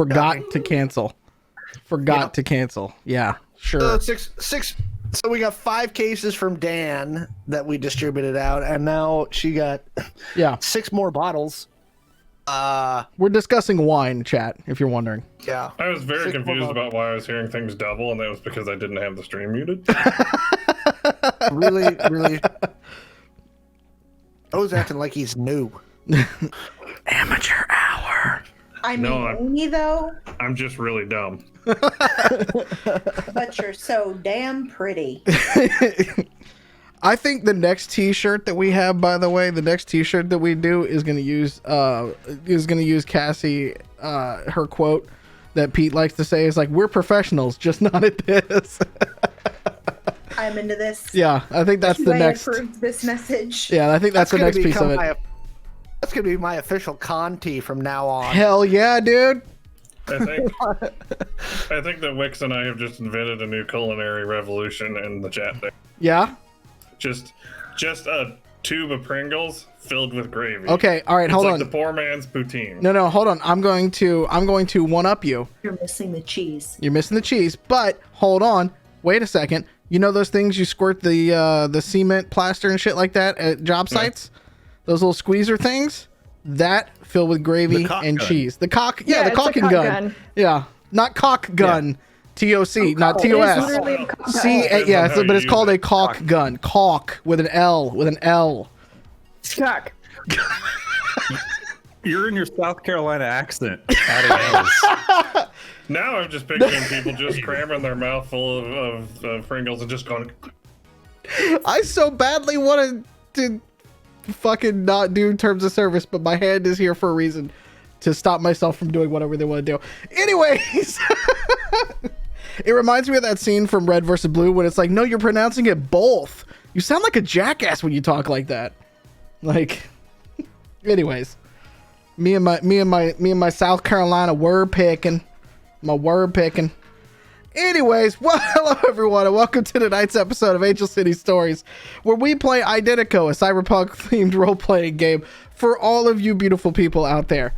Forgot to cancel. Forgot to cancel. Yeah, sure. So six. So we got 5 cases from Dan that we distributed out, and now she got 6 more bottles. We're discussing wine, chat, if you're wondering. Yeah. I was very confused about why I was hearing things double, and that was because I didn't have the stream muted. Really, really. I was acting like he's new. Amateur hour. I mean, me though. I'm just really dumb. But you're so damn pretty. I think the next T-shirt that we have, by the way, the next T-shirt that we do is gonna use Cassie, her quote that Pete likes to say is like, "We're professionals, just not at this." I'm into this. Yeah, I think that's the next. This message. Yeah, I think that's the next piece of it. That's gonna be my official Conti from now on. Hell yeah, dude! I think that Wix and I have just invented a new culinary revolution in the chat there. Yeah. Just a tube of Pringles filled with gravy. Okay, all right, hold on. The poor man's poutine. No, hold on. I'm going to one up you. You're missing the cheese. You're missing the cheese, but hold on. Wait a second. You know those things you squirt the cement plaster and shit like that at job sites? Those little squeezer things? That filled with gravy and cheese. The cock, the caulking gun. Yeah, not cock gun. TOC, not TOS. But it's called a caulk gun. Caulk with an L. Chuck. You're in your South Carolina accent. Adding Now I'm just picturing people just cramming their mouth full of Pringles and just going. I so badly wanted to fucking not do terms of service, but my hand is here for a reason, to stop myself from doing whatever they want to do. Anyways, it reminds me of that scene from Red vs. Blue when it's like, no, you're pronouncing it both. You sound like a jackass when you talk like that. Like, anyways, me and my South Carolina word picking. Anyways, well, hello everyone, and welcome to tonight's episode of Angel City Stories, where we play Identico, a cyberpunk-themed role-playing game for all of you beautiful people out there.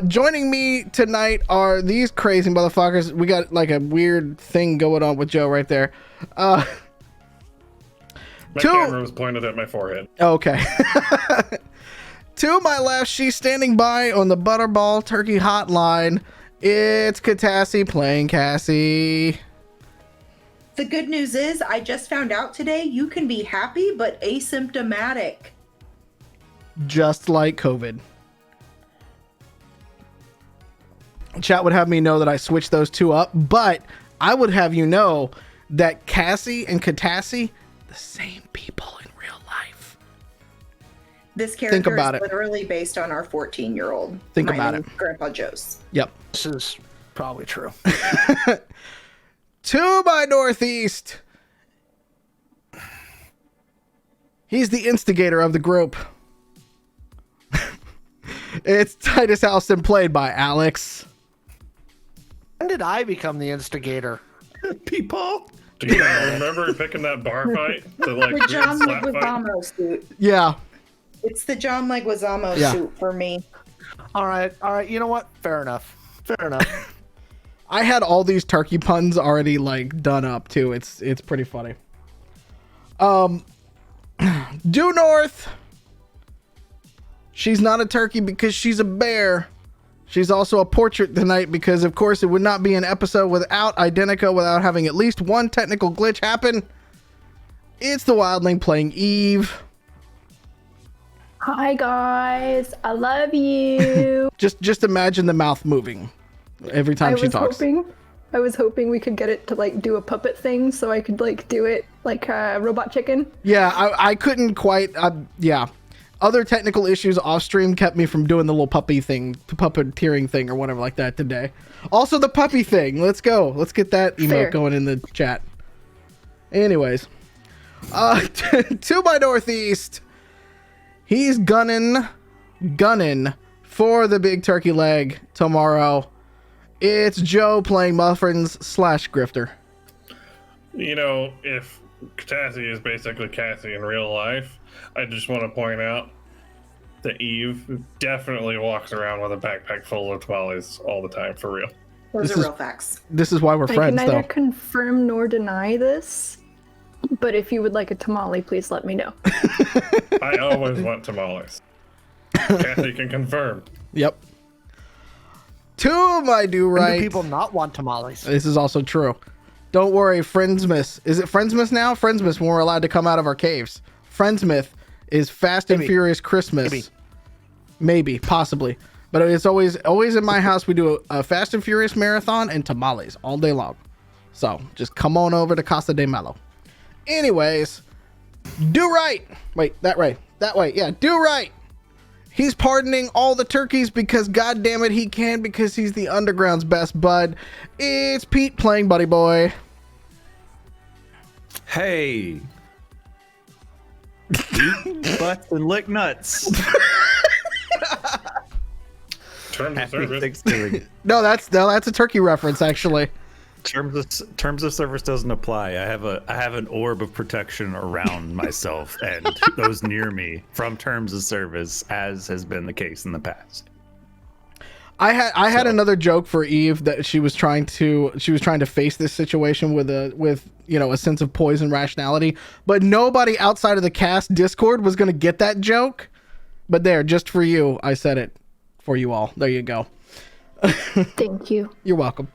Joining me tonight are these crazy motherfuckers. We got like a weird thing going on with Joe right there. My camera was pointed at my forehead. Okay. To my left, she's standing by on the Butterball Turkey Hotline. It's Katassi playing Cassie. The good news is, I just found out today you can be happy but asymptomatic. Just like COVID. Chat would have me know that I switched those two up, but I would have you know that Cassie and Katassi, the same people in real life. This character is literally based on our 14-year-old. Think about it. Grandpa Joe's. Yep. This is probably true. To my northeast, he's the instigator of the group. It's Titus Houston, played by Alex. When did I become the instigator? people. Do you remember picking that bar fight? The John Leguizamo suit. Yeah. It's the John Leguizamo suit for me. All right. You know what? Fair enough. I had all these turkey puns already like done up too. It's pretty funny. Due north. She's not a turkey because she's a bear. She's also a portrait tonight because, of course, it would not be an episode without Identico, without having at least one technical glitch happen. It's the Wildling playing Eve. Hi guys, I love you. just imagine the mouth moving every time she talks. I was hoping we could get it to like do a puppet thing, so I could like do it like Robot Chicken. Yeah, I couldn't quite. Yeah. Other technical issues off stream kept me from doing the little puppy thing, the puppeteering thing or whatever like that today. Also the puppy thing. Let's go. Let's get that emote going in the chat. Anyways. To my northeast. He's gunning for the big turkey leg tomorrow. It's Joe playing Muffins / Grifter. You know, if Katassi is basically Cassie in real life, I just want to point out that Eve definitely walks around with a backpack full of tamales all the time, for real. Those are real facts. This is why we're friends, I can neither though. confirm nor deny this, but if you would like a tamale, please let me know. I always want tamales. Kathy can confirm. Yep. To my do When right. do people not want tamales? This is also true. Don't worry, Friendsmas. Is it Friendsmas now? Friendsmas when we're allowed to come out of our caves. Friendsmas is Fast and Maybe. Furious Christmas. Maybe, possibly. But it's always in my house. We do a Fast and Furious marathon and tamales all day long. So just come on over to Casa de Mello. Anyways, do right. Wait, that way. Yeah, do right. He's pardoning all the turkeys because, God damn it, he can, because he's the underground's best bud. It's Pete playing Buddy Boy. Hey. Eat butts and lick nuts. Terms of Happy service. Thanksgiving. No, that's a turkey reference, actually. Terms of service doesn't apply. I have an orb of protection around myself and those near me from terms of service, as has been the case in the past. I had another joke for Eve that she was trying to face this situation with a sense of poise and rationality, but nobody outside of the cast Discord was going to get that joke. But there, just for you, I said it for you all. There you go. Thank you. You're welcome.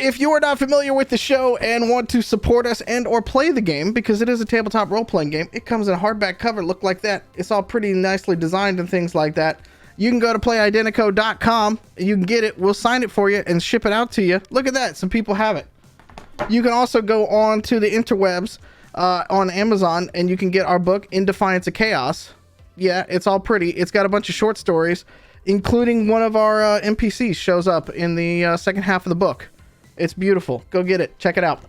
If you are not familiar with the show and want to support us and or play the game, because it is a tabletop role-playing game, it comes in a hardback cover, look like that. It's all pretty nicely designed and things like that. You can go to playidentico.com. You can get it. We'll sign it for you and ship it out to you. Look at that. Some people have it. You can also go on to the interwebs on Amazon, and you can get our book, In Defiance of Chaos. Yeah, it's all pretty. It's got a bunch of short stories, including one of our NPCs shows up in the second half of the book. It's beautiful. Go get it. Check it out.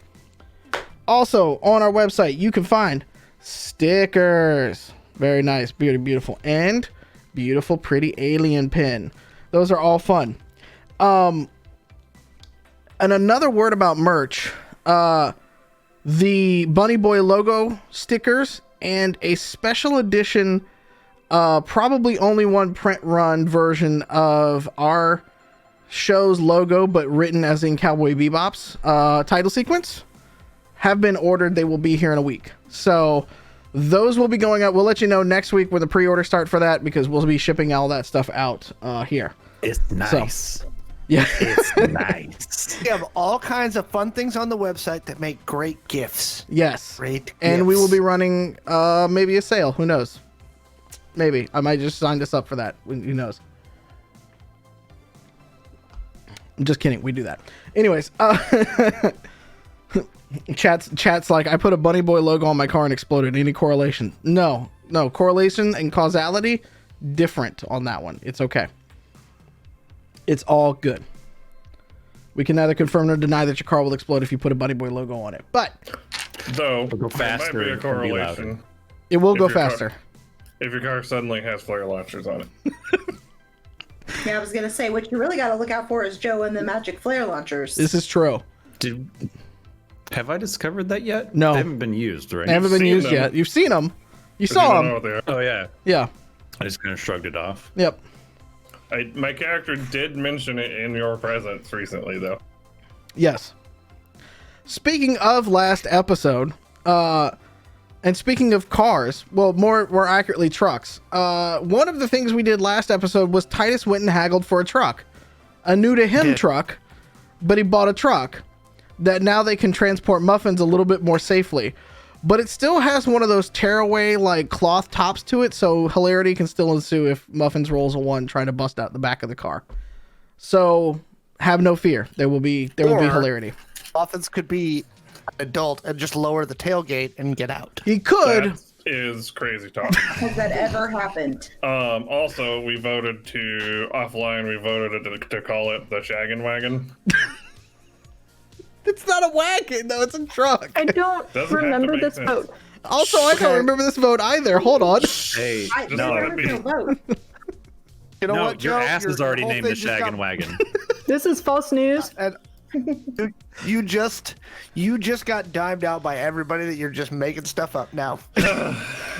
Also, on our website, you can find stickers. Very nice. Beautiful. And beautiful, pretty alien pin. Those are all fun. And another word about merch. The Bunny Boy logo stickers and a special edition, probably only one print run version of our show's logo, but written as in Cowboy Bebop's title sequence, have been ordered. They will be here in a week. So those will be going up. We'll let you know next week when the pre-order start for that, because we'll be shipping all that stuff out here. It's nice. So, yeah. It's nice. We have all kinds of fun things on the website that make great gifts. Yes. Great And we gifts. will be running maybe a sale. Who knows? Maybe. I might just sign this up for that. Who knows? I'm just kidding. We do that. Anyways, chat's like, I put a Bunny Boy logo on my car and exploded. Any correlation? No. Correlation and causality, different on that one. It's okay. It's all good. We can neither confirm nor deny that your car will explode if you put a Bunny Boy logo on it. But Though, It'll go there might faster be a and be louder. correlation it will If go your car- faster. if your car suddenly has flare launchers on it. Yeah, I was gonna say what you really got to look out for is Joe and the magic flare launchers. This is true. Have I discovered that yet? No. They haven't been used, right? They haven't been seen used them. yet. You've seen them. You If you saw don't know them. what they are. Oh yeah. Yeah. I just kind of shrugged it off. Yep. My character did mention it in your presence recently, though. Yes. Speaking of last episode, and speaking of cars, well, more accurately, trucks. One of the things we did last episode was Titus went and haggled for a truck, a new to him truck, but he bought a truck that now they can transport muffins a little bit more safely. But it still has one of those tearaway like cloth tops to it, so hilarity can still ensue if Muffins rolls a one trying to bust out the back of the car. So have no fear, there will be hilarity. Muffins could be an adult and just lower the tailgate and get out. He could. That is crazy talk. Has that ever happened? Also, we voted to call it the Shaggin' Wagon. It's not a wagon, though. It's a truck. I don't Doesn't have to remember make this sense. vote. Also, I don't remember this vote either. Hold on. Hey, I Just no, let never it be. feel vote. You know no, what, your Joe? ass is Your already whole named the thing just got- Shaggin' Wagon. This is false news. And You just got dimed out by everybody that you're just making stuff up now.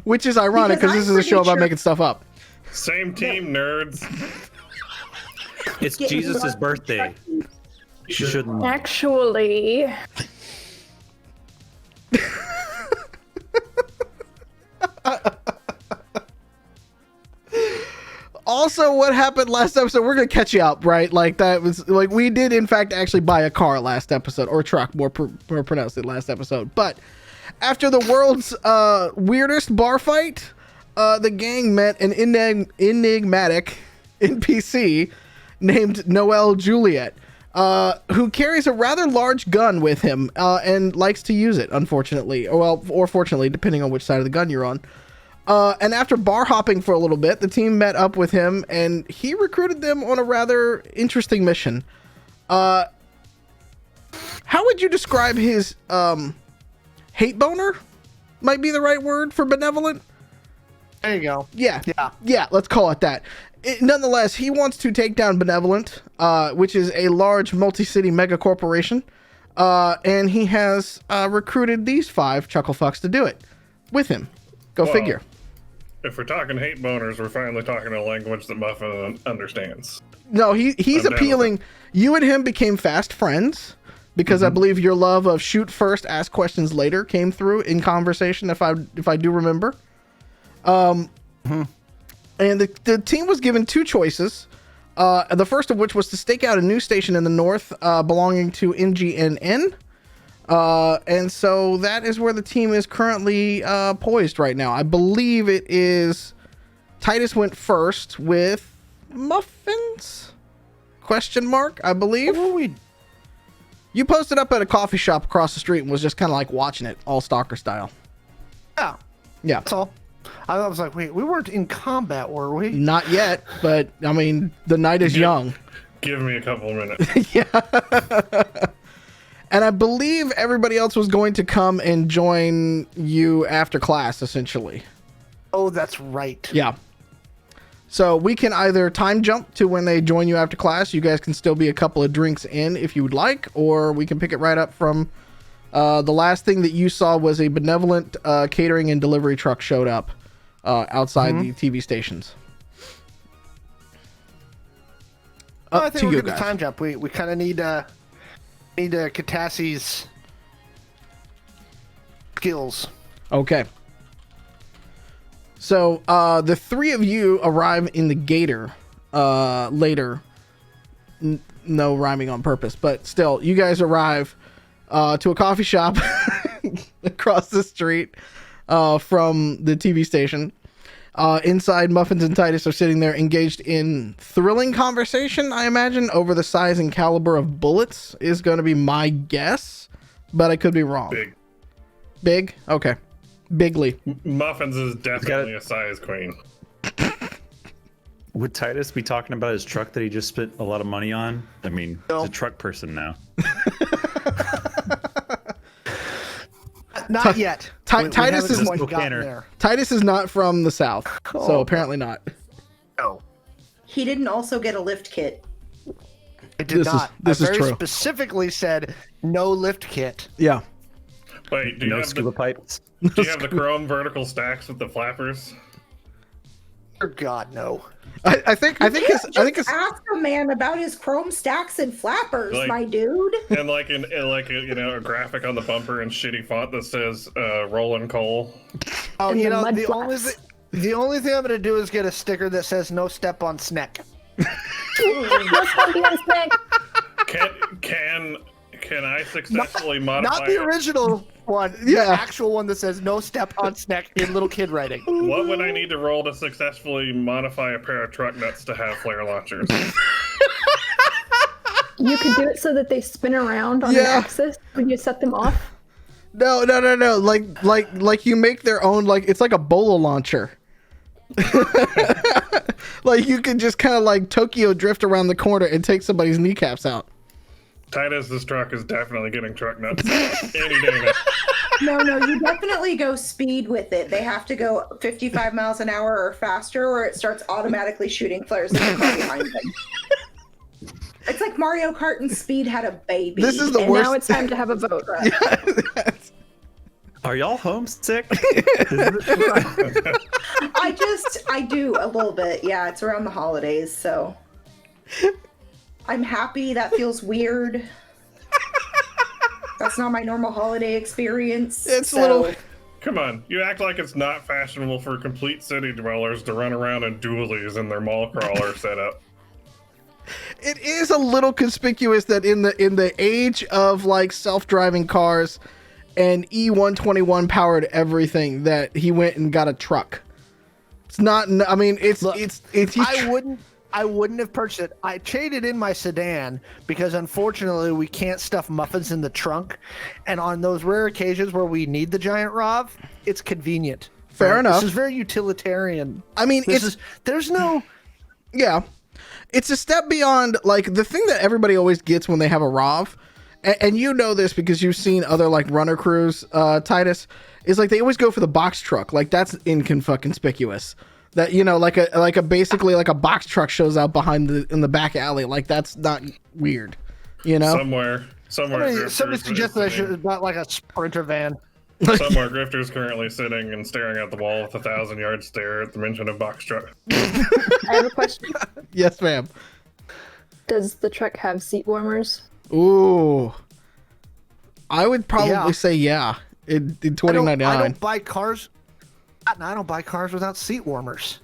Which is ironic because this is a show about making stuff up. Same team, nerds. It's Jesus' birthday. You shouldn't. Actually. Also, what happened last episode, we're going to catch you up, right? Like, that was, like, we did, in fact, actually buy a car last episode, or a truck, more pronounced than last episode. But after the world's weirdest bar fight, the gang met an enigmatic NPC named Noel Juliet, who carries a rather large gun with him and likes to use it, unfortunately. Or fortunately, depending on which side of the gun you're on. And after bar hopping for a little bit, the team met up with him, and he recruited them on a rather interesting mission. How would you describe his hate boner? Might be the right word for benevolent. There you go. Yeah. Let's call it that. Nonetheless, he wants to take down Benevolent, which is a large multi-city mega corporation, and he has recruited these 5 chucklefucks to do it with him. Go figure. If we're talking hate boners, we're finally talking a language that Muffin understands. No, he's appealing. You and him became fast friends because I believe your love of shoot first, ask questions later came through in conversation, if I do remember. And the team was given 2 choices. The first of which was to stake out a new station in the north belonging to NGNN. And so that is where the team is currently poised right now. I believe it is Titus went first with muffins? Question mark, I believe. You posted up at a coffee shop across the street and was just kind of like watching it, all stalker style. Yeah. That's all. I was like, wait, we weren't in combat, were we? Not yet, but I mean, the night is young. Give me a couple of minutes. Yeah. And I believe everybody else was going to come and join you after class, essentially. Oh, that's right. Yeah. So we can either time jump to when they join you after class. You guys can still be a couple of drinks in if you would like, or we can pick it right up from the last thing that you saw was a benevolent catering and delivery truck showed up outside the TV stations. I think we're going to time jump. We kind of need Katassi's skills. Okay. So the 3 of you arrive in the Gator later. No rhyming on purpose, but still, you guys arrive to a coffee shop across the street from the TV station. Inside, Muffins and Titus are sitting there engaged in thrilling conversation, I imagine, over the size and caliber of bullets is going to be my guess, but I could be wrong. Big? Okay. Bigly. Muffins is definitely a size queen. Would Titus be talking about his truck that he just spent a lot of money on? I mean, he's a truck person now. Not yet. Titus is not from the South, so apparently not. No. He didn't also get a lift kit. It did not. This is true. Specifically said no lift kit. Yeah. Wait, do you have scuba pipes? Do you have the chrome vertical stacks with the flappers? Oh God, no. I think it's ask a man about his chrome stacks and flappers, my dude. And like a graphic on the bumper in shitty font that says "Rollin' Coal." Oh, the only thing I'm gonna do is get a sticker that says "No step on Sneck." No stepping on Sneck. Can I successfully modify? Not the original one. The actual one that says "No step on Sneck" in little kid writing. What would I need to roll to successfully modify a pair of truck nuts to have flare launchers? You could do it so that they spin around on the axis when you set them off. No. Like you make their own, like it's like a bola launcher. Like you can just kind of like Tokyo drift around the corner and take somebody's kneecaps out. Titus's truck is definitely getting truck nuts any day now. No, you definitely go speed with it. They have to go 55 miles an hour or faster, or it starts automatically shooting flares in the car behind them. It's like Mario Kart and Speed had a baby. This is the And worst. now it's time to have a vote. Are y'all homesick? I do a little bit. Yeah, it's around the holidays, so I'm happy. That feels weird. That's not my normal holiday experience. It's so. a little. Come on, you act like it's not fashionable for complete city dwellers to run around in dualies in their mall crawler setup. It is a little conspicuous that in the age of like self-driving cars and E121 powered everything, that he went and got a truck. It's not. I mean, it's. I wouldn't have purchased it. I traded in my sedan because unfortunately we can't stuff muffins in the trunk, and on those rare occasions where we need the giant ROV, it's convenient. Fair enough. This is very utilitarian. I mean, there's no. Yeah, it's a step beyond like the thing that everybody always gets when they have a ROV, and you know this because you've seen other like runner crews, Titus, is like they always go for the box truck. Like that's inconspicuous. That, you know, like a basically like a box truck shows out behind in the back alley. Like that's not weird, you know. Somebody suggested I should have bought like a Sprinter van. Somewhere, Grifter's currently sitting and staring at the wall with a 1,000-yard stare at the mention of box truck. I have a question. Yes, ma'am. Does the truck have seat warmers? Ooh, I would probably say yeah. In 2099. I don't buy cars. I don't buy cars without seat warmers.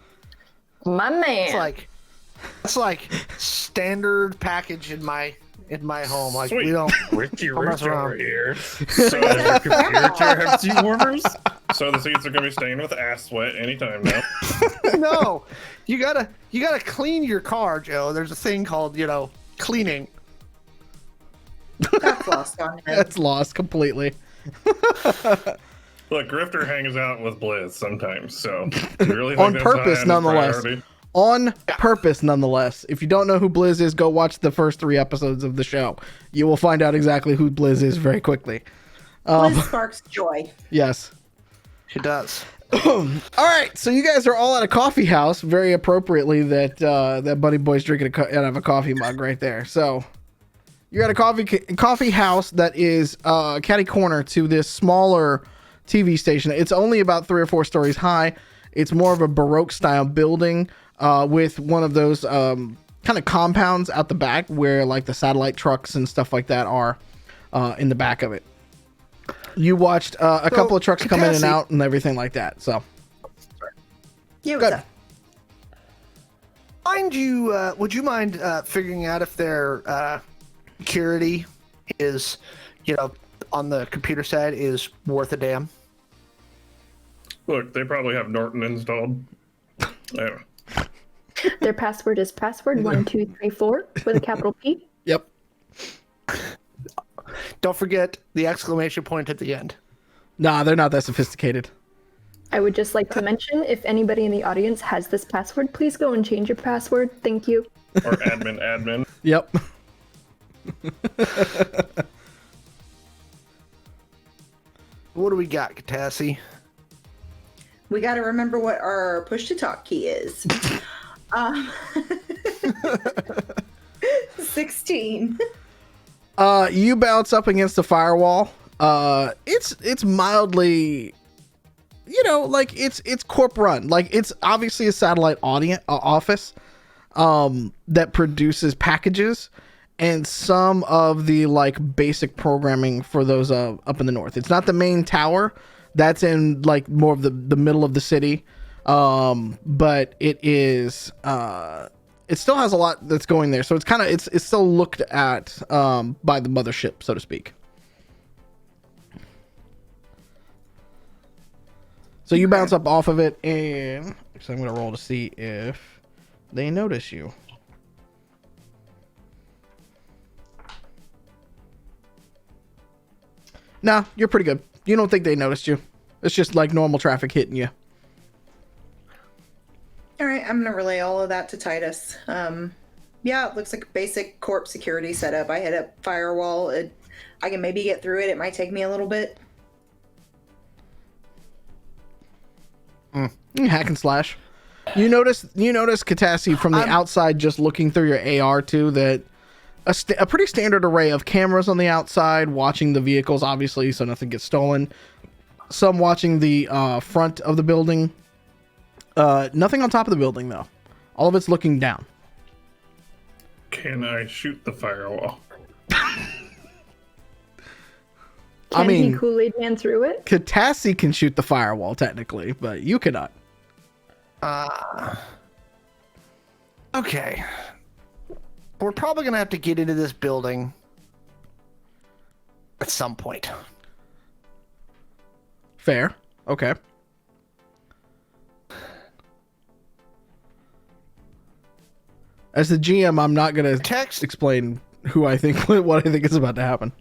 My man. It's like standard package in my home. Like Sweet. we don't. Richie mess Rich over around. here. So does your computer chair have seat warmers? So the seats are gonna be stained with ass sweat anytime now. No, you gotta clean your car, Joe. There's a thing called cleaning. That's lost on him. That's lost completely. Look, Grifter hangs out with Blizz sometimes, so you really think On that's purpose, high on his nonetheless. priority? On purpose, nonetheless. If you don't know who Blizz is, go watch the first 3 episodes of the show. You will find out exactly who Blizz is very quickly. Bliss sparks joy. Yes. It does. All right, so you guys are all at a coffee house. Very appropriately that that Buddy Boy's drinking out of a coffee mug right there. So you're at a coffee house that is catty corner to this smaller TV station. It's only about 3 or 4 stories high. It's more of a Baroque style building with one of those kind of compounds out the back where like the satellite trucks and stuff like that are in the back of it. You watched a couple of trucks come in and out and everything like that. So Yeah, what's up? Would you mind figuring out if their security is, on the computer side is worth a damn? Look, they probably have Norton installed. I don't know. Their password is password1234 with a capital P. yep. Don't forget the exclamation point at the end. Nah, they're not that sophisticated. I would just like to mention, if anybody in the audience has this password, please go and change your password. Thank you. Or admin. Yep. What do we got, Katassi? We got to remember what our push to talk key is. 16. You bounce up against a firewall. It's mildly, it's corp run. Like it's obviously a satellite office that produces packages and some of the like basic programming for those up in the north. It's not the main tower. That's in like more of the middle of the city. But it is it still has a lot that's going there. So it's still looked at by the mothership, so to speak. So you bounce up off of it, and so I'm gonna roll to see if they notice you. Nah, you're pretty good. You don't think they noticed you. It's just like normal traffic hitting you. All right, I'm gonna relay all of that to Titus. Yeah, it looks like a basic corp security setup. I hit a firewall. I can maybe get through it. It might take me a little bit. Hack and slash. You notice Katassi from the outside, just looking through your AR too, that a pretty standard array of cameras on the outside watching the vehicles, obviously, so nothing gets stolen. Some watching the front of the building. Nothing on top of the building, though. All of it's looking down. Can I shoot the firewall? Can he Kool-Aid Man through it? Katassi can shoot the firewall, technically, but you cannot. Okay. We're probably going to have to get into this building at some point. Fair. Okay. As the GM, I'm not going to explain what I think is about to happen.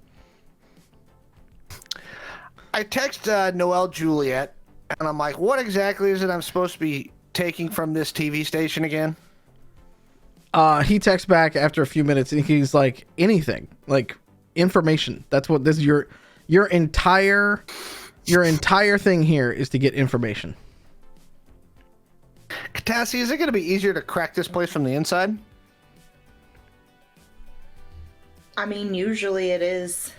I text Noelle Juliet, and I'm like, what exactly is it I'm supposed to be taking from this TV station again? He texts back after a few minutes, and he's like, anything. Like, information. That's what this your entire thing here is to get information. Katassi, is it going to be easier to crack this place from the inside? I mean, usually it is.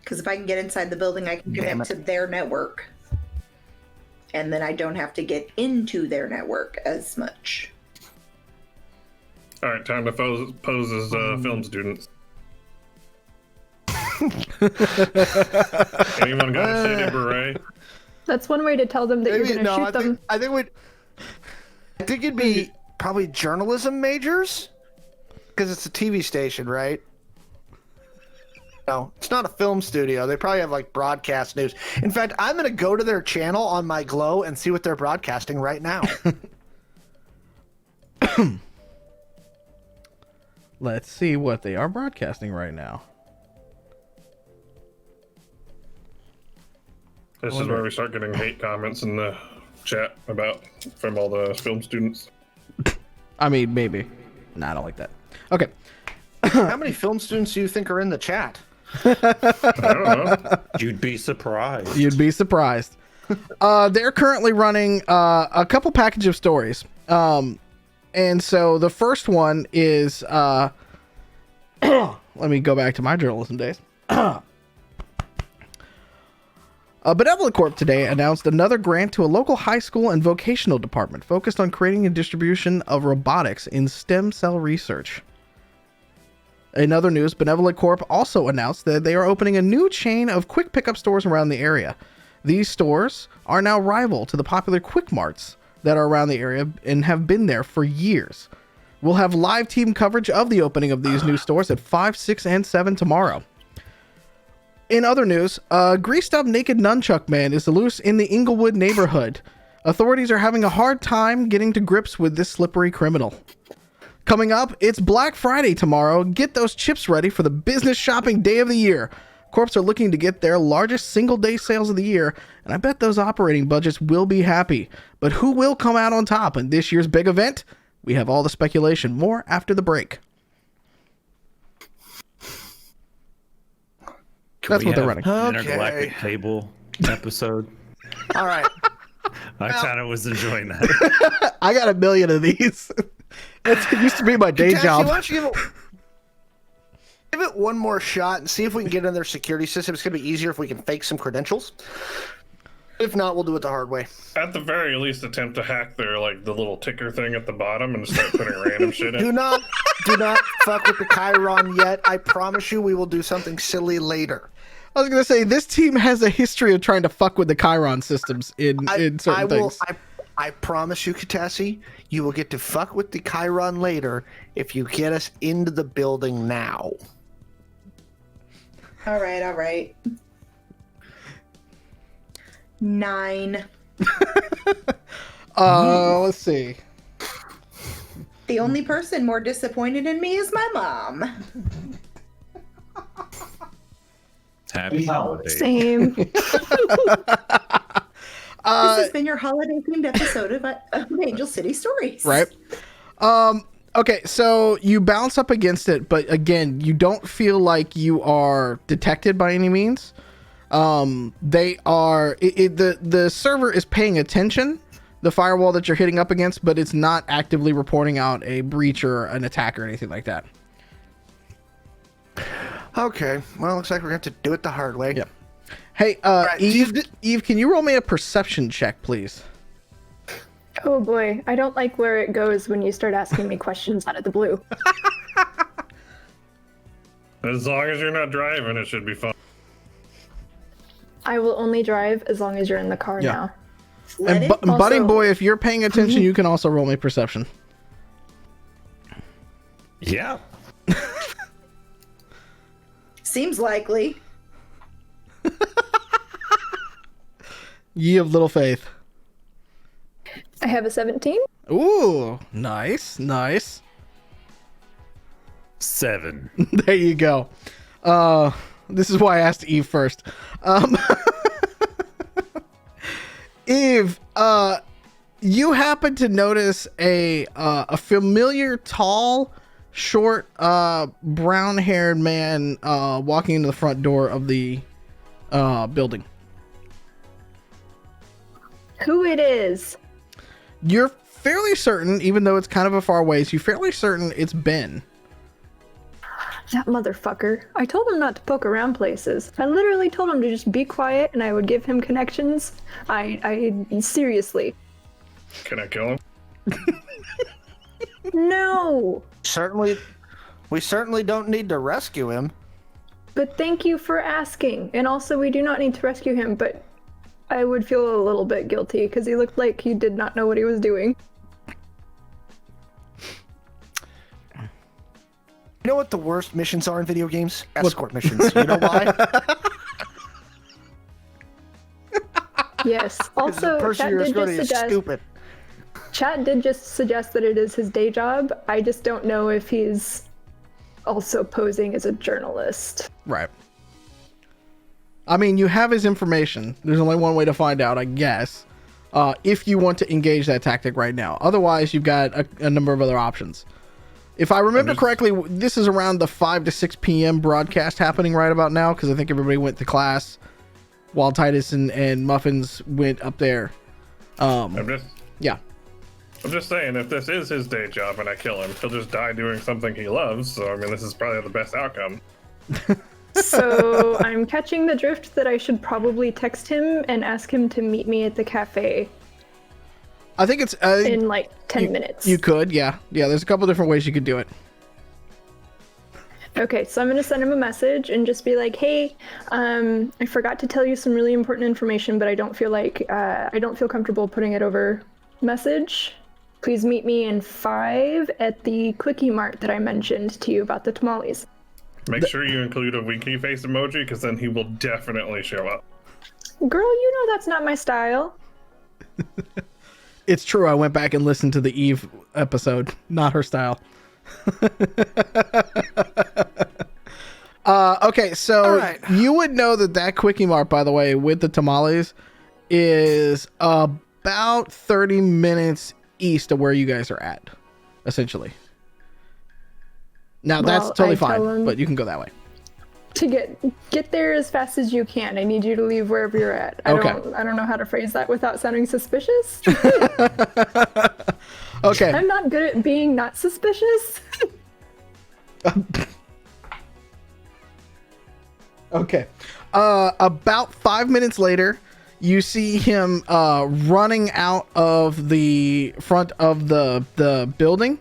Because if I can get inside the building, I can connect to their network. And then I don't have to get into their network as much. All right, time to pose as film students. Anyone got a shady beret? That's one way to tell them that you're going to shoot them. I think it'd be probably journalism majors, because it's a TV station, right? No, it's not a film studio. They probably have like broadcast news. In fact, I'm going to go to their channel on my Glow and see what they're broadcasting right now. Let's see what they are broadcasting right now. This is where we start getting hate comments in the chat from all the film students. I mean, maybe. Nah, I don't like that. Okay. How many film students do you think are in the chat? I don't know. You'd be surprised. You'd be surprised. They're currently running a couple package of stories. And so the first one is let me go back to my journalism days. Benevolent Corp today announced another grant to a local high school and vocational department focused on creating and distribution of robotics in stem cell research. In other news, Benevolent Corp also announced that they are opening a new chain of quick pickup stores around the area. These stores are now rival to the popular Quick Marts that are around the area and have been there for years. We'll have live team coverage of the opening of these new stores at 5, 6, and 7 tomorrow. In other news, a greased up naked nunchuck man is loose in the Inglewood neighborhood. Authorities are having a hard time getting to grips with this slippery criminal. Coming up, it's Black Friday tomorrow. Get those chips ready for the business shopping day of the year. Corps are looking to get their largest single day sales of the year, and I bet those operating budgets will be happy. But who will come out on top in this year's big event? We have all the speculation. More after the break. That's what they're running. Intergalactic Table episode. All right. I kind of was enjoying that. I got a million of these. It used to be my day job. Why don't you give it one more shot and see if we can get in their security system. It's going to be easier if we can fake some credentials. If not, we'll do it the hard way. At the very least, attempt to hack their the little ticker thing at the bottom and start putting random shit in. Do not fuck with the Chiron yet. I promise you, we will do something silly later. I was gonna say this team has a history of trying to fuck with the Chiron systems in certain things. I promise you, Katassi, you will get to fuck with the Chiron later if you get us into the building now. All right. 9. Let's see. The only person more disappointed in me is my mom. Happy holidays. Same. This has been your holiday-themed episode of Angel City Stories. Right. Okay, so you bounce up against it, but again, you don't feel like you are detected by any means. They are the server is paying attention. the firewall that you're hitting up against, but it's not actively reporting out a breach or an attack or anything like that. Okay. Well, looks like we're going to have to do it the hard way. Yep. Hey, Right, Eve, can you roll me a perception check, please? Oh boy, I don't like where it goes when you start asking me questions out of the blue. As long as you're not driving, it should be fun. I will only drive as long as you're in the car Yeah. now. Let And it- Buddy Also- Boy, if you're paying attention, you can also roll me perception. Yeah. Seems likely. Ye of little faith. I have a 17. Ooh, nice. 7. There you go. This is why I asked Eve first. Eve, you happen to notice a familiar, tall, short, brown-haired man walking into the front door of the building. Who it is? You're fairly certain, even though it's kind of a far ways, you're fairly certain it's Ben. That motherfucker. I told him not to poke around places. I literally told him to just be quiet and I would give him connections. I seriously. Can I kill him? No! We certainly don't need to rescue him. But thank you for asking. And also, we do not need to rescue him, but I would feel a little bit guilty because he looked like he did not know what he was doing. You know what the worst missions are in video games? Escort missions. You know why? Yes. The Also, person chat you're did escorting just is suggest. stupid. Chat did just suggest that it is his day job. I just don't know if he's also posing as a journalist. Right. I mean, you have his information. There's only one way to find out, I guess, if you want to engage that tactic right now. Otherwise, you've got a number of other options. If I remember correctly, this is around the 5 to 6 p.m. broadcast happening right about now, because I think everybody went to class while Titus and Muffins went up there. I'm just saying, if this is his day job and I kill him, he'll just die doing something he loves. So, I mean, this is probably the best outcome. So I'm catching the drift that I should probably text him and ask him to meet me at the cafe I think it's in like 10 minutes. You could, yeah. There's a couple different ways you could do it. Okay, so I'm gonna send him a message and just be like, "Hey, I forgot to tell you some really important information, but I don't feel comfortable putting it over message. Please meet me in 5 at the Quickie Mart that I mentioned to you about the tamales." Make sure you include a winky face emoji, because then he will definitely show up. Girl, you know that's not my style. It's true. I went back and listened to the Eve episode. Not her style. Okay, so All right. you would know that Quickie Mart, by the way, with the tamales, is about 30 minutes east of where you guys are at, essentially. Now, that's Well, totally I tell fine, him- but you can go that way. To get there as fast as you can. I need you to leave wherever you're at. Okay. I don't know how to phrase that without sounding suspicious. Okay. I'm not good at being not suspicious. Okay. About 5 minutes later, you see him running out of the front of the building,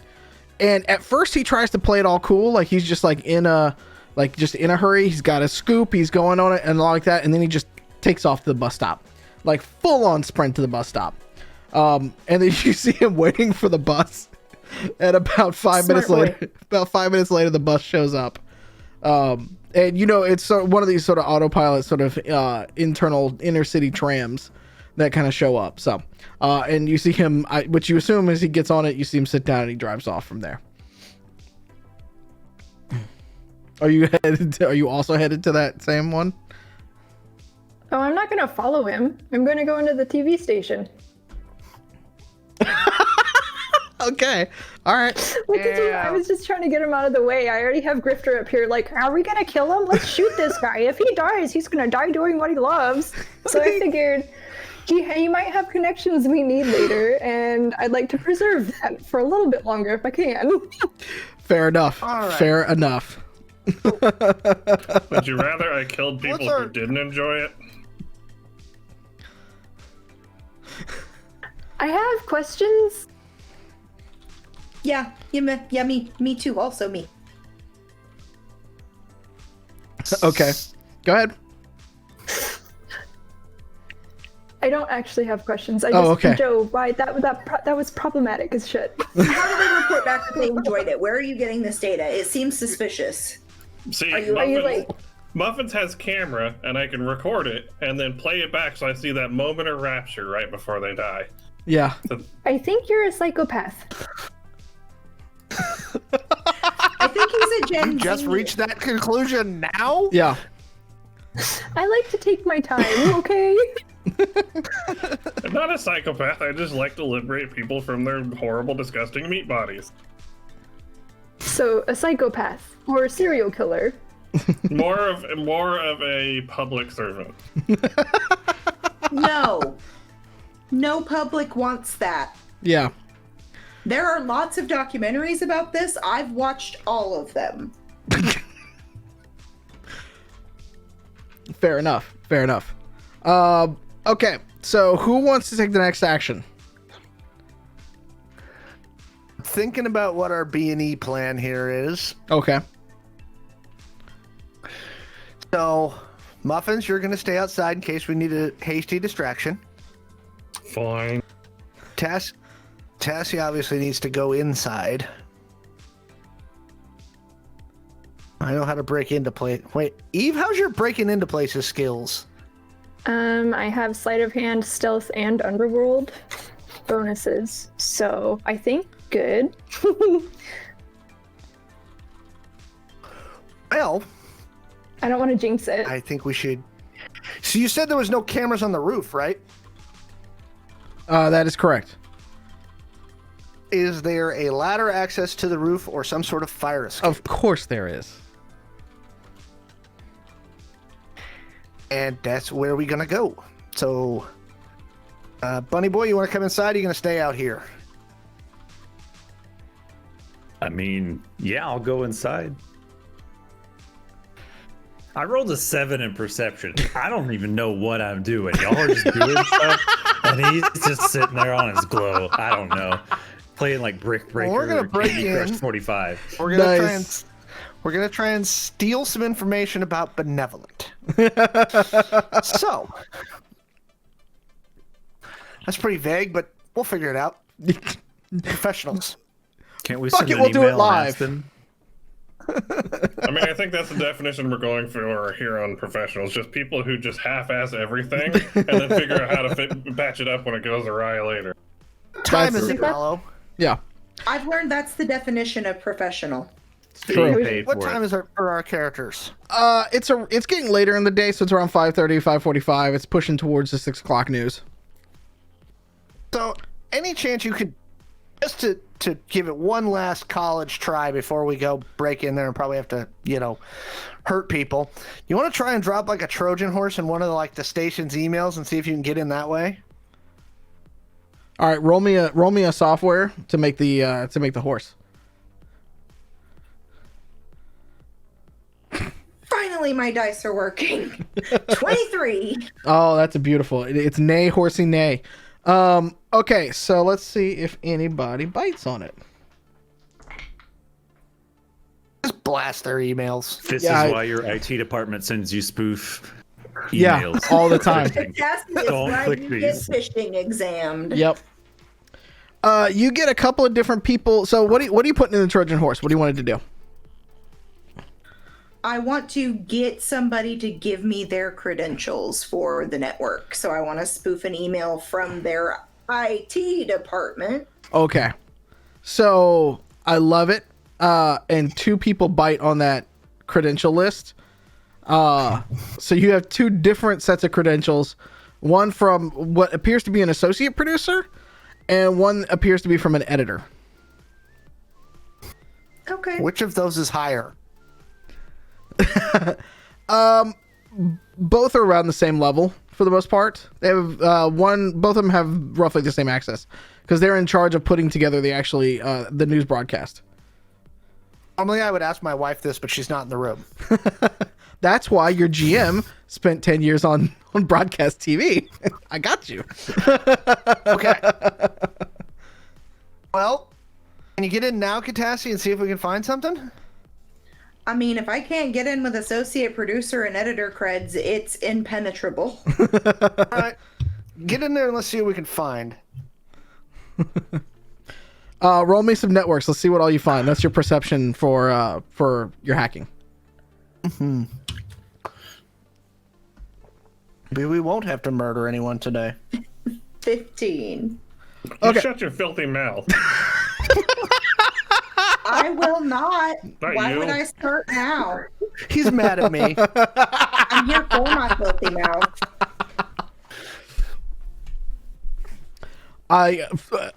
and at first he tries to play it all cool, like he's just like in a hurry. He's got a scoop, he's going on it and all like that, and then he just takes off to the bus stop, like full on sprint to the bus stop. And then you see him waiting for the bus, and about 5 minutes Smart later, the bus shows up. And you know, it's one of these sort of autopilot, sort of internal inner city trams that kind of show up. So, and you see him, what you assume is he gets on it, you see him sit down and he drives off from there. Are you also headed to that same one? Oh, I'm not gonna follow him. I'm gonna go into the TV station. Okay. All right. Look at you. I was just trying to get him out of the way. I already have Grifter up here. Like, are we gonna kill him? Let's shoot this guy. If he dies, he's gonna die doing what he loves. So I figured, He might have connections we need later, and I'd like to preserve that for a little bit longer if I can. Fair enough. All right. Fair enough. Would you rather I killed people who didn't enjoy it? I have questions. Yeah, me too. Also me. Okay. Go ahead. I don't actually have questions. Okay. Joe, why that was problematic as shit. How do they report back that they enjoyed it? Where are you getting this data? It seems suspicious. See, Are you like? Muffins has camera, and I can record it and then play it back so I see that moment of rapture right before they die. Yeah. I think you're a psychopath. I think he's a Gen You just Z. reached that conclusion now? Yeah. I like to take my time, okay? I'm not a psychopath. I just like to liberate people from their horrible, disgusting meat bodies. So, a psychopath or a serial killer. More of a public servant. No. No public wants that. Yeah. There are lots of documentaries about this. I've watched all of them. Fair enough. Fair enough. Okay. So who wants to take the next action? Thinking about what our B&E plan here is. Okay. So, Muffins, you're going to stay outside in case we need a hasty distraction. Fine. Tassie obviously needs to go inside. I know how to break into place. Wait, Eve, how's your breaking into places skills? I have sleight of hand, stealth, and underworld bonuses. So I think good. Well, I don't want to jinx it. I think we should. So you said there was no cameras on the roof, right? That is correct. Is there a ladder access to the roof or some sort of fire escape? Of course there is. And that's where we're gonna go. So, Bunny Boy, you want to come inside? Or are you gonna stay out here? I mean, yeah, I'll go inside. I rolled a 7 in perception. I don't even know what I'm doing. Y'all are just doing stuff, and he's just sitting there on his glow. I don't know, playing like Brick Breaker. Well, we're gonna or break Candy Crush in. 45. We're gonna Nice. we're gonna try and steal some information about Benevolent. So, that's pretty vague, but we'll figure it out. Professionals. Can't we Fuck send it, an we'll do it email and live. ask them? I mean, I think that's the definition we're going for here on Professionals. Just people who just half-ass everything and then figure out how to patch it up when it goes awry later. Time That's- is it, Rollo? Yeah. I've learned that's the definition of professional. Being True. paid What for time it. is for our characters? It's getting later in the day, so it's around 5:30, 5:45. It's pushing towards the 6 o'clock news. So, any chance you could, just to give it one last college try before we go break in there and probably have to, hurt people. You want to try and drop like a Trojan horse in one of the station's emails and see if you can get in that way? All right, roll me a software to make the horse. Finally, my dice are working. 23. Oh, that's a beautiful. It's nay horsey nay. Okay, so let's see if anybody bites on it. Just blast their emails. This Yeah, is why your IT department sends you spoof Yeah, emails. all the time. Fantastic is Don't why click you get these. phishing examined. Yep. You get a couple of different people. So what are you putting in the Trojan horse? What do you want it to do? I want to get somebody to give me their credentials for the network. So I want to spoof an email from their IT department. Okay. So I love it. And 2 people bite on that credential list. So you have 2 different sets of credentials. One from what appears to be an associate producer, and one appears to be from an editor. Okay. Which of those is higher? Both are around the same level. for the most part. They have both of them have roughly the same access because they're in charge of putting together the news broadcast. Normally, I would ask my wife this, but she's not in the room. That's why your GM spent 10 years on broadcast TV. I got you. Okay. Well, can you get in now, Katassi, and see if we can find something? I mean, if I can't get in with associate producer and editor creds, it's impenetrable. All right. Get in there and let's see what we can find. Roll me some networks. Let's see what all you find. That's your perception for your hacking. Mm-hmm. Maybe we won't have to murder anyone today. 15. Okay. Shut your filthy mouth. I will not. Not Why you. would I start now? He's mad at me. I'm here for my filthy mouth.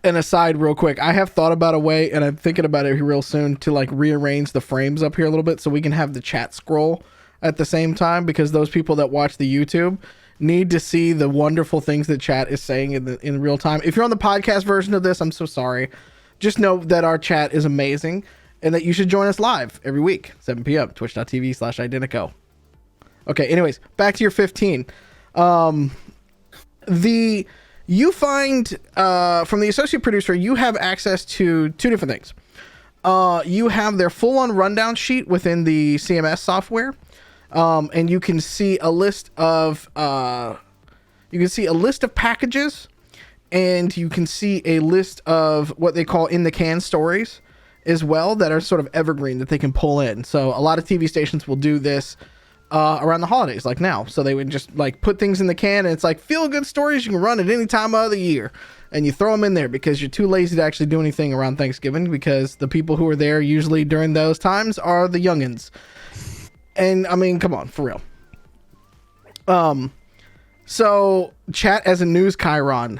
An aside real quick, I have thought about a way, and I'm thinking about it real soon, to like rearrange the frames up here a little bit so we can have the chat scroll at the same time, because those people that watch the YouTube need to see the wonderful things that chat is saying in real time. If you're on the podcast version of this, I'm so sorry. Just know that our chat is amazing and that you should join us live every week, 7 p.m, twitch.tv/Identico. Okay, anyways, back to your 15. You find, from the associate producer, you have access to two different things. You have their full-on rundown sheet within the CMS software, and you can see a list of packages, and you can see a list of what they call in-the-can stories as well that are sort of evergreen that they can pull in. So a lot of TV stations will do this around the holidays, like now. So they would just like put things in the can, and it's like feel good stories you can run at any time of the year, and you throw them in there because you're too lazy to actually do anything around Thanksgiving, because the people who are there usually during those times are the youngins. And I mean, come on, for real. So chat as a news chyron.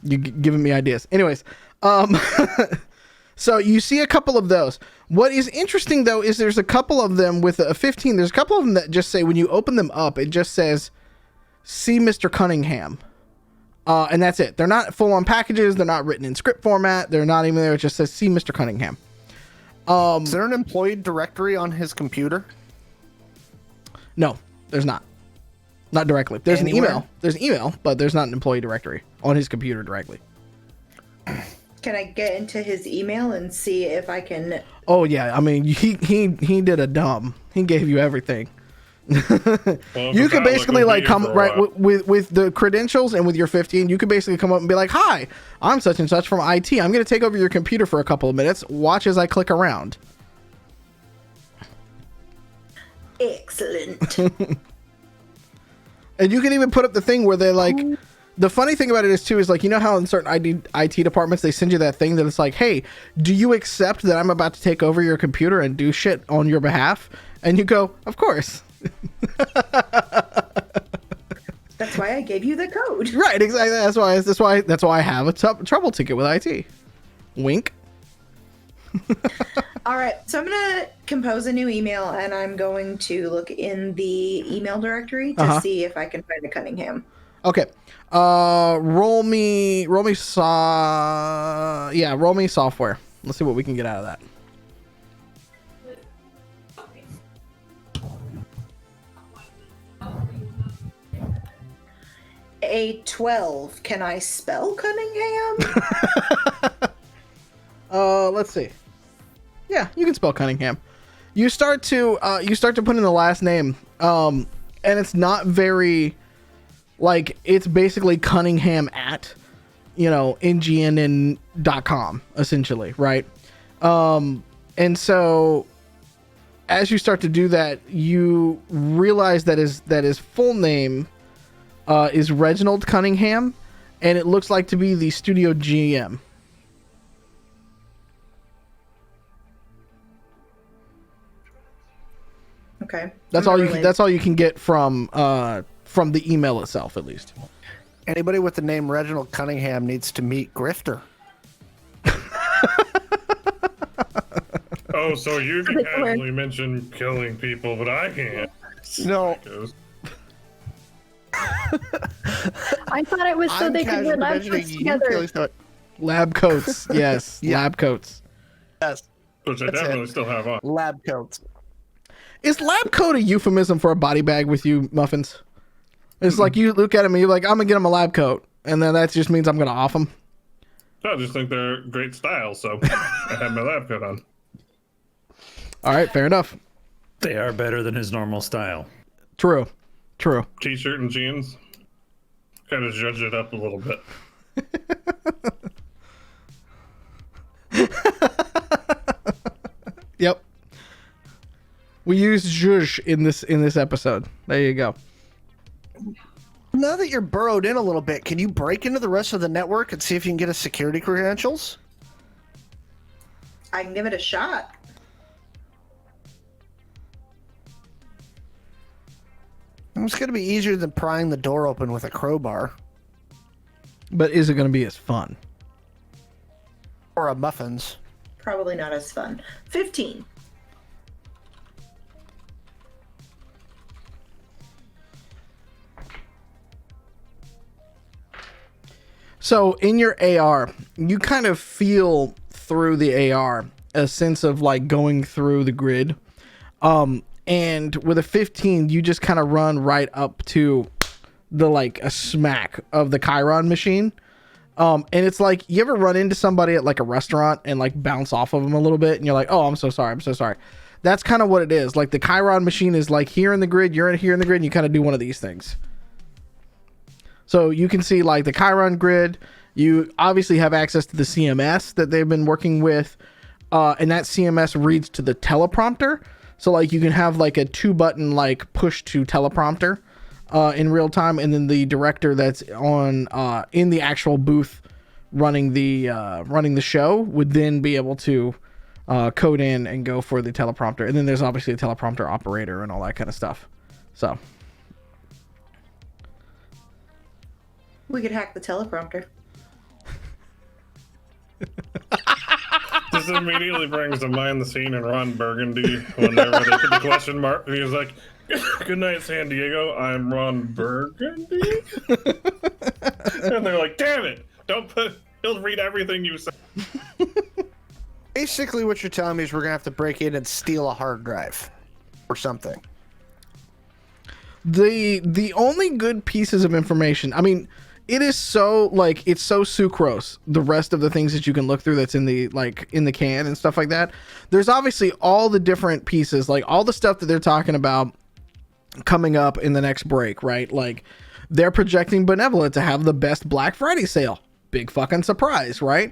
You giving me ideas. Anyways, so you see a couple of those. What is interesting, though, is there's a couple of them with a 15. There's a couple of them that just say, when you open them up, it just says, see Mr. Cunningham. And that's it. They're not full-on packages. They're not written in script format. They're not even there. It just says, see Mr. Cunningham. Is there an employee directory on his computer? No, there's not. Not directly. There's Anywhere? an email. There's an email, but there's not an employee directory on his computer directly. Can I get into his email and see if I can? Oh yeah, I mean he did a dumb. He gave you everything. Well, You could basically like come right with. with the credentials and with your 15. You could basically come up and be like, "Hi, I'm such and such from IT. I'm going to take over your computer for a couple of minutes. Watch as I click around." Excellent. And you can even put up the thing where they like. The funny thing about it is too is like, you know how in certain IT departments they send you that thing that it's like, hey, do you accept that I'm about to take over your computer and do shit on your behalf? And you go, of course. That's why I gave you the code. Right, exactly. That's why I have a trouble ticket with IT. Wink. All right, so I'm gonna compose a new email, and I'm going to look in the email directory to see if I can find a Cunningham. Okay. Roll me software. Let's see what we can get out of that. A 12. Can I spell Cunningham? Let's see. Yeah, you can spell Cunningham. You start to put in the last name, and it's not very, like, it's basically Cunningham at, ngn.com, essentially, right? And so as you start to do that, you realize that his full name is Reginald Cunningham, and it looks like to be the studio GM. Okay. That's all you can get from the email itself, at least. Anybody with the name Reginald Cunningham needs to meet Grifter. Oh, so you can casually mention killing people, but I can't. No. I thought it was so I'm they could wear casually lab mentioning coats you together. clearly thought- Lab coats. Yes. Yeah. Lab coats. Yes, Which I That's definitely it. still have on. lab coats. Is lab coat a euphemism for a body bag with you, Muffins? It's like you look at him and you're like, I'm gonna get him a lab coat, and then that just means I'm gonna off him. I just think they're great style, so I have my lab coat on. All right, fair enough. They are better than his normal style. True. T-shirt and jeans. Kind of judge it up a little bit. Yep. We used zhuzh in this episode. There you go. Now that you're burrowed in a little bit, can you break into the rest of the network and see if you can get us security credentials? I can give it a shot. It's going to be easier than prying the door open with a crowbar But is it gonna be as fun? or a muffins. Probably not as fun. 15. So in your AR, you kind of feel through the AR a sense of like going through the grid. And with a 15, you just kind of run right up to the like a smack of the Chiron machine. And it's like, you ever run into somebody at like a restaurant and like bounce off of them a little bit and you're like, oh, I'm so sorry. That's kind of what it is. Like the Chiron machine is like here in the grid, you're in here in the grid, and you kind of do one of these things. So you can see like the Chiron grid. You obviously have access to the CMS that they've been working with. And that CMS reads to the teleprompter. So like you can have like a 2-button like push to teleprompter in real time. And then the director that's on in the actual booth running the show would then be able to code in and go for the teleprompter. And then there's obviously a teleprompter operator and all that kind of stuff. So We could hack the teleprompter. This immediately brings to mind the scene in Ron Burgundy whenever they put the question mark. He was like, "Good night, San Diego. I'm Ron Burgundy." And they're like, "Damn it! Don't put. He'll read everything you say." Basically, what you're telling me is we're going to have to break in and steal a hard drive or something. the only good pieces of information, I mean, it is so like, it's so sucrose, the rest of the things that you can look through that's in the like in the can and stuff like that. There's obviously all the different pieces, like all the stuff that they're talking about coming up in the next break, right? Like they're projecting Benevolent to have the best Black Friday sale. Big fucking surprise, right?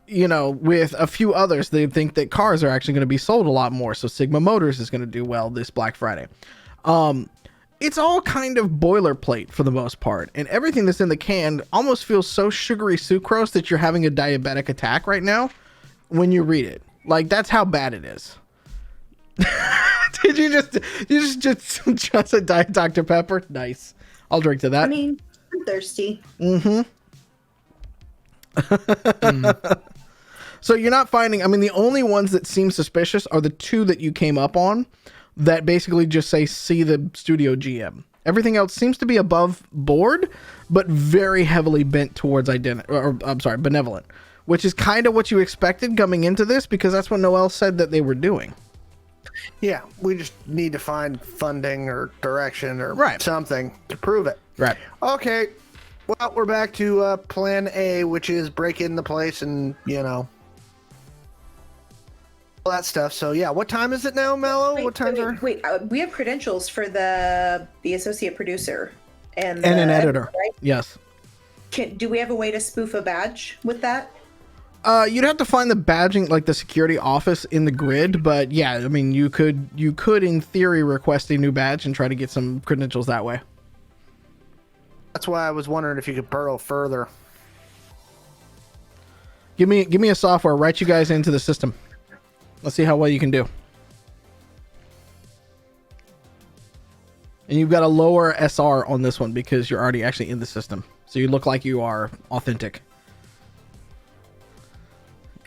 You know, with a few others, they think that cars are actually going to be sold a lot more. So Sigma Motors is going to do well this Black Friday. It's all kind of boilerplate for the most part, and everything that's in the can almost feels so sugary sucrose that you're having a diabetic attack right now when you read it. Like, that's how bad it is. Did you just a Diet Dr. Pepper? Nice. I'll drink to that. I mean, I'm thirsty. So you're not finding, I mean, the only ones that seem suspicious are the two that you came up on that basically just say, see the studio GM. Everything else seems to be above board, but very heavily bent towards Benevolent, which is kind of what you expected coming into this, because that's what Noel said that they were doing. Yeah, we just need to find funding or direction or Right. something to prove it. Right. Okay, well, we're back to plan A, which is break in the place and, you know, all that stuff. So, yeah, what time is it now, Mallow? What times are... Wait, we have credentials for the associate producer and And an editor. right? Yes. Do we have a way to spoof a badge with that? You'd have to find the badging, like the security office in the grid, but yeah, I mean, you could in theory request a new badge and try to get some credentials that way. That's why I was wondering if you could burrow further. Give me a software, write you guys into the system. Let's see how well you can do. And you've got a lower SR on this one because you're already actually in the system. So you look like you are authentic.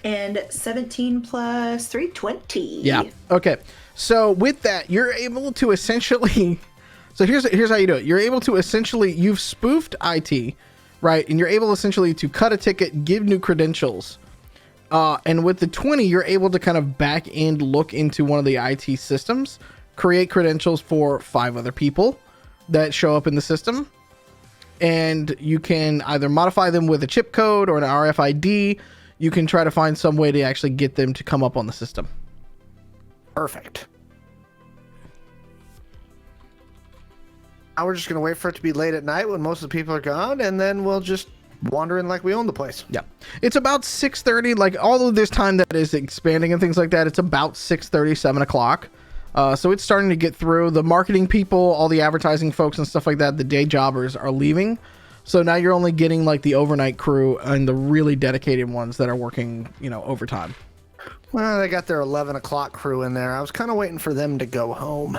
And 17 plus 3, 20. Yeah. Okay. So with that, you're able to essentially So here's how you do it. You're able to essentially, you've spoofed IT, right? And you're able essentially to cut a ticket, give new credentials. And with the 20, you're able to kind of back end look into one of the IT systems, create credentials for 5 other people that show up in the system. And you can either modify them with a chip code or an RFID. You can try to find some way to actually get them to come up on the system. Perfect. Now we're just going to wait for it to be late at night when most of the people are gone, and then we'll just wander in like we own the place. Yeah. It's about 6:30. Like, although this time that is expanding and things like that, it's about 6:30, 7 o'clock. So it's starting to get through. The marketing people, all the advertising folks and stuff like that, the day jobbers are leaving. So now you're only getting like the overnight crew and the really dedicated ones that are working, overtime. Well, they got their 11 o'clock crew in there. I was kind of waiting for them to go home.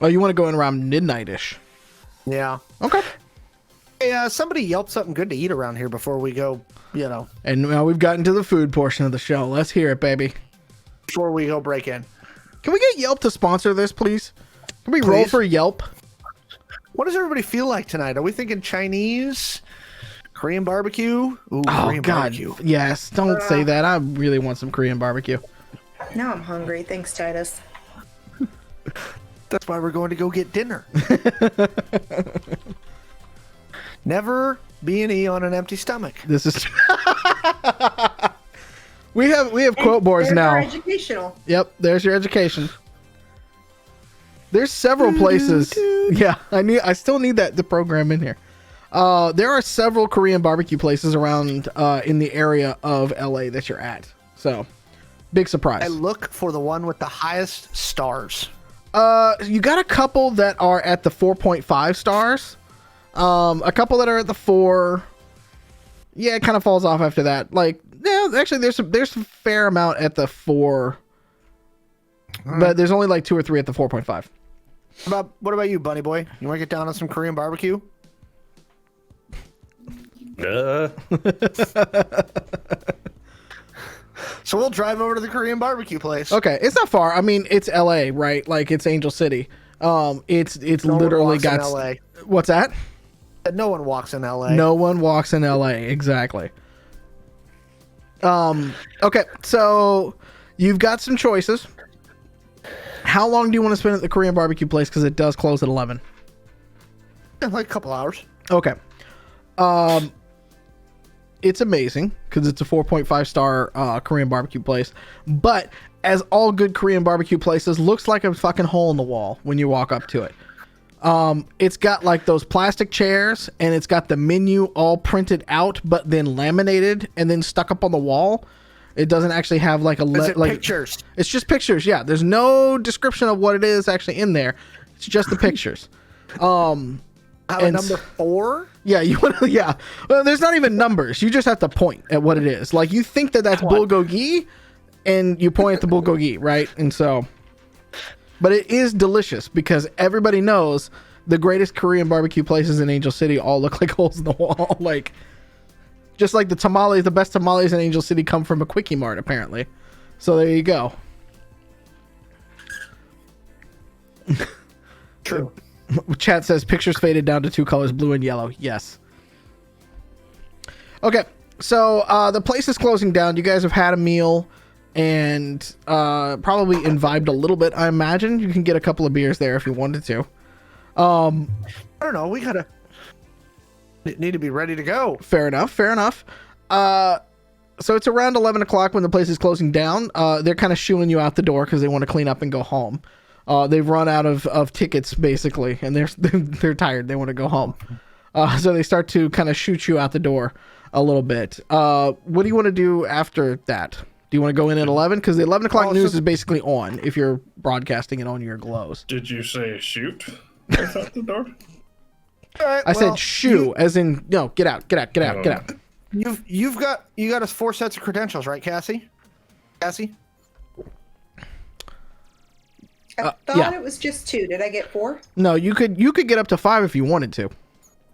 Oh, you want to go in around midnight-ish? Yeah. Okay. Hey, somebody yelp something good to eat around here before we go, And now we've gotten to the food portion of the show. Let's hear it, baby. before we go break in. Can we get Yelp to sponsor this, please? Can we roll for Yelp? What does everybody feel like tonight? Are we thinking Chinese? Korean barbecue? Ooh, Oh, Korean God. barbecue. Yes, don't say that. I really want some Korean barbecue. Now I'm hungry. Thanks, Titus. That's why we're going to go get dinner. Never be an E on an empty stomach. This is... We have quote boards There's now. our educational. Yep, there's your education. There's several places. Yeah, I still need the program in here. There are several Korean barbecue places around in the area of LA that you're at. So, big surprise. I look for the one with the highest stars. You got a couple that are at the 4.5 stars. A couple that are at the 4. Yeah, it kind of falls off after that. Like, yeah, actually, there's a fair amount at the 4, but there's only like 2 or 3 at the 4.5. What about you, Bunny Boy? You want to get down on some Korean barbecue? So we'll drive over to the Korean barbecue place. Okay, it's not far. I mean, it's LA, right? Like, it's Angel City. It's No one literally walks in got. LA. What's that? No one walks in LA. No one walks in LA. Exactly. Okay, so you've got some choices. How long do you want to spend at the Korean barbecue place? Because it does close at 11. Yeah, like a couple hours. Okay. It's amazing because it's a 4.5 star Korean barbecue place. But as all good Korean barbecue places, looks like a fucking hole in the wall when you walk up to it. It's got like those plastic chairs, and it's got the menu all printed out, but then laminated and then stuck up on the wall. It doesn't actually have like Pictures? It's just pictures. Yeah, there's no description of what it is actually in there. It's just the pictures. Number 4? Yeah, you want to. Yeah, well, there's not even numbers. You just have to point at what it is. Like, you think that's bulgogi, and you point at the bulgogi, right? And so. But it is delicious because everybody knows the greatest Korean barbecue places in Angel City all look like holes in the wall. Like, just like the tamales, the best tamales in Angel City come from a Quickie Mart, apparently. So there you go. True. Chat says pictures faded down to 2 colors, blue and yellow. Yes. Okay, so the place is closing down. You guys have had a meal. And probably imbibed a little bit, I imagine. You can get a couple of beers there if you wanted to. I don't know. We need to be ready to go. Fair enough. So it's around 11 o'clock when the place is closing down. They're kind of shooing you out the door because they want to clean up and go home. They've run out of tickets, basically, and they're tired. They want to go home. So they start to kind of shoot you out the door a little bit. What do you want to do after that? Do you want to go in at 11? Because the 11 o'clock news is basically on if you're broadcasting it on your glows. Did you say shoot? That's out the door? I said shoo, as in, no, get out. You got us 4 sets of credentials, right, Cassie? I thought it was just 2. Did I get 4? No, you could get up to 5 if you wanted to.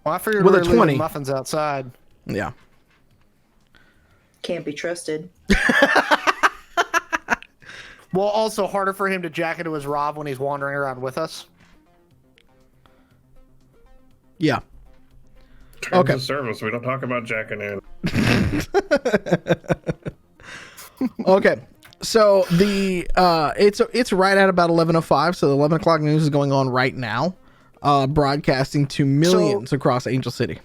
Well, I figured With we a were 20. leaving muffins outside. Yeah. Can't be trusted. Well, also harder for him to jack into his Rob when he's wandering around with us. Yeah. Terms Okay. of service. We don't talk about jacking in. Okay. So the it's right at about 11:05. So the 11 o'clock news is going on right now, broadcasting to millions across Angel City.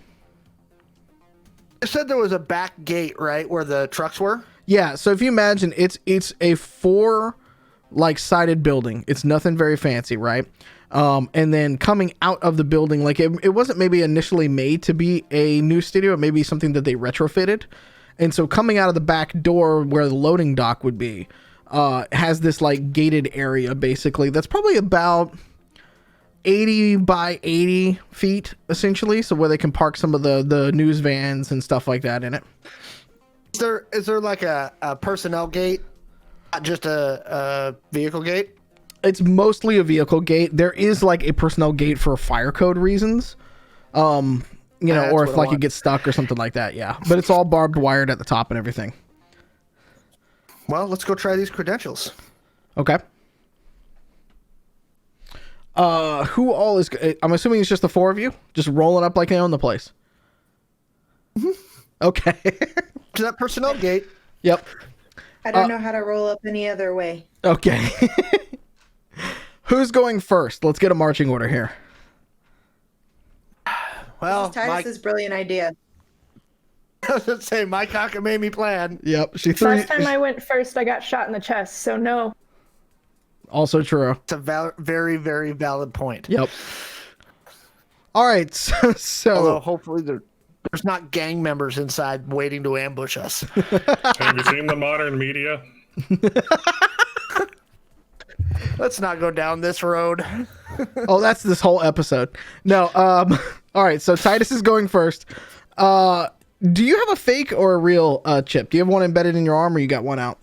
You said there was a back gate, right, where the trucks were? Yeah. So if you imagine, it's a 4 like sided building. It's nothing very fancy, right? And then coming out of the building, like it wasn't maybe initially made to be a new studio, it may be something that they retrofitted. And so coming out of the back door where the loading dock would be, has this like gated area basically that's probably about 80 by 80 feet essentially. So where they can park some of the news vans and stuff like that in it. Is there like a personnel gate, not just a vehicle gate? It's mostly a vehicle gate. There is like a personnel gate for fire code reasons. You know, or if like it gets stuck or something like that, yeah. But it's all barbed wired at the top and everything. Well, let's go try these credentials. Okay. Who all is? I'm assuming it's just the 4 of you, just rolling up like they own the place. Mm-hmm. Okay. To that personnel gate. Yep. I don't know how to roll up any other way. Okay. Who's going first? Let's get a marching order here. Well, This is Titus's brilliant idea. I was going to say, my cockamamie plan. Yep. She threw. Last time I went first, I got shot in the chest, so no. Also true. It's a very, very valid point. Yep. All right. So Although hopefully there's not gang members inside waiting to ambush us. Have you seen the modern media? Let's not go down this road. oh, that's this whole episode. No. All right. So Titus is going first. Do you have a fake or a real chip? Do you have one embedded in your arm, or you got one out?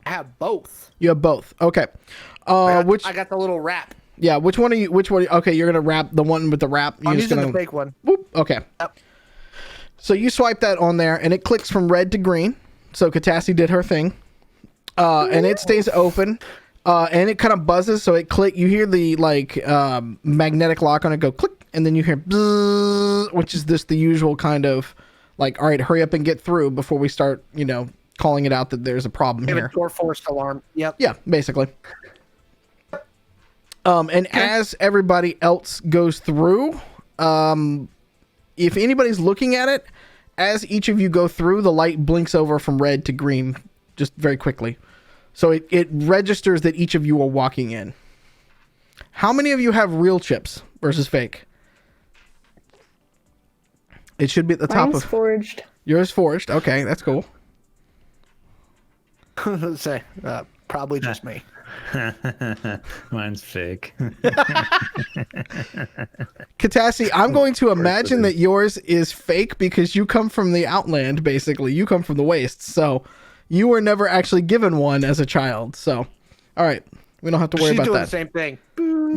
I have both. You have both. Okay. I Which? got the little wrap. Yeah. Which one are you? Which one? Okay, you're gonna wrap the one with the wrap. I'm using the fake one. Whoop, okay. Yep. So you swipe that on there, and it clicks from red to green. So Katassi did her thing, and it stays open, and it kind of buzzes. So it click. You hear the like magnetic lock on it go click, and then you hear bzzz, which is the usual kind of like, all right, hurry up and get through before we start, calling it out that there's a problem Give here. it door forced alarm. Yep. Yeah, basically. And as everybody else goes through, if anybody's looking at it, as each of you go through, the light blinks over from red to green just very quickly. So it registers that each of you are walking in. How many of you have real chips versus fake? It should be at the top Mine's of... forged. Yours forged. Okay, that's cool. Say, probably just me. Mine's fake. Katassi, I'm going to imagine that yours is fake because you come from the outland, basically. You come from the wastes, so you were never actually given one as a child. So, all right, we don't have to worry She's about doing that. the same thing.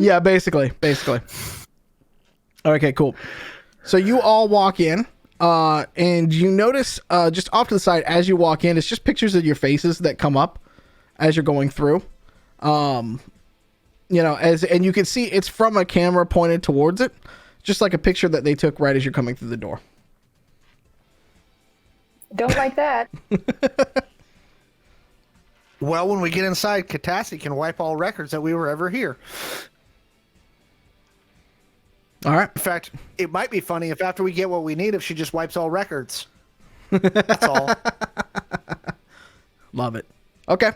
Yeah, basically. Okay, cool. So you all walk in, and you notice just off to the side as you walk in, it's just pictures of your faces that come up as you're going through. And you can see it's from a camera pointed towards it, just like a picture that they took right as you're coming through the door. Don't like that. Well, when we get inside, Katassi can wipe all records that we were ever here. All right. In fact, it might be funny if after we get what we need, if she just wipes all records. That's all. Love it. Okay.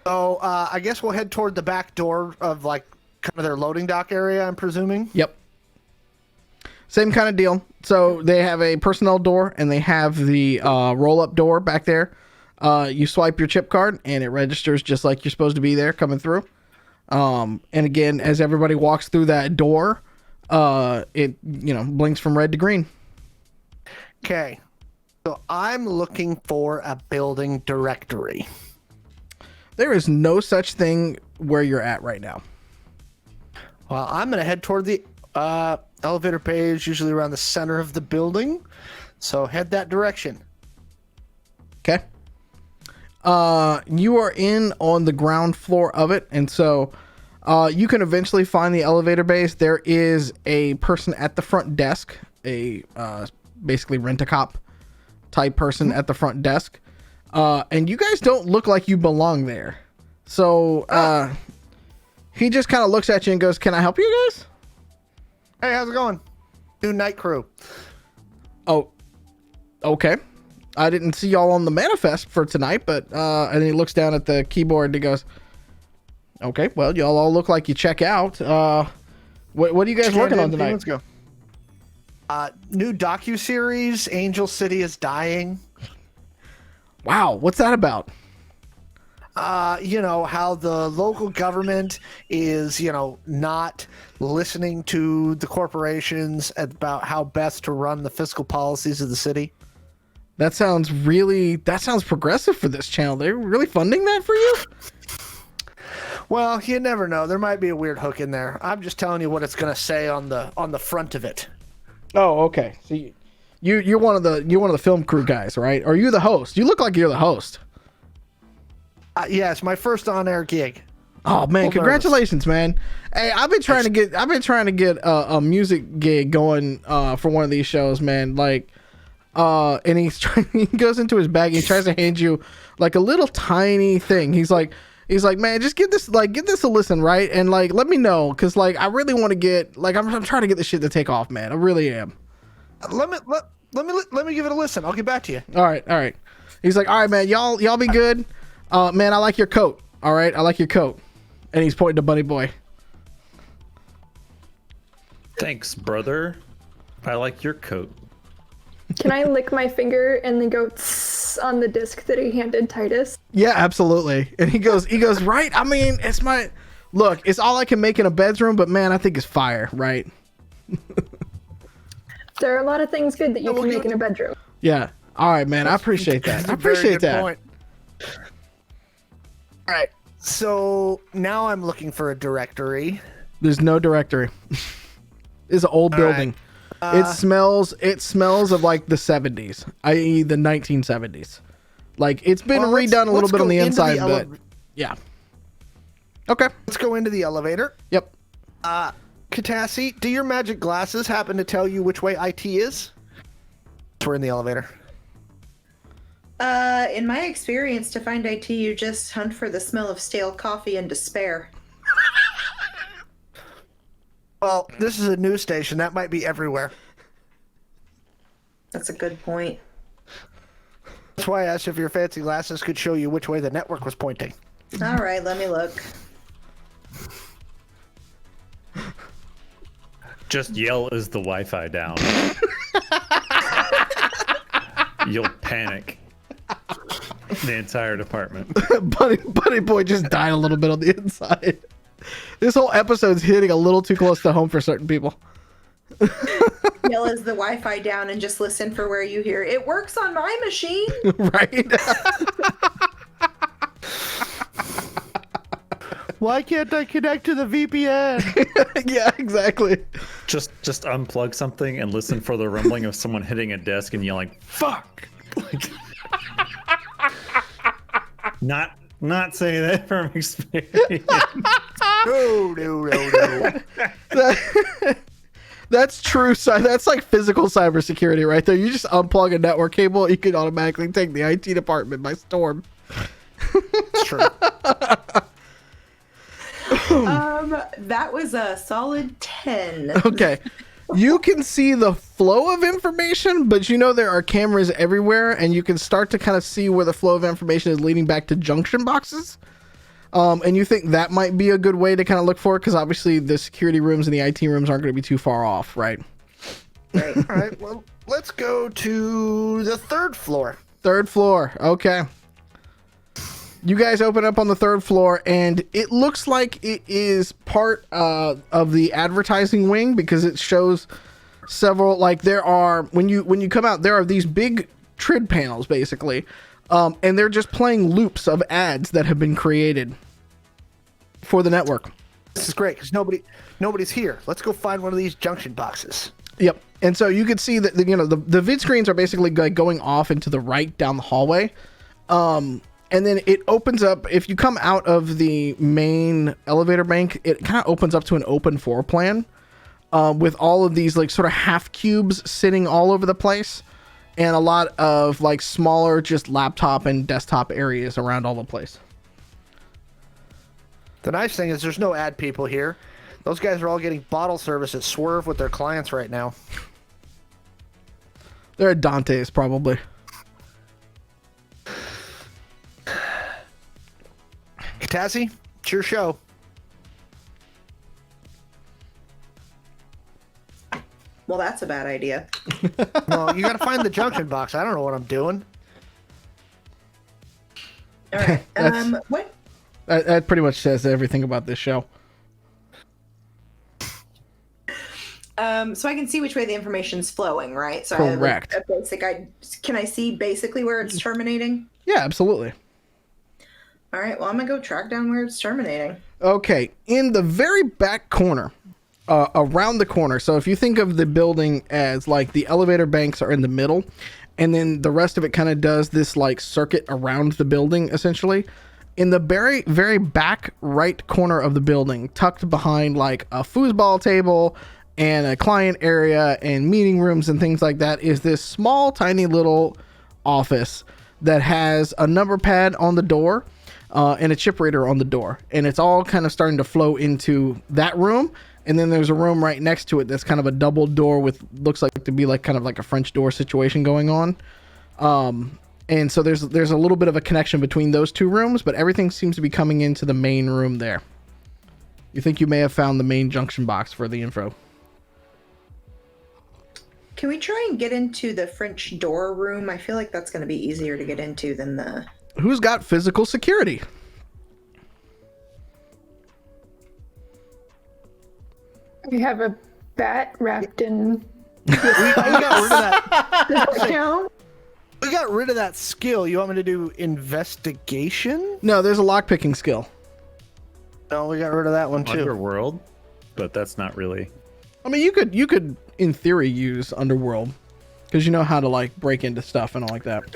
So I guess we'll head toward the back door of like kind of their loading dock area, I'm presuming. Yep. Same kind of deal. So they have a personnel door and they have the roll-up door back there. You swipe your chip card and it registers just like you're supposed to be there coming through. And again, as everybody walks through that door, it blinks from red to green. Okay. So I'm looking for a building directory. There is no such thing where you're at right now. Well, I'm going to head toward the elevator bay, is usually around the center of the building. So head that direction. Okay. You are in on the ground floor of it, and so You can eventually find the elevator base. There is a person at the front desk, a basically rent-a-cop type person at the front desk. And you guys don't look like you belong there. So he just kind of looks at you and goes, "Can I help you guys?" Hey, how's it going? New night crew. Oh, okay. I didn't see y'all on the manifest for tonight, but and he looks down at the keyboard and he goes, "Okay, well, y'all all look like you check out. What are you guys working on tonight?" Let's go. New docu-series, Angel City is Dying. Wow, what's that about? You know, how the local government is, you know, not listening to the corporations about how best to run the fiscal policies of the city. That sounds progressive for this channel. They're really funding that for you? Well, you never know. There might be a weird hook in there. I'm just telling you what it's going to say on the front of it. Oh, okay. So you're one of the film crew guys, right? Or are you the host? You look like you're the host. Yeah, it's my first on-air gig. Oh man, congratulations, man! Hey, I've been trying to get a music gig going for one of these shows, man. Like, and he goes into his bag and he tries to hand you like a little tiny thing. He's like, man, just give this a listen, right? And like, let me know, cause like I really want to get I'm trying to get this shit to take off, man. I really am. Let me give it a listen. I'll get back to you. All right. He's like, all right, man, y'all be good. Man, I like your coat. All right, I like your coat. And he's pointing to Bunny Boy. Thanks, brother. I like your coat. Can I lick my finger and then go tss on the disc that he handed Titus? Yeah, absolutely. And he goes, right? I mean, it's all I can make in a bedroom, but man, I think it's fire, right? There are a lot of things good that you can make in a bedroom. Yeah. All right, man. I appreciate that. I appreciate that. Point. All right. So now I'm looking for a directory. There's no directory. It's an old building. It smells of like the 70s, i.e. the 1970s. Like it's been redone a little bit on the inside, but yeah. Okay. Let's go into the elevator. Yep. Katassi, do your magic glasses happen to tell you which way IT is? We're in the elevator. In my experience, to find IT, you just hunt for the smell of stale coffee and despair. Well, this is a news station. That might be everywhere. That's a good point. That's why I asked if your fancy glasses could show you which way the network was pointing. All right, let me look. Just yell, "Is the Wi-Fi down?" You'll panic. The entire department. Buddy Boy just died a little bit on the inside. This whole episode's hitting a little too close to home for certain people. Yell "Is the Wi-Fi down?" and just listen for where you hear it works on my machine. Right? Why can't I connect to the VPN? Yeah, exactly. Just unplug something and listen for the rumbling of someone hitting a desk and yelling, "Fuck!" Like, not saying that from experience. No. That's true. That's like physical cybersecurity right there. You just unplug a network cable, you can automatically take the IT department by storm. It's true. That was a solid 10. Okay. You can see the flow of information, but you know there are cameras everywhere, and you can start to kind of see where the flow of information is leading back to junction boxes. And you think that might be a good way to kind of look for it, because obviously the security rooms and the IT rooms aren't going to be too far off, right? Right. All right, well, let's go to the third floor. Third floor. Okay. You guys open up on the third floor, and it looks like it is part of the advertising wing, because it shows several, like there are, when you come out, there are these big trid panels basically, and they're just playing loops of ads that have been created for the network. This is great because nobody's here. Let's go find one of these junction boxes. Yep. And so you could see that the vid screens are basically like going off into the right down the hallway. And then it opens up. If you come out of the main elevator bank, it kind of opens up to an open floor plan with all of these like sort of half cubes sitting all over the place, and a lot of like smaller just laptop and desktop areas around all the place. The nice thing is there's no ad people here. Those guys are all getting bottle service at Swerve with their clients right now. They're at Dante's probably. Katazzi, it's your show. Well, that's a bad idea. Well, you got to find the junction box. I don't know what I'm doing. All right. What? That pretty much says everything about this show. So I can see which way the information's flowing, right? So Correct. I have a basic. Can I see basically where it's terminating? Yeah, absolutely. All right. Well, I'm gonna go track down where it's terminating. Okay, in the very back corner, around the corner. So if you think of the building as like the elevator banks are in the middle, and then the rest of it kind of does this like circuit around the building, essentially. In the very, very back right corner of the building, tucked behind like a foosball table and a client area and meeting rooms and things like that, is this small, tiny little office that has a number pad on the door and a chip reader on the door. And it's all kind of starting to flow into that room. And then there's a room right next to it that's kind of a double door with looks like to be like kind of like a French door situation going on. And so there's a little bit of a connection between those two rooms, but everything seems to be coming into the main room there. You think you may have found the main junction box for the info. Can we try and get into the French door room? I feel like that's going to be easier to get into than the... Who's got physical security? We have a bat wrapped in. We got rid of that. Does that count? We got rid of that skill. You want me to do investigation? No, there's a lockpicking skill. No, we got rid of that one too. Underworld, but that's not really. I mean, you could in theory use Underworld because you know how to like break into stuff and all like that.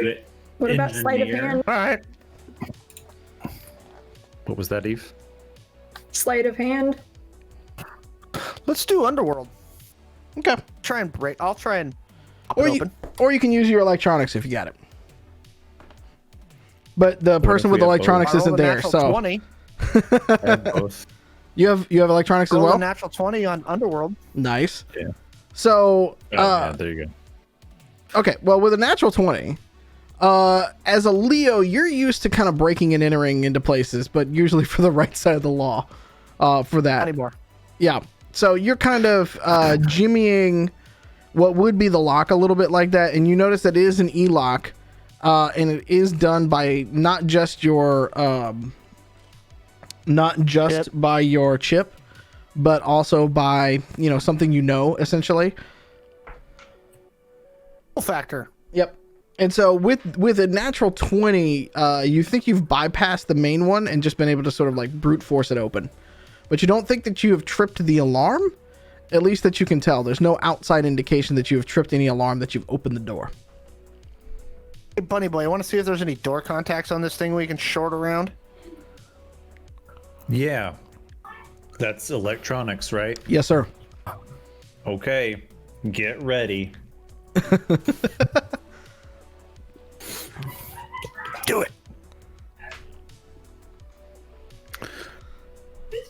What about sleight of hand? All right. What was that, Eve? Sleight of hand. Let's do Underworld. Okay. Try and break. I'll try and pop Or it you, open. or you can use your electronics if you got it. But the person if with we have electronics I rolled isn't a there, natural so 20. I have both. you have electronics as Rolled well. a natural 20 on Underworld. Nice. Yeah. So, Yeah, there you go. okay, well, with a natural 20, as a Leo, you're used to kind of breaking and entering into places, but usually for the right side of the law. For that, Not anymore. yeah. So you're kind of jimmying what would be the lock a little bit like that, and you notice that it is an E-lock, and it is done by not just your Chip. by your chip, but also by something essentially. Factor. Yep. And so with a natural 20, you think you've bypassed the main one and just been able to sort of like brute force it open. But you don't think that you have tripped the alarm, at least that you can tell. There's no outside indication that you have tripped any alarm, that you've opened the door. Hey, Bunny Boy, I want to see if there's any door contacts on this thing we can short around. Yeah. That's electronics, right? Yes, sir. Okay. Get ready. Do it.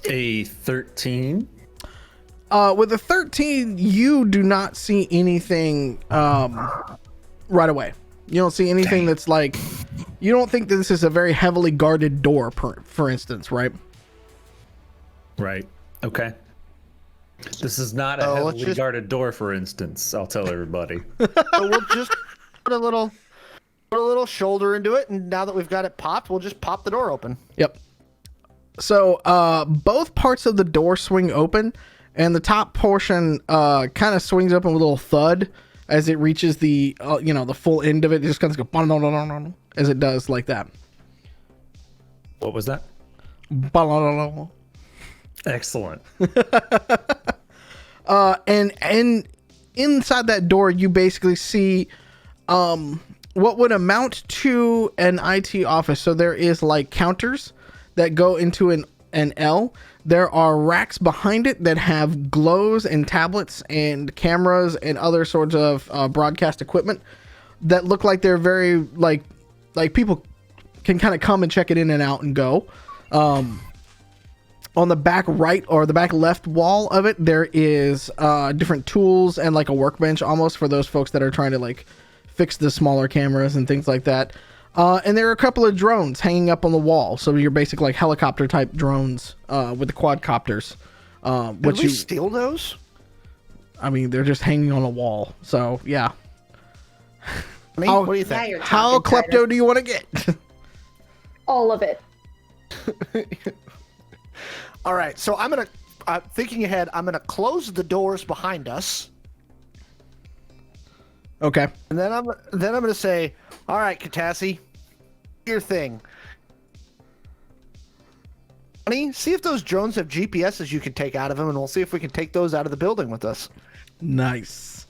A 13. With a 13, you do not see anything right away. You don't see anything that's like... You don't think that this is a very heavily guarded door, for instance, right? Right. Okay. This is not a let's heavily just- guarded door, for instance. I'll tell everybody. So we'll just put a little shoulder into it, and now that we've got it popped, we'll just pop the door open. Yep. So both parts of the door swing open, and the top portion kind of swings open with a little thud as it reaches the the full end of it. It just kind of goes as it does like that. What was that? Excellent. And inside that door, you basically see what would amount to an IT office. So there is like counters that go into an L. There are racks behind it that have glows and tablets and cameras and other sorts of broadcast equipment that look like they're very like people can kind of come and check it in and out and go. On the back right or the back left wall of it, there is different tools and like a workbench almost for those folks that are trying to like fix the smaller cameras and things like that. And there are a couple of drones hanging up on the wall. So your basic like helicopter type drones with the quadcopters. Did we steal those? I mean, they're just hanging on a wall. So yeah. What do you think? How klepto do you want to get? All of it. All right, so I'm gonna thinking ahead. I'm gonna close the doors behind us, Okay. and then I'm gonna say, "All right, Katassi, your thing. Honey, see if those drones have GPSs you can take out of them, and we'll see if we can take those out of the building with us." Nice.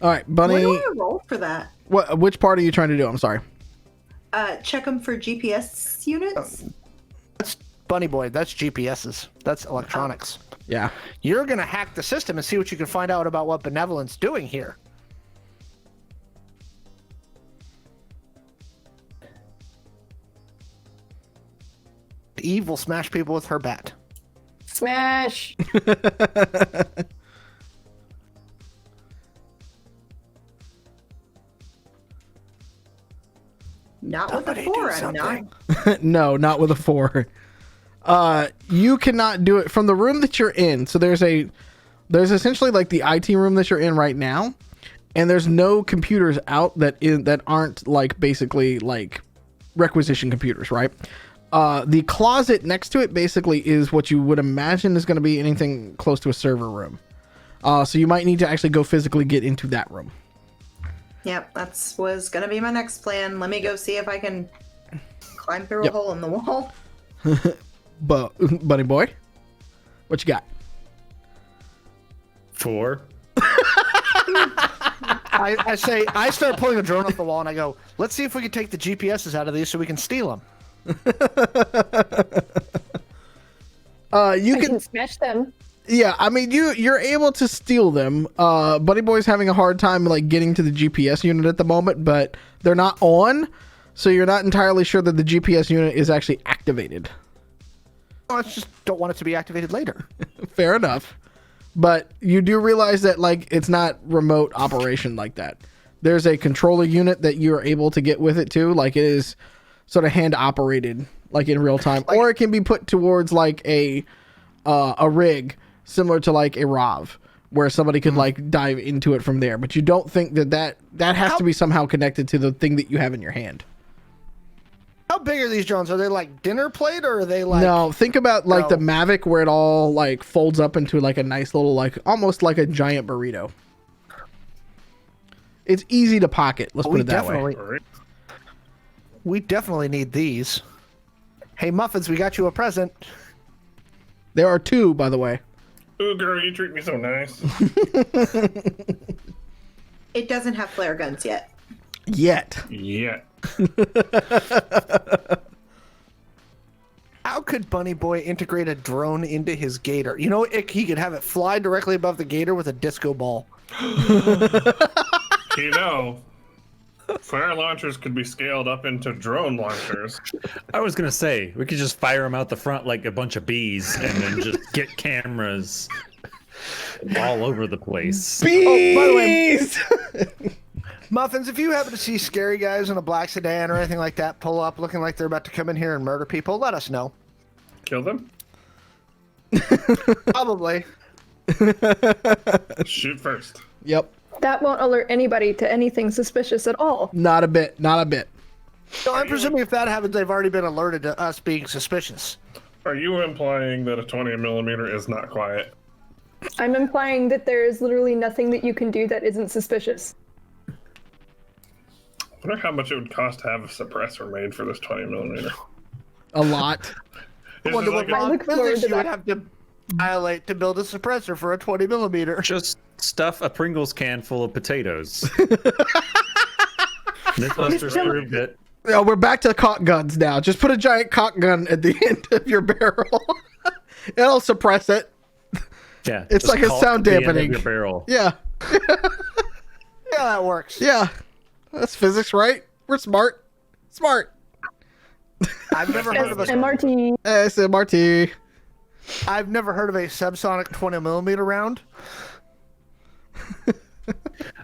All right, Bunny. What do I roll for that? Which part are you trying to do? I'm sorry. Check them for GPS units. That's Bunny Boy. That's GPSs. That's electronics. Yeah. You're gonna hack the system and see what you can find out about what Benevolent's doing here. Eve will smash people with her bat. Smash. Not with Somebody a 4, do I'm not. something. No, not with a 4. You cannot do it from the room that you're in. So there's essentially like the IT room that you're in right now, and there's no computers out that aren't like basically like requisition computers, right? The closet next to it basically is what you would imagine is going to be anything close to a server room. So you might need to actually go physically get into that room. Yep, was gonna be my next plan. Let me go see if I can climb through a hole in the wall. But Bunny Boy, what you got? 4. I start pulling a drone off the wall and I go, let's see if we can take the GPSs out of these so we can steal them. You I can can smash them. Yeah, I mean you're able to steal them. Bunny Boy's having a hard time like getting to the GPS unit at the moment, but they're not on, so you're not entirely sure that the GPS unit is actually activated. Oh, I just don't want it to be activated later. Fair enough. But you do realize that like it's not remote operation like that. There's a controller unit that you're able to get with it too, like it is sort of hand operated like in real time, or it can be put towards like a rig similar to like a ROV, where somebody could like dive into it from there. But you don't think that has to be somehow connected to the thing that you have in your hand. How big are these drones? Are they like dinner plate or are they like... No, think about like the Mavic where it all like folds up into like a nice little like almost like a giant burrito. It's easy to pocket. Let's put it that way. We definitely need these. Hey, Muffins, we got you a present. There are 2, by the way. Ooh, girl, you treat me so nice. It doesn't have flare guns yet. Yet. Yeah. How could Bunny Boy integrate a drone into his gator? You know, he could have it fly directly above the gator with a disco ball. You know, fire launchers could be scaled up into drone launchers. I was gonna say we could just fire them out the front like a bunch of bees, and then just get cameras all over the place. Bees! Oh, by the way, Muffins, if you happen to see scary guys in a black sedan or anything like that pull up looking like they're about to come in here and murder people, let us know. Kill them? Probably. Shoot first. Yep. That won't alert anybody to anything suspicious at all. Not a bit. Not a bit. So I'm presuming if that happens, they've already been alerted to us being suspicious. Are you implying that a 20mm is not quiet? I'm implying that there is literally nothing that you can do that isn't suspicious. I wonder how much it would cost to have a suppressor made for this 20mm. A lot. It's Wonder just what like I wrong look forward physics to you would that. have to violate to build a suppressor for a 20mm. Just stuff a Pringles can full of potatoes. Mythbusters proved it. Oh, we're back to cock guns now. Just put a giant cock gun at the end of your barrel. It'll suppress it. Yeah, It's just like a caulk sound the end of dampening. your barrel. Yeah. Yeah, that works. Yeah. That's physics, right? We're smart. Smart. I've never heard of a MRT. SMRT. I've never heard of a subsonic 20mm round. I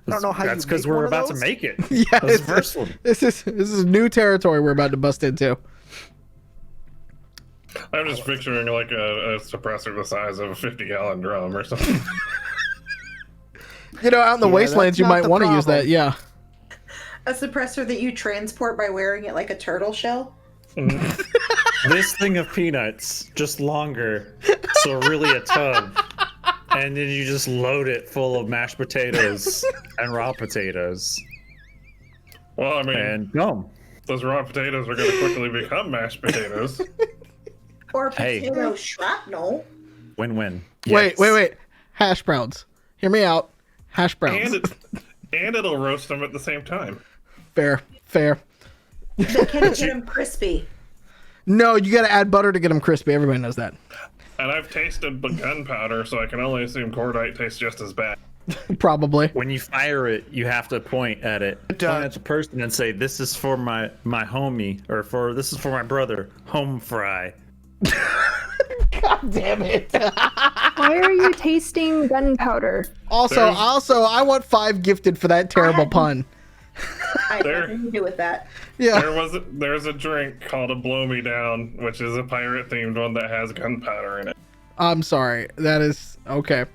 don't know how That's you because make we're one of about to those. make it. Yeah, That was the first one. This is new territory we're about to bust into. I'm just picturing like a suppressor the size of a 50-gallon drum or something. You know, out in the Yeah, wastelands, that's you not might the want to use problem. that. Yeah. A suppressor that you transport by wearing it like a turtle shell. This thing of peanuts, just longer, so really a tub, and then you just load it full of mashed potatoes and raw potatoes, Well, I mean, and boom. those raw potatoes are going to quickly become mashed potatoes. Or Hey. potato shrapnel. Win-win. Wait. Hash browns. Hear me out. Hash browns. And it'll roast them at the same time. Fair. They can get them crispy. No, you got to add butter to get them crispy. Everybody knows that. And I've tasted the gunpowder, so I can only assume cordite tastes just as bad. Probably. When you fire it, you have to point at it, point at the person, and say, "This is for my homie," or this is for my brother, home fry. God damn it. Why are you tasting gunpowder? Also, There's- I want 5 gifted for that terrible pun. I have There. nothing to do with that. Yeah. There's a drink called a Blow Me Down, which is a pirate themed one that has gunpowder in it. I'm sorry. That is okay.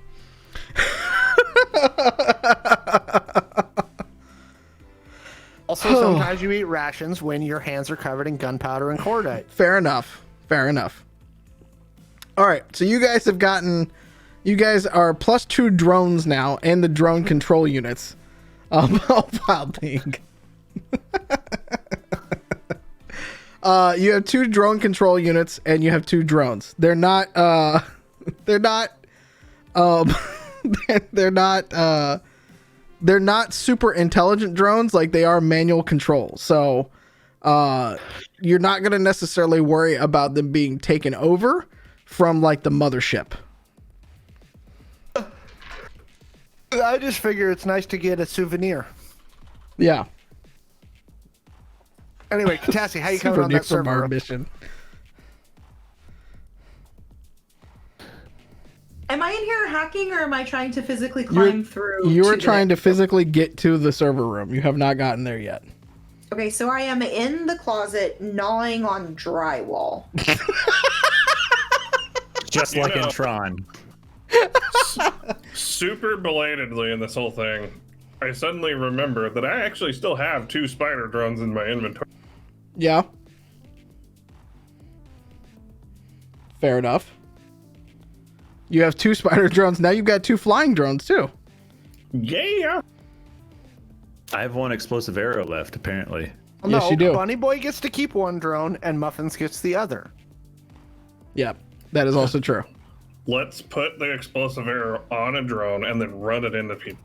Also, sometimes you eat rations when your hands are covered in gunpowder and cordite. Fair enough. All right. So you guys are +2 drones now and the drone control units. Oh, wild thing. You have 2 drone control units and you have 2 drones. They're not they're not super intelligent drones like they are manual control. So you're not going to necessarily worry about them being taken over from like the mothership. I just figure it's nice to get a souvenir. Yeah. Anyway, Katassi, how you coming on that Souvenir from our server? mission. Am I in here hacking or am I trying to physically climb through? You were to the trying to next- physically get to the server room. You have not gotten there yet. Okay, so I am in the closet gnawing on drywall. Just like in Tron. Super belatedly in this whole thing, I suddenly remembered that I actually still have 2 spider drones in my inventory. Yeah. Fair enough. You have 2 spider drones. Now you've got 2 flying drones too. Yeah. I have 1 explosive arrow left, apparently. Yes, No, you do. Bunny Boy gets to keep 1 drone and Muffins gets the other. Yep. That is also true. Let's put the explosive arrow on a drone and then run it into people.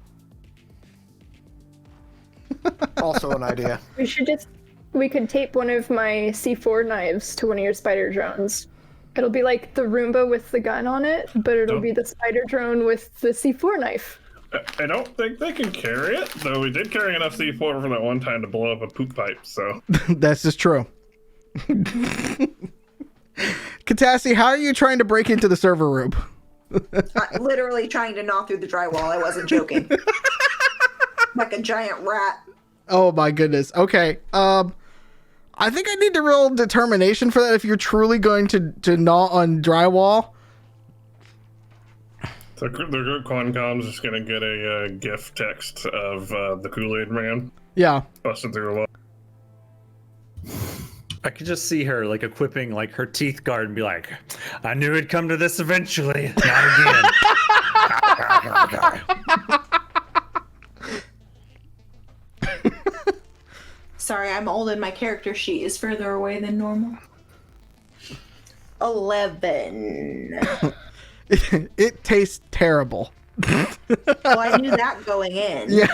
Also an idea. We could tape one of my C4 knives to one of your spider drones. It'll be like the Roomba with the gun on it, but it'll be the spider drone with the C4 knife. I don't think they can carry it, though we did carry enough C4 for that one time to blow up a poop pipe, so. That's just true. Katassi, how are you trying to break into the server room? Literally trying to gnaw through the drywall. I wasn't joking. Like a giant rat. Oh my goodness. Okay. I think I need to roll determination for that if you're truly going to gnaw on drywall. So the group Quancom's just gonna get a GIF text of the Kool-Aid Man Yeah. busting through a wall. I could just see her like equipping like her teeth guard and be like, "I knew it'd come to this eventually. Not again." Sorry, I'm old and my character sheet is further away than normal. 11. It tastes terrible. Well, I knew that going in. Yeah,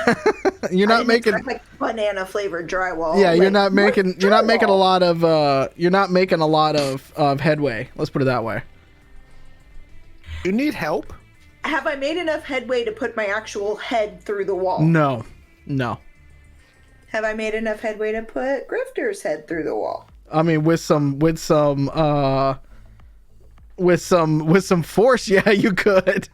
you're I not didn't making. expect, like banana flavored drywall. Yeah, you're Like, not making. what You're not making a drywall? lot of. You're not making a lot of headway. Let's put it that way. You need help? Have I made enough headway to put my actual head through the wall? No, no. Have I made enough headway to put Grifter's head through the wall? I mean, with some force, yeah, you could.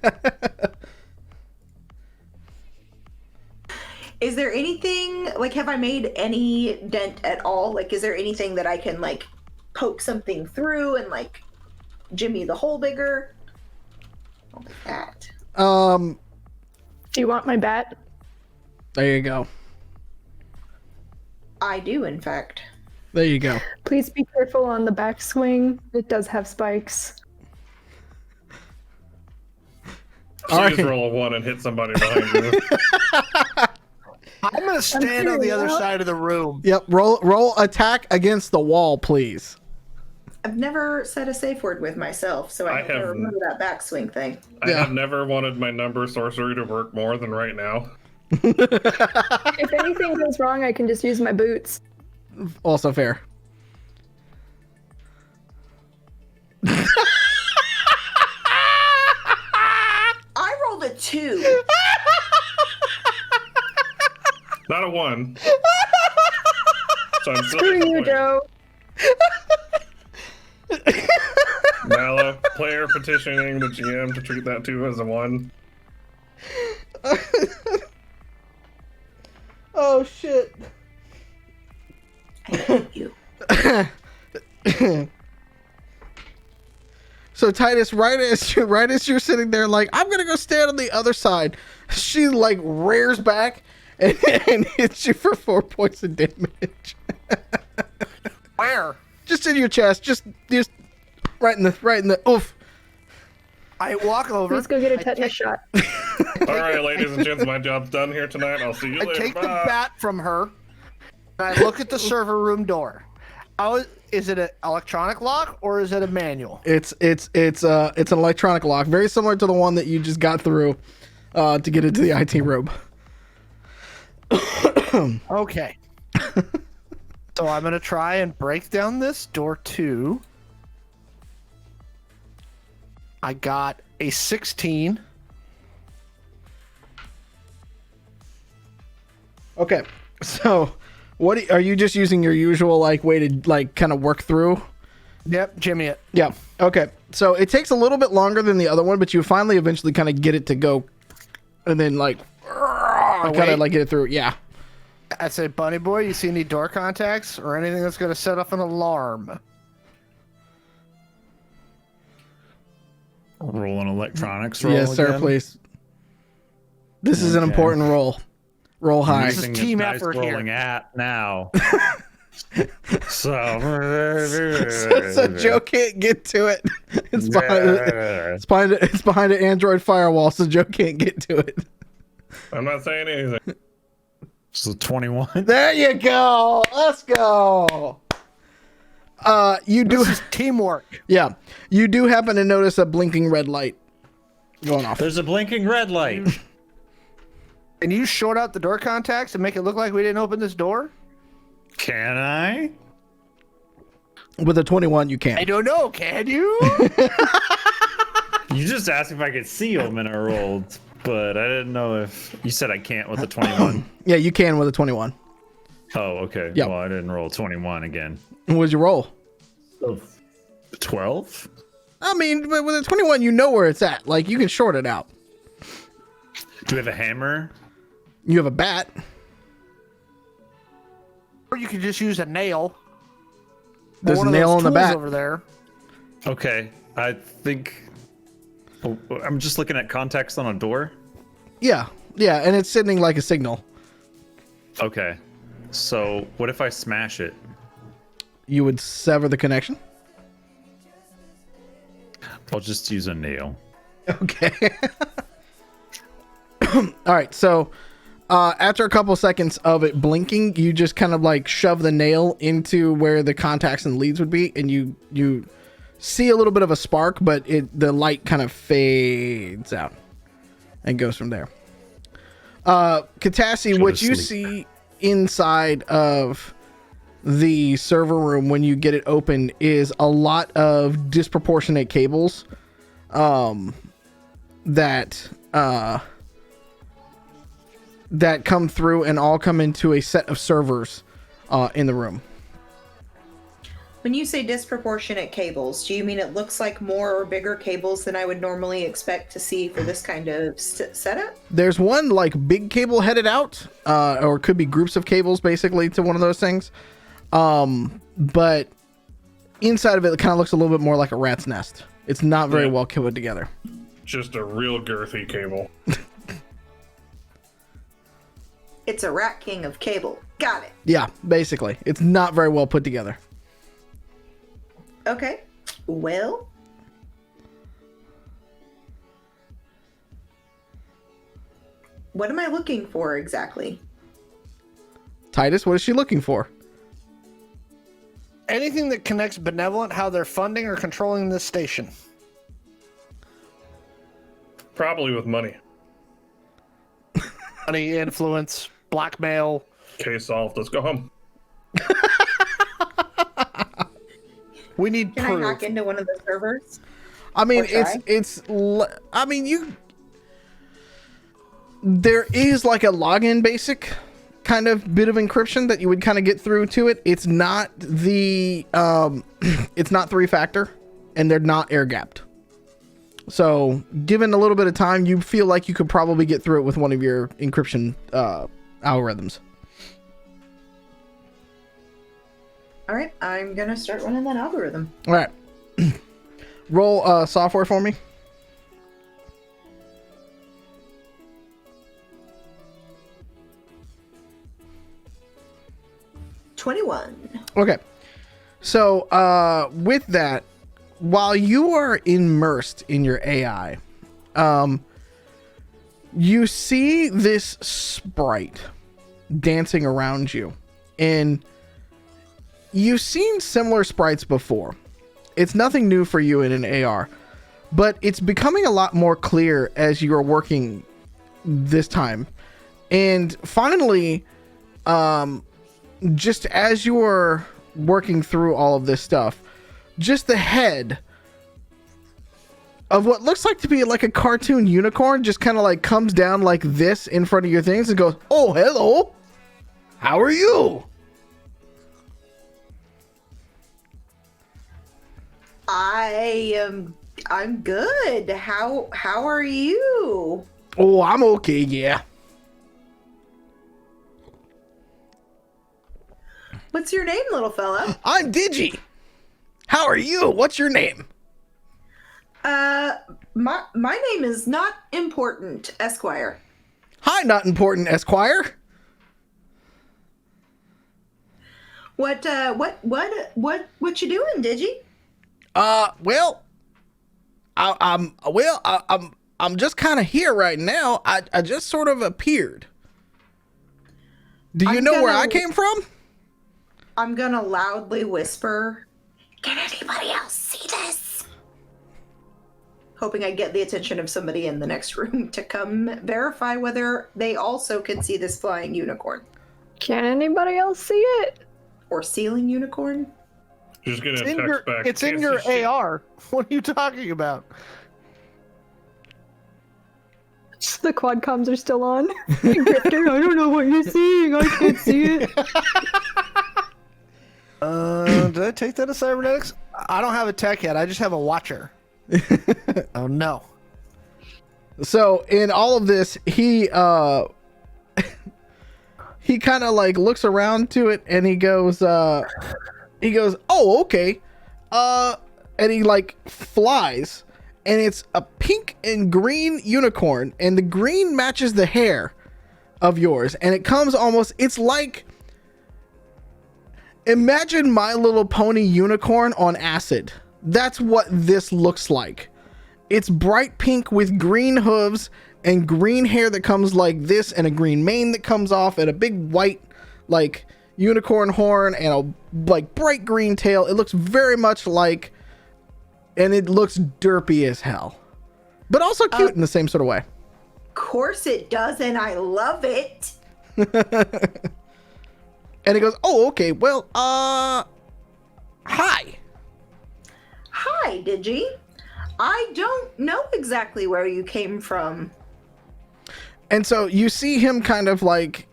Is there anything, like, have I made any dent at all? Like, is there anything that I can, like, poke something through and, like, jimmy the hole bigger? Oh, like that. Do you want my bat? There you go. I do, in fact. There you go. Please be careful on the backswing. It does have spikes. Please roll a 1 and hit somebody behind you. I'm gonna stand on the other side of the room. Yep. Roll attack against the wall, please. I've never said a safe word with myself, so I I have to have- remember that backswing thing. I Yeah. have never wanted my number sorcery to work more than right now. If anything goes wrong, I can just use my boots. Also fair. I rolled a 2. Not a 1. So I'm still Screw you, disappointed. Joe. Mala, player petitioning the GM to treat that 2 as a 1. Oh shit. I hate you. So Titus, right as you're sitting there, like, I'm gonna go stand on the other side, she like rears back and hits you for 4 points of damage. Where? Just in your chest, just right in the oof. I walk over. Please go get a tetanus shot. All right, ladies and gents, my job's done here tonight. I'll see you I later. take the Bye. bat from her, and I look at the server room door. Is it an electronic lock or is it a manual? It's an electronic lock, very similar to the one that you just got through to get into the IT room. Okay. So I'm gonna try and break down this door too. I got a 16. Okay, so are you just using your usual like way to like kind of work through? Yep, Jimmy it. Yeah. Okay. So it takes a little bit longer than the other one, but you finally eventually kind of get it to go, and then like kind wait. of like get it through. Yeah. I say, Bunny Boy, you see any door contacts or anything that's gonna set off an alarm? Roll an electronics roll. Yes, sir. again. Please. This is an Okay. important roll. Roll high. This is Using team the dice effort here. rolling app now. so So Joe can't get to it. It's behind an Android firewall, so Joe can't get to it. I'm not saying anything. So 21. There you go. Let's go. You do. This is teamwork. Yeah, you do happen to notice a blinking red light going off. There's a blinking red light. Can you short out the door contacts and make it look like we didn't open this door? Can I? With a 21, you I can. don't know. Can you? You just asked if I could see them and I rolled, but I didn't know if you said I can't with the 21. Yeah, you can with a 21. Oh, okay. Yep. Well, I didn't roll 21 again. What was your roll? 12? I mean, but with a 21, you know where it's at. Like, you can short it out. Do we have a hammer? You have a bat. Or you could just use a nail. Or There's one a of nail those in the tools bat. over there. Okay. I think. Oh, I'm just looking at context on a door. Yeah, yeah, and it's sending like a signal. Okay. So, what if I smash it? You would sever the connection. I'll just use a nail. Okay. All right. So after a couple seconds of it blinking, you just kind of like shove the nail into where the contacts and leads would be, and you see a little bit of a spark, but the light kind of fades out, and goes from there. Katassi, what you see inside of the server room when you get it open is a lot of disproportionate cables that come through and all come into a set of servers in the room. When you say disproportionate cables, do you mean it looks like more or bigger cables than I would normally expect to see for this kind of setup? There's one like big cable headed out, or it could be groups of cables basically to one of those things. But inside of it kind of looks a little bit more like a rat's nest. It's not very well put together. Just a real girthy cable. It's a rat king of cable. Got it. Yeah, basically. It's not very well put together. Okay. Well, what am I looking for exactly? Titus, what is she looking for? Anything that connects Benevolent, how they're funding or controlling this station. Probably with money. Money, influence, blackmail. Case solved. Let's go home. We need Can proof. I hack into one of the servers? I mean, Or try? there is like a login basic kind of bit of encryption that you would kind of get through to it. It's not the, it's not 3-factor, and they're not air gapped. So given a little bit of time, you feel like you could probably get through it with one of your encryption algorithms. All right, I'm gonna start running that algorithm. All right. Roll software for me. $21. Okay. So with that, while you are immersed in your AI, you see this sprite dancing around you, and you've seen similar sprites before. It's nothing new for you in an AR, but it's becoming a lot more clear as you are working this time. And finally, just as you are working through all of this stuff, just the head of what looks like to be like a cartoon unicorn just kind of like comes down like this in front of your things and goes, "Oh, hello. How are you?" I'm good. How are you? "Oh, I'm okay, yeah." What's your name, little fella? "I'm Digi. How are you? What's your name?" My name is not important, Esquire. "Hi, not important, Esquire." What you doing, Digi? Well, I'm just kind of here right now. I just sort of appeared. Do you know where I came from? I'm gonna loudly whisper, "Can anybody else see this?" Hoping I get the attention of somebody in the next room to come verify whether they also can see this flying unicorn. Can anybody else see it? Or ceiling unicorn? Just get a It's in text your, back. it's in Can't your see shit. AR. What are you talking about? The quad comms are still on. Grifter, I don't know what you're seeing. I can't see it. Did I take that as cybernetics? I don't have a tech yet. I just have a watcher. Oh no. So in all of this, he he kind of like looks around to it and he goes, "Oh, okay." And he like flies, and it's a pink and green unicorn, and the green matches the hair of yours, and it comes almost, it's like, imagine My Little Pony unicorn on acid. That's what this looks like. It's bright pink with green hooves and green hair that comes like this, and a green mane that comes off, and a big white like unicorn horn, and a like bright green tail. It looks very much like, and it looks derpy as hell, but also cute in the same sort of way. course it does, and I love it. And he goes, oh, okay, well, hi. Hi, Digi. I don't know exactly where you came from. And so you see him kind of like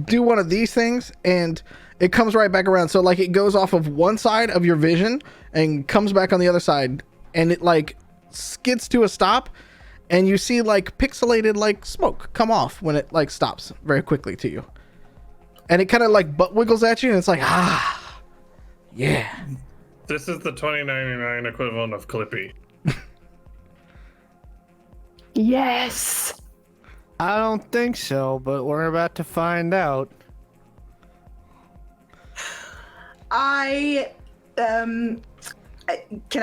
do one of these things, and it comes right back around. So like it goes off of one side of your vision and comes back on the other side, and it like skids to a stop, and you see like pixelated like smoke come off when it like stops very quickly to you. And it kind of like butt wiggles at you, and it's like, yeah. This is the 2099 equivalent of Clippy. Yes. I don't think so, but we're about to find out. Can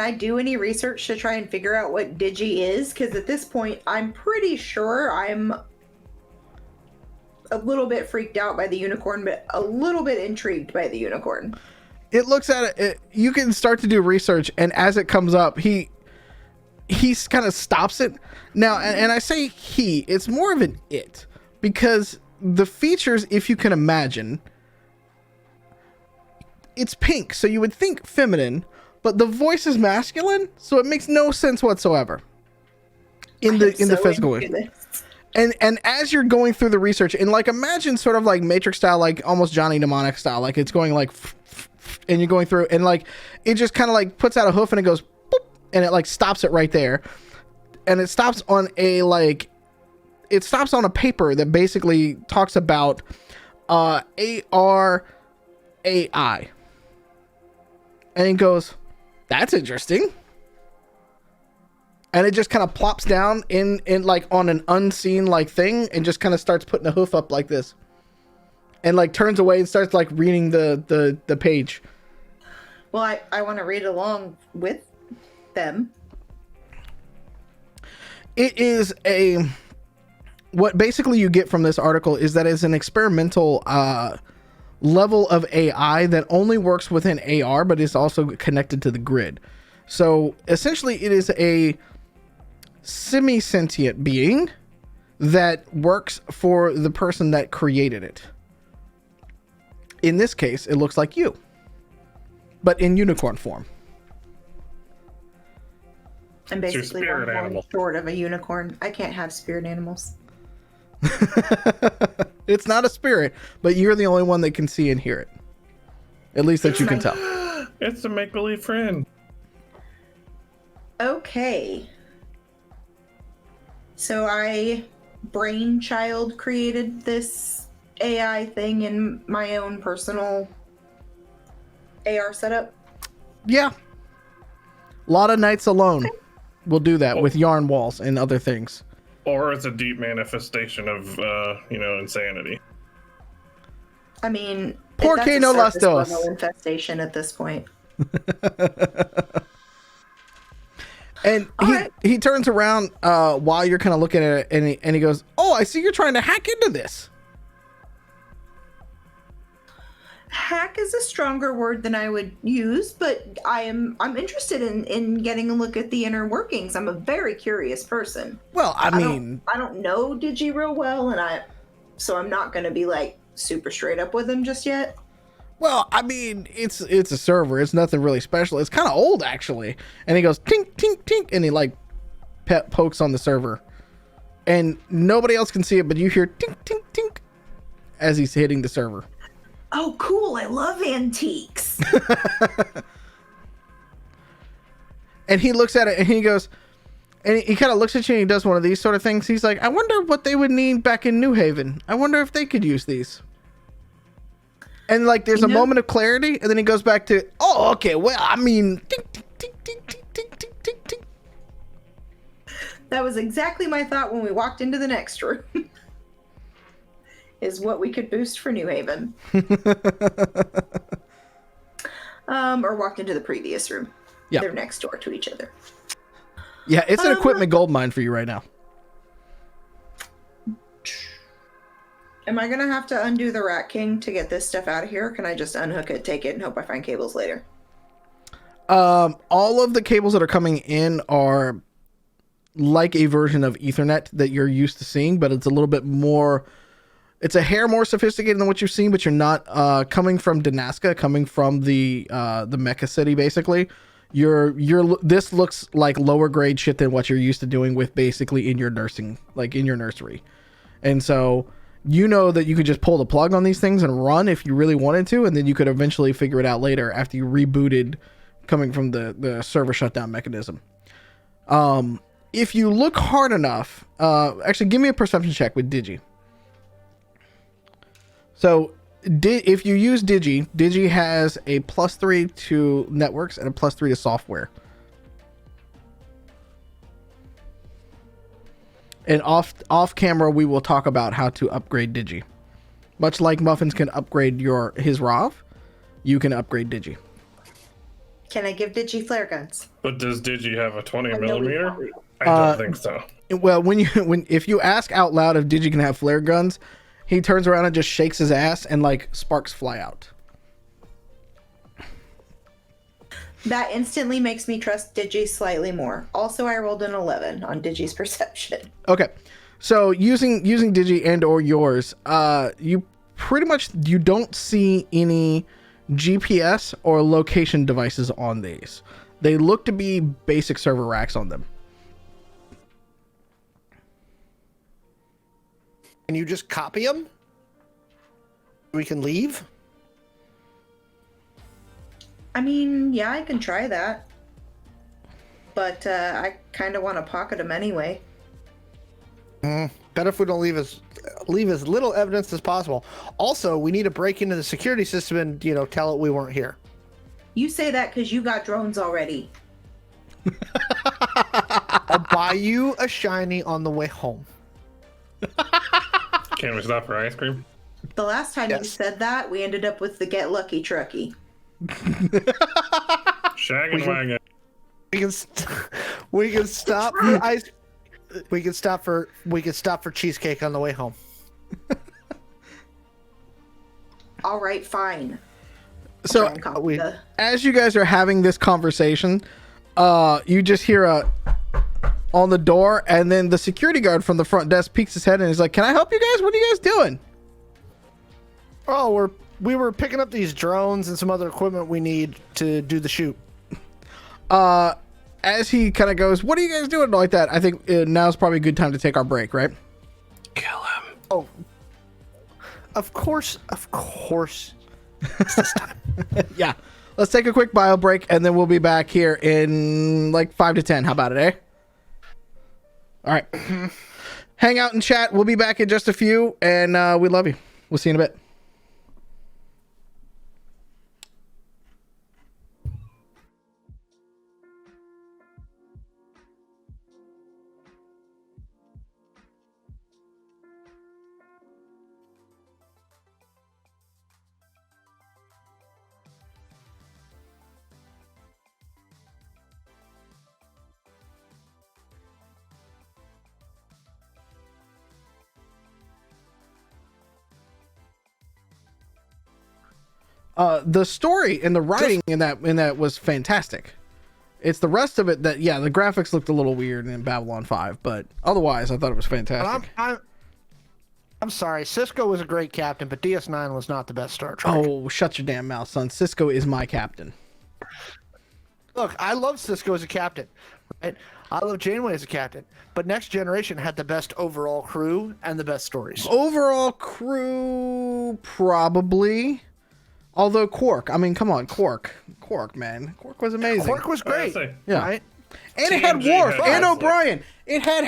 I do any research to try and figure out what Digi is? Because at this point, I'm pretty sure I'm a little bit freaked out by the unicorn, but a little bit intrigued by the unicorn. It looks at it, you can start to do research, and as it comes up, he kind of stops it. Now, and I say he, it's more of an it, because the features, if you can imagine, it's pink, so you would think feminine, but the voice is masculine, so it makes no sense whatsoever in the physical way. And as you're going through the research, and like imagine sort of like Matrix style, like almost Johnny Mnemonic style, like it's going like, and you're going through, and like it just kind of like puts out a hoof, and it goes boop, and it like stops it right there, and it stops on a like, it stops on a paper that basically talks about ARAI, and it goes, that's interesting. And it just kind of plops down in like on an unseen like thing, and just kind of starts putting a hoof up like this, and like turns away and starts like reading the page. Well, I want to read along with them. It is what basically you get from this article is that it's an experimental level of AI that only works within AR, but is also connected to the grid. So essentially it is a semi-sentient being that works for the person that created it. In this case, it looks like you, but in unicorn form. I'm basically spirit one animal. short of a unicorn. I can't have spirit animals. It's not a spirit, but you're the only one that can see and hear it. At least that you can tell. It's a make-believe friend. Okay. So I brainchild created this AI thing in my own personal AR setup. Yeah. A lot of nights alone will do that with yarn walls and other things. Or it's a deep manifestation of, insanity. I mean, Por qué no las dos? Infestation at this point. And he turns around while you're kind of looking at it, and he goes, "Oh, I see you're trying to hack into this." Hack is a stronger word than I would use, but I'm interested in getting a look at the inner workings. I'm a very curious person. Well, I mean, I don't know Digi real well, so I'm not going to be like super straight up with him just yet. well, I mean, it's a server. It's nothing really special. It's kind of old actually. And he goes tink tink tink, and he like pokes on the server, and nobody else can see it, but you hear tink tink tink as he's hitting the server. Oh, cool. I love antiques. And he looks at it and he goes, and he kind of looks at you and he does one of these sort of things. He's like, I wonder what they would need back in New Haven. I wonder if they could use these. And like, there's a moment of clarity, and then he goes back to, oh, okay, well, I mean, tink, tink, tink, tink, tink, tink, tink, tink, tink. That was exactly my thought when we walked into the next room. Is what we could boost for New Haven. Or walked into the previous room. Yeah. They're next door to each other. Yeah, it's an equipment gold mine for you right now. Am I going to have to undo the Rat King to get this stuff out of here? Or can I just unhook it, take it, and hope I find cables later? All of the cables that are coming in are like a version of Ethernet that you're used to seeing, but it's a little bit more. It's a hair more sophisticated than what you've seen, but you're not coming from Danaska, coming from the Mecha City, basically. This looks like lower grade shit than what you're used to doing with basically in your nursing, like in your nursery. And so you know that you could just pull the plug on these things and run if you really wanted to, and then you could eventually figure it out later after you rebooted coming from the server shutdown mechanism. If you look hard enough, actually give me a perception check with Digi. So if you use Digi has a +3 to networks and a +3 to software. And off camera, we will talk about how to upgrade Digi. Much like Muffins can upgrade his ROV, you can upgrade Digi. Can I give Digi flare guns? But does Digi have a 20 know millimeter? we I don't think so. Well, if you ask out loud if Digi can have flare guns, he turns around and just shakes his ass and like sparks fly out. That instantly makes me trust Digi slightly more. Also, I rolled an 11 on Digi's perception. Okay, so using Digi and or yours, you pretty much you don't see any GPS or location devices on these. They look to be basic server racks on them. Can you just copy them? We can leave? I mean, yeah, I can try that. But I kind of want to pocket them anyway. Better if we don't leave as little evidence as possible. Also, we need to break into the security system and, tell it we weren't here. You say that because you got drones already. I'll buy you a shiny on the way home. Can we stop for ice cream? The last time you Yes. said that, we ended up with the Get Lucky Trucky. Shag and wagon. We can stop for ice. We can stop for cheesecake on the way home. All right, fine. So Try and copy the- as you guys are having this conversation, you just hear on the door, and then the security guard from the front desk peeks his head and he's like, "Can I help you guys? What are you guys doing?" Oh, we were picking up these drones and some other equipment we need to do the shoot. As he kind of goes, "What are you guys doing?" like that, I think now's probably a good time to take our break, right? Kill him. Oh, of course. It's this time. Yeah. Let's take a quick bio break, and then we'll be back here in like 5 to 10. How about it, eh? All right. Hang out and chat. We'll be back in just a few, and we love you. We'll see you in a bit. The story and the writing in that was fantastic. It's the rest of it that, yeah, the graphics looked a little weird in Babylon 5, but otherwise I thought it was fantastic. I'm sorry. Cisco was a great captain, but DS9 was not the best Star Trek. Oh, shut your damn mouth, son. Cisco is my captain. Look, I love Cisco as a captain. Right? I love Janeway as a captain. But Next Generation had the best overall crew and the best stories. Overall crew, probably. Although Quark, I mean, come on, Quark, man, Quark was amazing. Quark was great. Yeah. Right? And it had TNG Worf had and Wesley. O'Brien. It had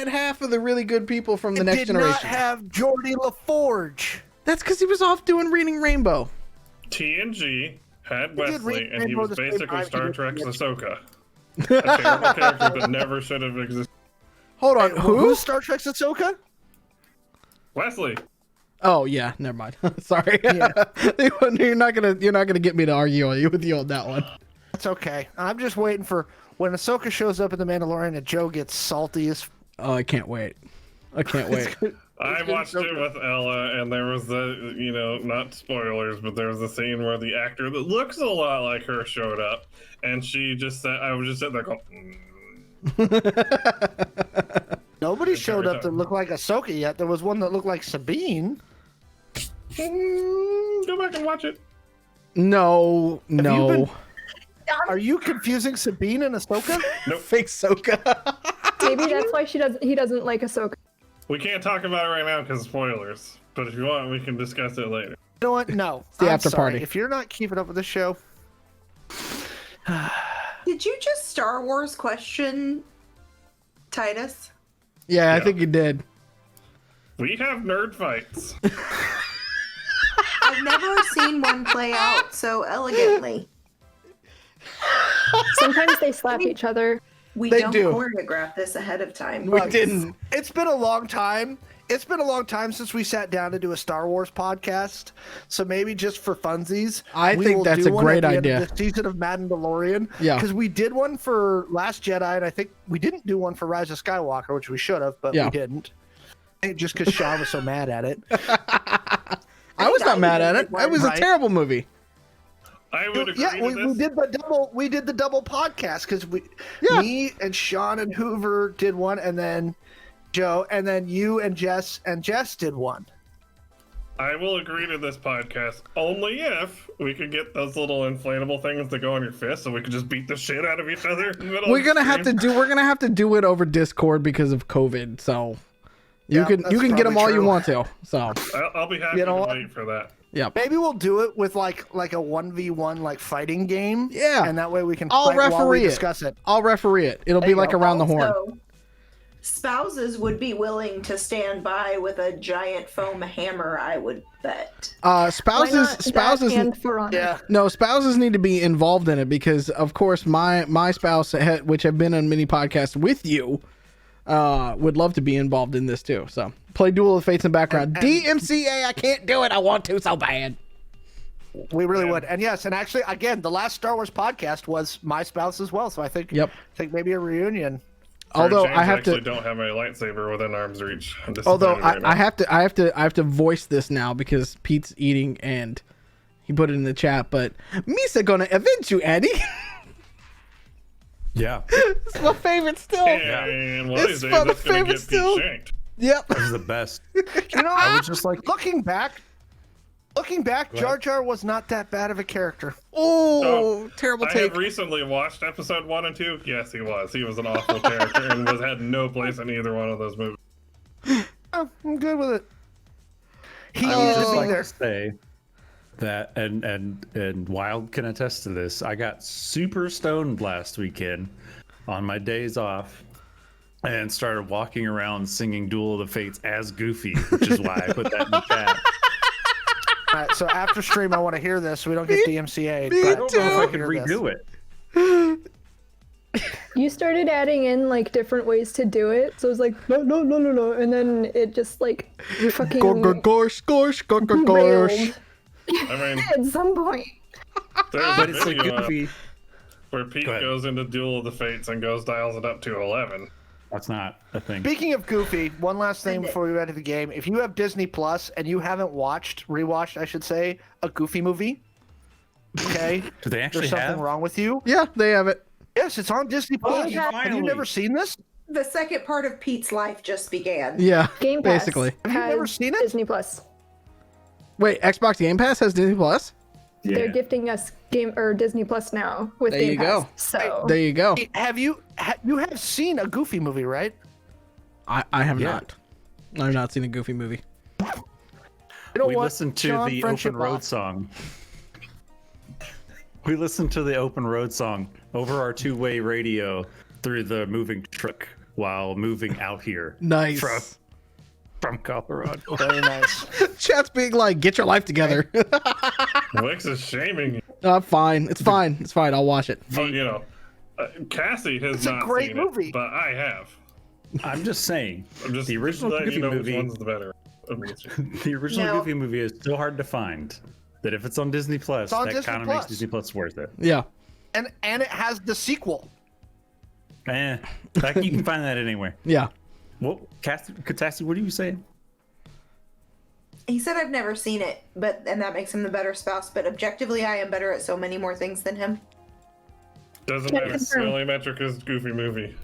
half of the really good people from the It Next did Generation. not have Geordie LaForge. That's because he was off doing Reading Rainbow. TNG had did Wesley, read and he Rainbow was the same basically time Star he did Trek's TNG. Ahsoka. A terrible character that never should have existed. Hold on, who? Who's Star Trek's Ahsoka? Wesley. Oh yeah, never mind. Sorry. Yeah. you're not gonna get me to argue with you on that one. That's okay. I'm just waiting for when Ahsoka shows up in The Mandalorian and Joe gets salty as. Oh, I can't wait. I can't wait. I watched it with Ella, and there was not spoilers, but there was a scene where the actor that looks a lot like her showed up, and she just said, I was just sitting there going, Nobody showed up that time. looked like Ahsoka yet. There was one that looked like Sabine. Go back and watch it. No, no. been- Are you confusing Sabine and Ahsoka? Fake Soka. Maybe that's why he doesn't like Ahsoka. We can't talk about it right now because spoilers. But if you want, we can discuss it later. You know what? No. the I'm after sorry. party. If you're not keeping up with the show, Did you just Star Wars question Titus? Yeah, I Yeah. think you did. We have nerd fights. I've never seen one play out so elegantly. Sometimes they slap each other. We They don't do. choreograph this ahead of time. We didn't. it's been a long time. It's been a long time since we sat down to do a Star Wars podcast. So maybe just for funsies, I we think will that's do a one great at the end idea. of this season of Mandalorian. Yeah. Because we did one for Last Jedi, and I think we didn't do one for Rise of Skywalker, which we should have, but Yeah. we didn't. Just because Sean was so mad at it. I was not mad at it. It was a Right. terrible movie. I would agree Yeah, to we this. did the double. We did the double podcast because Yeah. me and Sean and Hoover did one, and then Joe, and then you and Jess did one. I will agree to this podcast only if we could get those little inflatable things that go on your fist, so we could just beat the shit out of each other. In the middle We're of the gonna have to stream. do it over Discord because of COVID. So you Yeah, can that's get them probably all you true. want to. So I'll be happy You know to what? wait for that. yeah, Maybe we'll do it with like a 1v1 like fighting game. Yeah. and that way we can I'll fight while we referee it. discuss it. I'll referee it. It'll There be you like go. around the horn. So, spouses would be willing to stand by with a giant foam hammer, I would bet. Why Spouses not spouses that and For Honor? Yeah, No, spouses need to be involved in it because, of course, my spouse, which have been on many podcasts with you, would love to be involved in this too. So play Duel of Fates in background. And- DMCA, I can't do it. I want to so bad. we really would. And yes, and actually, again, the last Star Wars podcast was my spouse as well. So I think maybe a reunion. For a Although change, I have actually to, don't have my lightsaber within arm's reach. I'm although disappointed right I now. have to voice this now because Pete's eating and he put it in the chat. But Misa gonna avenge you, Andy. Yeah, It's my favorite still. And one of It's these days, my that's gonna favorite get Pete still. shanked. Yep. this is the best. You know, I was just like, looking back, Jar Jar was not that bad of a character. Oh, terrible I take. have recently watched episode 1 and 2. Yes, he was. He was an awful character and had no place in either one of those movies. Oh, I'm good with it. He I would needed just to be like there. to say that, and Wild can attest to this. I got super stoned last weekend on my days off and started walking around singing Duel of the Fates as Goofy, which is why I put that in the chat. All right, so after stream, I want to hear this. So we don't get DMCA'd. me but I don't know if I I could hear this. redo it. You started adding in like different ways to do it, so it was like no, and then it just like fucking Gorsh, railed I mean, at some point. there's But a it's like video Goofy. where Pete Go ahead. goes into Duel of the Fates and dials it up to 11. That's not a thing. Speaking of Goofy, one last thing before we get to the game. If you have Disney Plus and you haven't rewatched, I should say, a Goofy movie, okay, Do they actually there's something have? wrong with you. Yeah, they have it. Yes, it's on Disney Plus. yeah, Have you never seen this? The second part of Pete's life just began. Yeah, Game Pass basically. Have you has never seen it? Disney Plus. Wait, Xbox Game Pass has Disney Plus? They're gifting us Disney Plus now with There Game you Pass. go. So There you go. Have you have seen a Goofy movie, right? I have Yeah. not. I've not seen a Goofy movie. You know We what? listened to Sean, the friendship Open Road off. song. We listened to the Open Road song over our two-way radio through the moving truck while moving out here Nice. from Colorado. Very nice. Chat's being like, get your life together. Wix is shaming you. I'm fine. It's fine. It's fine. I'll watch it. Oh, you know, Cassie has It's a not great seen movie. it, but I have. I'm just saying, I'm just the original letting Goofy you know movie, which one's the better. of me. the original No. Goofy movie is so hard to find that if it's on Disney Plus, on that Disney kind of makes Plus. Disney Plus worth it. Yeah. And it has the sequel. You can find that anywhere. Yeah. Well, Katassi, what are you saying? He said I've never seen it, and that makes him the better spouse. But objectively, I am better at so many more things than him. Doesn't Can't matter. The confirm. only metric is Goofy movie.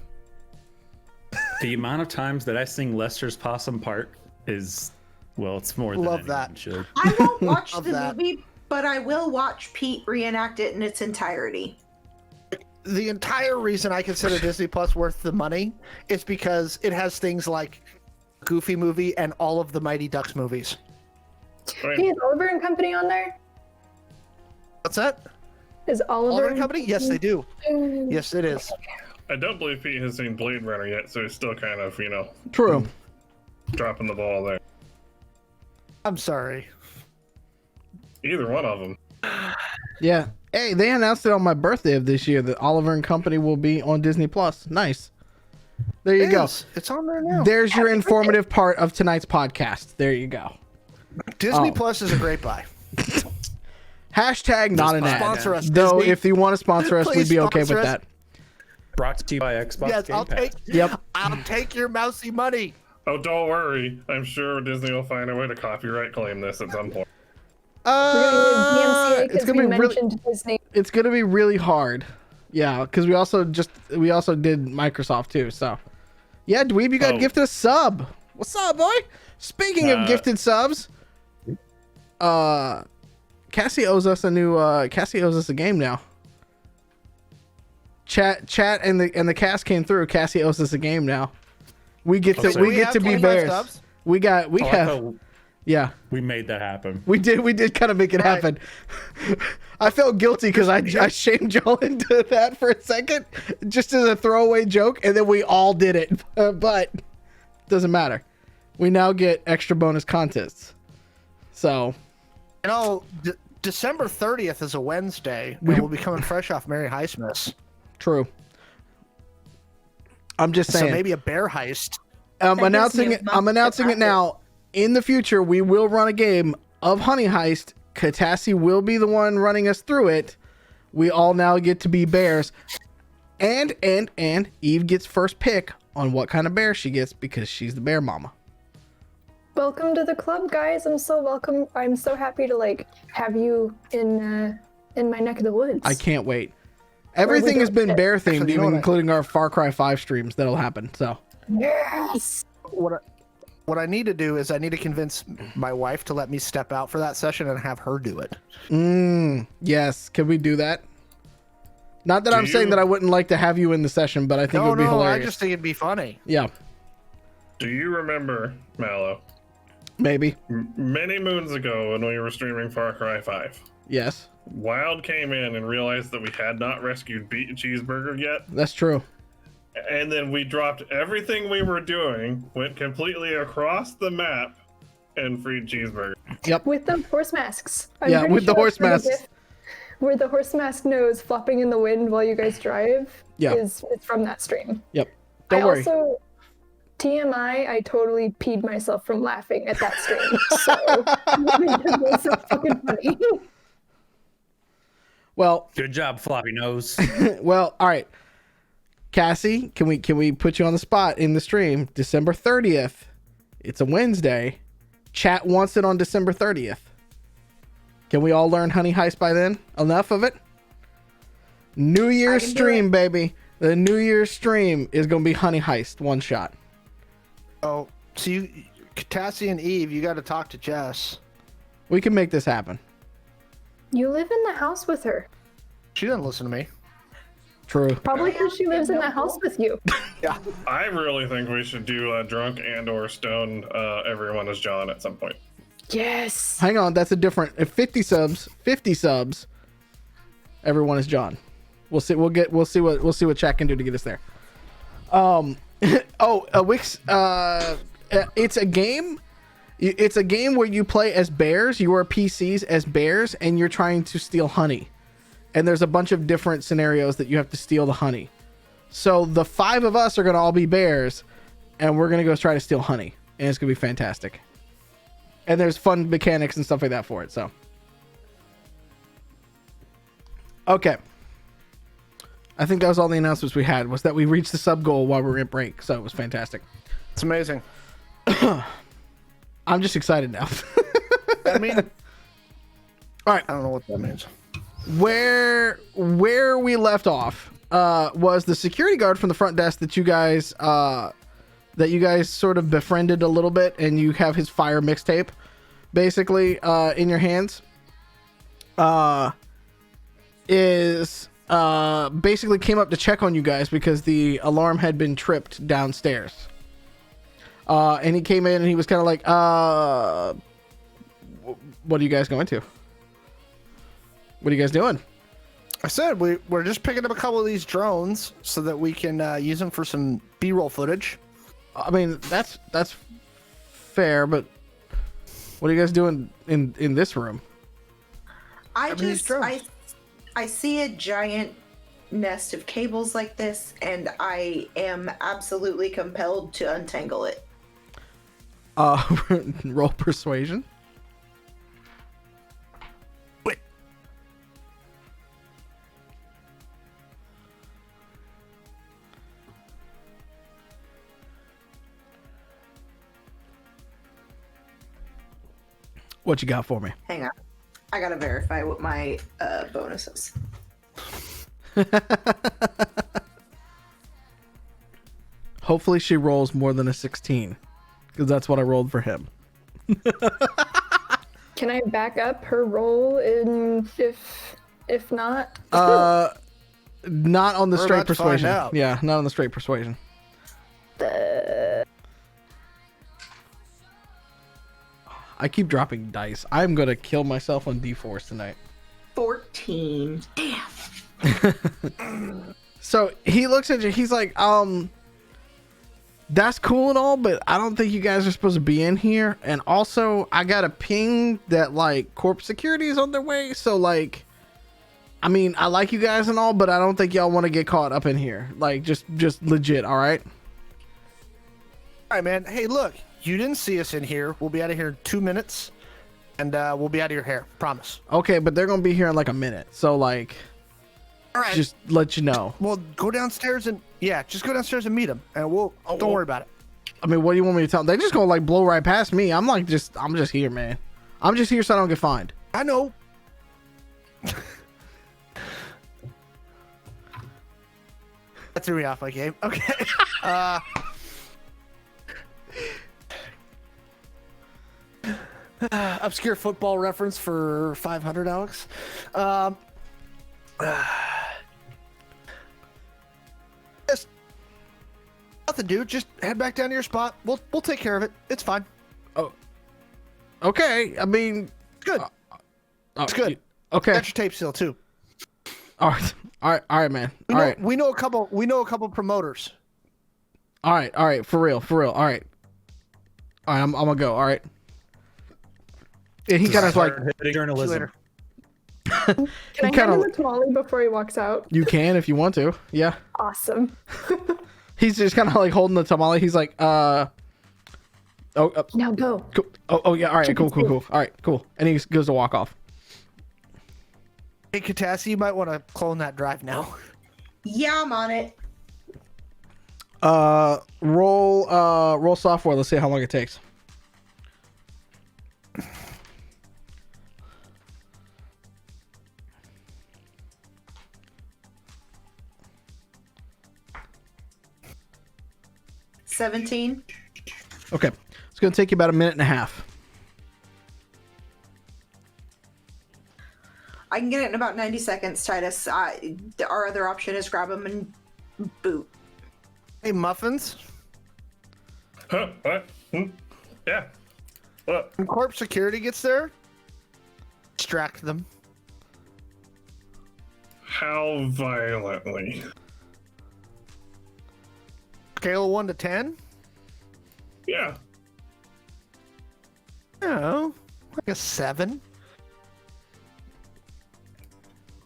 The amount of times that I sing Lester's Possum Park is, well, it's more than Love anyone that. should. I won't watch Of the that. movie, but I will watch Pete reenact it in its entirety. The entire reason I consider Disney Plus worth the money is because it has things like Goofy movie and all of the Mighty Ducks movies. I Hey, mean, is Oliver and Company on there? What's that? Is Oliver Oliver and Company? Yes, they do. Mm. Yes, it is. I don't believe Pete has seen Blade Runner yet, so he's still kind of, True. dropping the ball there. I'm sorry. Either one of them. Yeah. Hey, they announced it on my birthday of this year that Oliver and Company will be on Disney Plus. Nice. There you go. It's on there now. There's your informative part of tonight's podcast. There you go. Disney Oh. Plus is a great buy. Hashtag not an ad. Sponsor us, Though, Disney. if you want to sponsor us, Please we'd be okay with sponsor us. that. Brought to you by Xbox Yes, Game I'll Pass. take. Yep. I'll take your mousy money. Oh, don't worry. I'm sure Disney will find a way to copyright claim this at some point. DMCA It's because gonna we be really, mentioned Disney. it's gonna be really hard. Yeah, because we also did Microsoft too. So, yeah, Dweeb, you got Oh. gifted a sub. What's up, boy? Speaking of gifted subs, Cassie owes us a game now. Chat and the cast came through. Cassie owes us a game now. We get to So we we get have to be 25 bears. subs? We I like have how yeah. we made that happen. We did kind of make it Right. happen. I felt guilty because I shamed y'all into that for a second, just as a throwaway joke, and then we all did it. But doesn't matter. We now get extra bonus contests. So You know, December 30th is a Wednesday, and we'll be coming fresh off Merry Heistmas. true. I'm just saying. So maybe a bear heist. I'm That gives announcing me a it. month I'm to announcing it now. In the future, we will run a game of Honey Heist. Katassi will be the one running us through it. We all now get to be bears, and Eve gets first pick on what kind of bear she gets because she's the bear mama. Welcome to the club, guys. I'm so welcome. I'm so happy to have you in my neck of the woods. I can't wait. Everything has been bear themed, Actually, you know even what including our Far Cry 5 streams that'll happen. So Yes. What I need to do is I need to convince my wife to let me step out for that session and have her do it. yes, can we do that? Not that Do I'm saying you- that I wouldn't like to have you in the session, but I think it No, would be no, hilarious. I just think it'd be funny. Yeah, Do you remember, Mallow, maybe. many moons ago when we were streaming Far Cry 5? Yes, Wild came in and realized that we had not rescued Beat Cheeseburger yet, that's true. and then we dropped everything we were doing, went completely across the map, and freed Cheeseburger. With the horse masks. Yeah, pretty with the sure horse that's where masks. GIF where the horse mask nose flopping in the wind while you guys drive Yeah. is from that stream. Yep. Don't worry. Also, TMI, I totally peed myself from laughing at that stream. So it was so fucking funny. Well, Good job, floppy nose. well, all right. Cassie, can we put you on the spot in the stream? December 30th. It's a Wednesday. Chat wants it on December 30th. Can we all learn Honey Heist by then? Enough of it? New Year's can do stream, it. baby. The New Year's stream is going to be Honey Heist, one shot. Oh, so you, Tassie and Eve, you got to talk to Jess. We can make this happen. You live in the house with her. She doesn't listen to me. True. Probably because she lives in the house with you. I really think we should do drunk and or stoned everyone as John at some point. Yes. Hang on, that's a different. If 50 subs, everyone is John. We'll see. We'll see what chat can do to get us there. Wix. It's a game. It's a game where you play as bears. You are PCs as bears, and you're trying to steal honey. And there's a bunch of different scenarios that you have to steal the honey. So the 5 of us are gonna all be bears, and we're gonna go try to steal honey, and it's gonna be fantastic. And there's fun mechanics and stuff like that for it. So, okay. I think that was all the announcements we had. Was that we reached the sub goal while we were in break, so it was fantastic. It's amazing. I'm just excited now. I mean, All right, I don't know what that means. where we left off was the security guard from the front desk that you guys that you guys sort of befriended a little bit, and you have his fire mixtape, basically, in your hands. Basically came up to check on you guys because the alarm had been tripped downstairs. And he came in and he was kind of like, what are you guys going to? What are you guys doing? I said we're just picking up a couple of these drones so that we can use them for some B-roll footage. I mean, that's fair, but what are you guys doing in this room? I these drones. see a giant nest of cables like this, and I am absolutely compelled to untangle it. Roll persuasion. Wait. What you got for me? Hang on. I gotta verify what my bonus is. Hopefully she rolls more than a 16, because that's what I rolled for him. Can I back up her roll if not? Not on the We're straight about to find persuasion. out. Yeah, not on the straight persuasion. I keep dropping dice. I'm gonna kill myself on D4s tonight. 14. Damn. So he looks at you. He's like, that's cool and all, but I don't think you guys are supposed to be in here. And also, I got a ping that like corp security is on their way. So like, I mean, I like you guys and all, but I don't think y'all want to get caught up in here. Like, just legit. All right. All right, man. Hey, look, you didn't see us in here. We'll be out of here in 2 minutes, and we'll be out of your hair. Promise. Okay, but they're gonna be here in like a minute. So like, All right. just let you know. Well, go downstairs and just go downstairs and meet them, and don't worry about it. I mean, what do you want me to tell them? They just gonna like blow right past me. I'm just here, man. I'm just here so I don't get fined. I know. That threw me off my game. Okay. Obscure football reference for 500, Alex. Just nothing, dude. Just head back down to your spot. We'll take care of it. It's fine. Oh, okay. I mean, Good. It's good. Okay. Got your tape still too. All right, man. We know a couple promoters. All right. For real. All right. I'm gonna go. All right. And he kind of like, Journalism. Can I hand him a tamale before he walks out? you can if you want to. Yeah. Awesome. He's just kind of like holding the tamale. He's like, Now go. cool. Oh yeah. All right. Cool. All right. Cool. And he goes to walk off. Hey, Katassi, you might want to clone that drive now. Yeah, I'm on it. Roll software. Let's see how long it takes. $17. Okay. It's gonna take you about a minute and a half. I can get it in about 90 seconds, Titus. Our other option is grab him and boot. Hey, Muffins. Huh? What? Yeah. What? When Corp Security gets there, distract them. How violently? Scale of 1 to 10? Yeah. Oh, like a 7.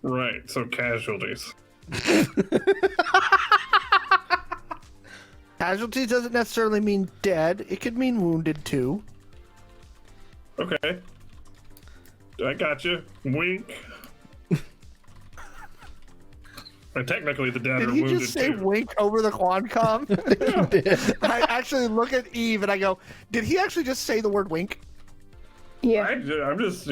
Right. So casualties. Casualties doesn't necessarily mean dead. It could mean wounded too. Okay. I got you. Wink. Or technically, the dead Did are he wounded just say too. wink over the Quancom? He did. I actually look at Eve and I go, did he actually just say the word wink? Yeah. I'm just,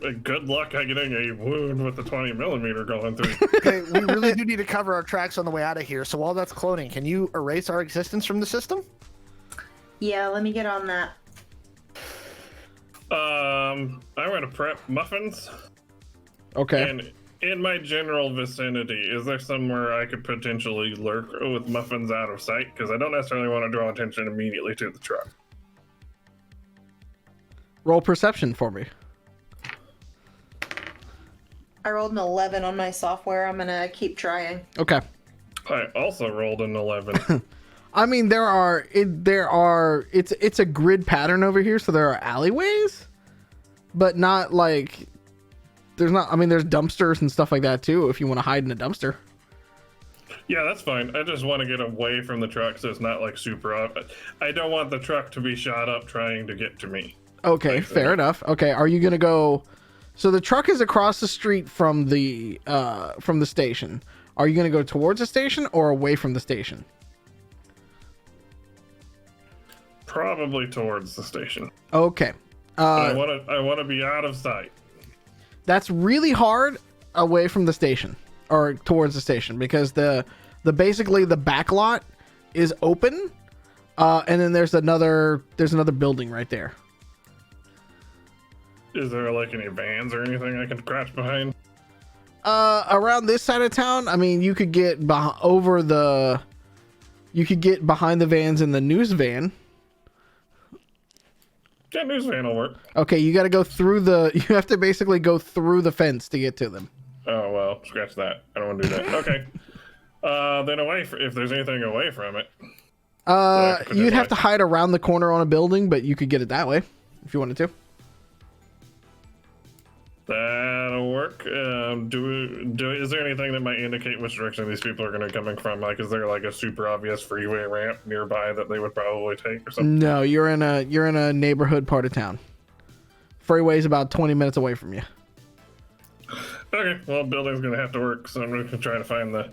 Good luck getting a wound with the 20 millimeter going through. Okay, we really do need to cover our tracks on the way out of here. So while that's cloning, can you erase our existence from the system? Yeah, let me get on that. I'm gonna prep muffins. Okay. And in my general vicinity, is there somewhere I could potentially lurk with muffins out of sight? Because I don't necessarily want to draw attention immediately to the truck. Roll perception for me. I rolled an 11 on my software. I'm gonna keep trying. Okay. I also rolled an 11. I mean, it's a grid pattern over here, so there are alleyways, but not like, there's dumpsters and stuff like that too, if you want to hide in a dumpster. Yeah, that's fine. I just want to get away from the truck so it's not like super up. I don't want the truck to be shot up trying to get to me. Okay, fair enough. Okay, are you gonna go? So the truck is across the street from the station. Are you gonna go towards the station or away from the station? Probably towards the station. Okay. I want to be out of sight. That's really hard away from the station or towards the station because the basically the back lot is open, and then there's another building right there. Is there like any vans or anything I can crouch behind? Around this side of town, I mean, you could get behind the vans in the news van. Yeah, news van will work. Okay, you got to go through you have to basically go through the fence to get to them. Oh, well, scratch that. I don't want to do that. Okay. Then if there's anything away from it. You'd have to hide around the corner on a building, but you could get it that way if you wanted to. That'll work. Is there anything that might indicate which direction these people are going to be coming from? Like, is there like a super obvious freeway ramp nearby that they would probably take or something? No, you're in a neighborhood part of town. Freeway's about 20 minutes away from you. Okay, well, building's going to have to work, so I'm going to try to find the,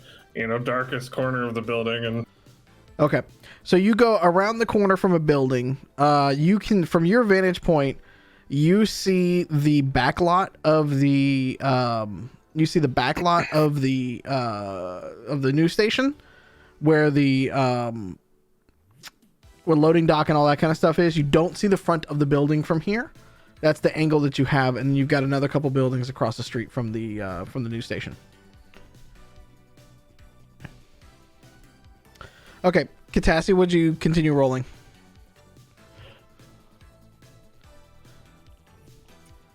darkest corner of the building and. Okay, so you go around the corner from a building. You can, from your vantage point, you see the back lot of the news station, where where loading dock and all that kind of stuff is. You don't see the front of the building from here. That's the angle that you have, and you've got another couple buildings across the street from the news station. Okay, Katassi, would you continue rolling?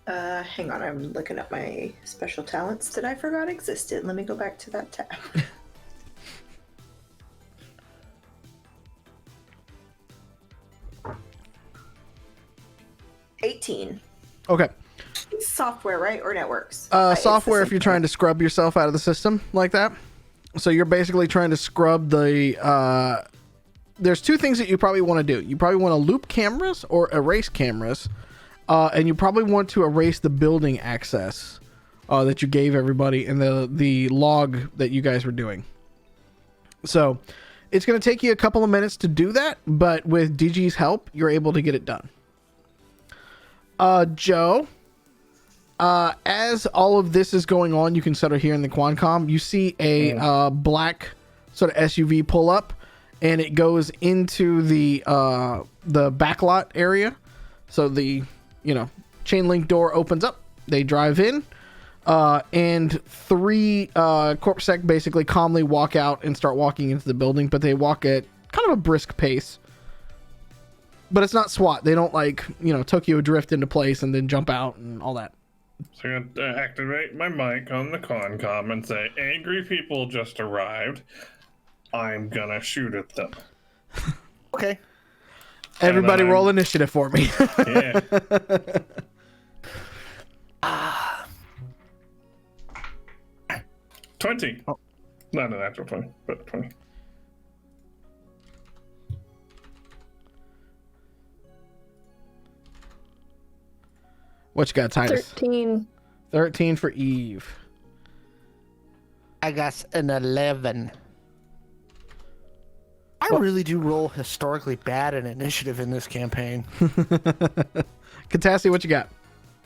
Hang on, I'm looking at my special talents that I forgot existed. Let me go back to that tab. 18. Okay. Software, right? Or networks? Software if you're trying to scrub yourself out of the system like that. So you're basically trying to scrub the... there's two things that you probably want to do. You probably want to loop cameras or erase cameras. And you probably want to erase the building access that you gave everybody and the log that you guys were doing. So it's going to take you a couple of minutes to do that, but with DG's help, you're able to get it done. Joe, as all of this is going on, you can sort of hear in the Quancom, you see a black sort of SUV pull up, and it goes into the backlot area. So the chain link door opens up. They drive in, and three corpsec basically calmly walk out and start walking into the building, but they walk at kind of a brisk pace. But it's not SWAT. They don't Tokyo drift into place and then jump out and all that. So I'm going to activate my mic on the Concom and say, angry people just arrived. I'm going to shoot at them. Okay. Everybody roll initiative for me. Yeah. 20. Oh. Not a natural 20, but 20. What you got, Titus? 13. 13 for Eve. I got an 11. I really do roll historically bad in initiative in this campaign. Katassi, what you got?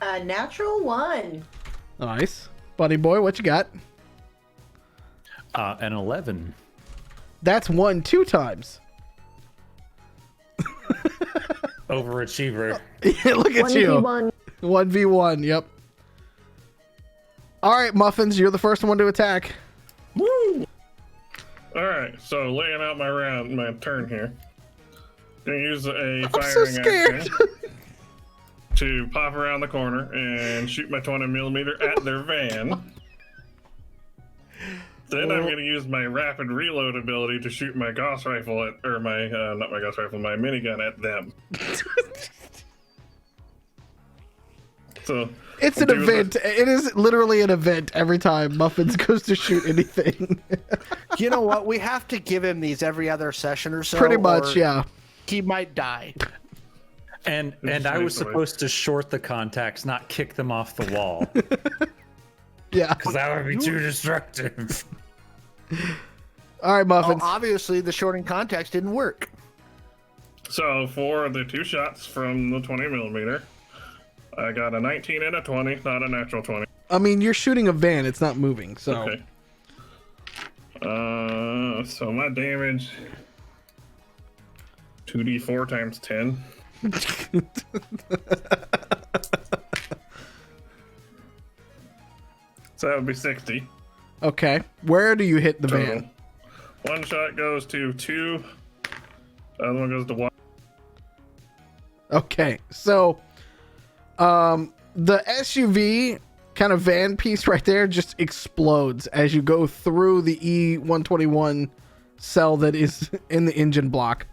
A natural 1. Nice. Buddy boy, what you got? An 11. That's 1 2 times. Overachiever. Yeah, look at you. 1v1. 1v1, yep. All right, Muffins, you're the first one to attack. Woo! Alright, so laying out my turn here. Gonna use a I'm so firing scared. action to pop around the corner and shoot my 20mm at their van. Then I'm gonna use my rapid reload ability to shoot my Gauss rifle at, or my, not my Gauss rifle, my minigun at them. So It's I'm an doing event. It is literally an event every time Muffins goes to shoot anything. You know what? We have to give him these every other session or so. Pretty much, or yeah. He might die. And I was supposed to short the contacts, not kick them off the wall. Yeah. Because that would be too destructive. All right, Well, Muffins. obviously, the shorting contacts didn't work. So for the 2 shots from the 20mm, I got a 19 and a 20, not a natural 20. I mean, you're shooting a van. It's not moving, so. Okay. So my damage 2d4 times 10. So that would be 60 Okay. Where do you hit the total. van? One shot goes to 2. The other one goes to 1. Okay. So, the SUV kind of van piece right there just explodes as you go through the E121 cell that is in the engine block.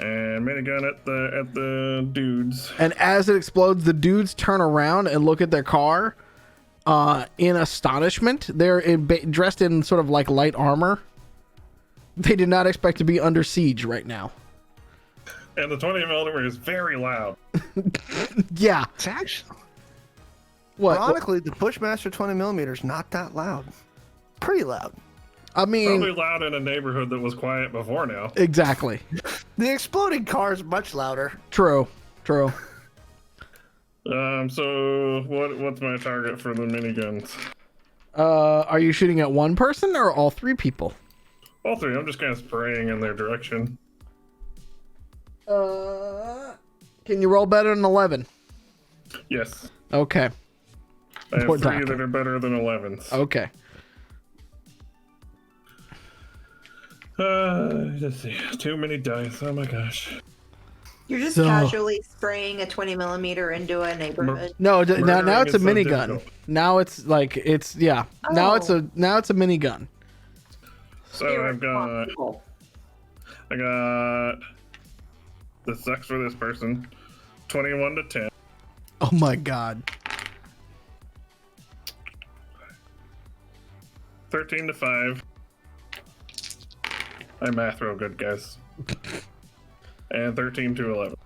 And minigun at the dudes. And as it explodes, the dudes turn around and look at their car in astonishment. They're dressed in sort of like light armor. They did not expect to be under siege right now. And the 20mm is very loud. Yeah. It's actually, What? ironically, the Bushmaster 20mm is not that loud. Pretty loud. I mean, Probably loud in a neighborhood that was quiet before now. exactly. The exploding car is much louder. True. True. So what's my target for the miniguns? Are you shooting at one person or all 3 people? All 3. I'm just kind of spraying in their direction. Can you roll better than 11? Yes. Okay. I have Poor 3 doctor. that are better than 11s. Okay. Let's see. Too many dice. Oh my gosh. You're just So- casually spraying a 20mm into a neighborhood. No, now Murdering it's a is so minigun. difficult. Now it's like yeah. Now it's Oh. a minigun. So I've got Irresponsible. this sucks for this person. 21 to 10. Oh my god. 13 to 5. I math real good, guys. And 13 to 11.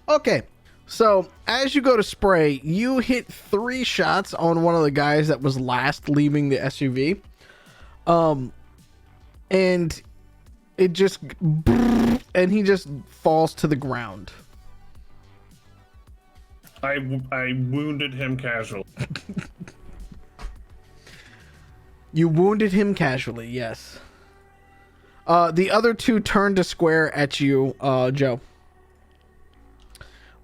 Okay. So, as you go to spray, you hit 3 shots on one of the guys that was last leaving the SUV. And it just and he just falls to the ground. I wounded him casually. You wounded him casually, yes. The other 2 turned to square at you, Joe.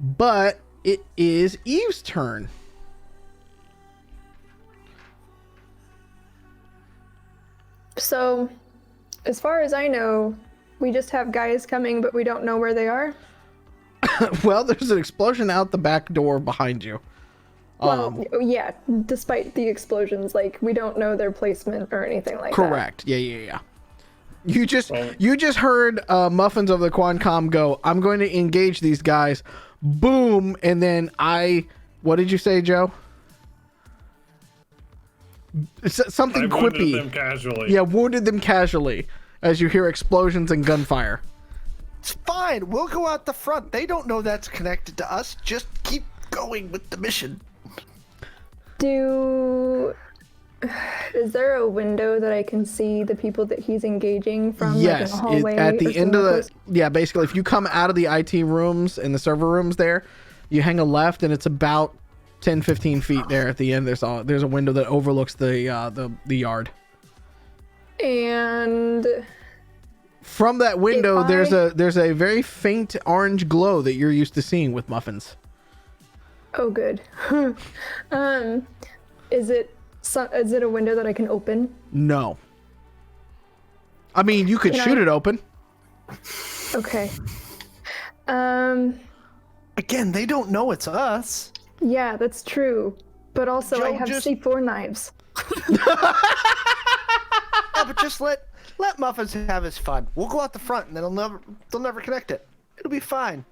But it is Eve's turn. So, as far as I know, we just have guys coming, but we don't know where they are. Well, there's an explosion out the back door behind you. Well, yeah, despite the explosions, like, we don't know their placement or anything like that. Correct. Yeah. You just Well- you just heard Muffins of the Quancom go, I'm going to engage these guys. Boom, and then what did you say, Joe? Something I wounded quippy. them casually. Yeah, wounded them casually as you hear explosions and gunfire. It's fine. We'll go out the front. They don't know that's connected to us. Just keep going with the mission. Is there a window that I can see the people that he's engaging from? Yes, like in a hallway at or the end of somewhere the close? yeah, basically if you come out of the IT rooms and the server rooms there, You hang a left, and it's about 10, 15 feet there at the end. There's a window that overlooks the yard. And From that window, If there's a very faint orange glow that you're used to seeing with muffins. oh, good. Is it a window that I can open? No. I mean, you could shoot it open. Okay. Again, they don't know it's us. Yeah, that's true. But also, I Joe, have just- C4 knives. Yeah, but just let Muffins have his fun. We'll go out the front, and they'll never connect it. It'll be fine.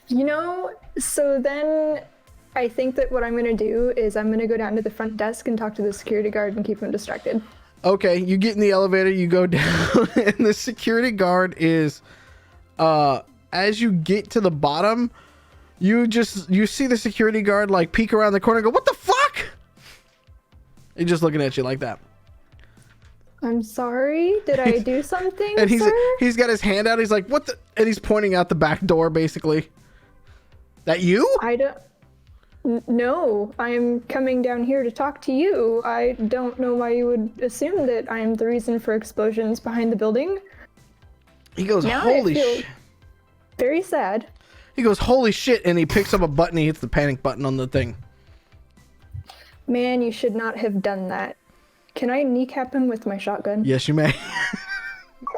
You know, so then I think that what I'm going to do is I'm going to go down to the front desk and talk to the security guard and keep him distracted. Okay, you get in the elevator, you go down, and the security guard is, as you get to the bottom, you see the security guard like peek around the corner and go, "What the fuck?" He's just looking at you like that. I'm sorry, did I do something, And sir? he's got his hand out, he's like, "What the?" And he's pointing out the back door, basically. That you? I don't... No, I'm coming down here to talk to you. I don't know why you would assume that I'm the reason for explosions behind the building. He goes, Now I "Holy feel shit." very sad. He goes, "Holy shit," and he picks up a button, he hits the panic button on the thing. Man, you should not have done that. Can I kneecap him with my shotgun? Yes, you may.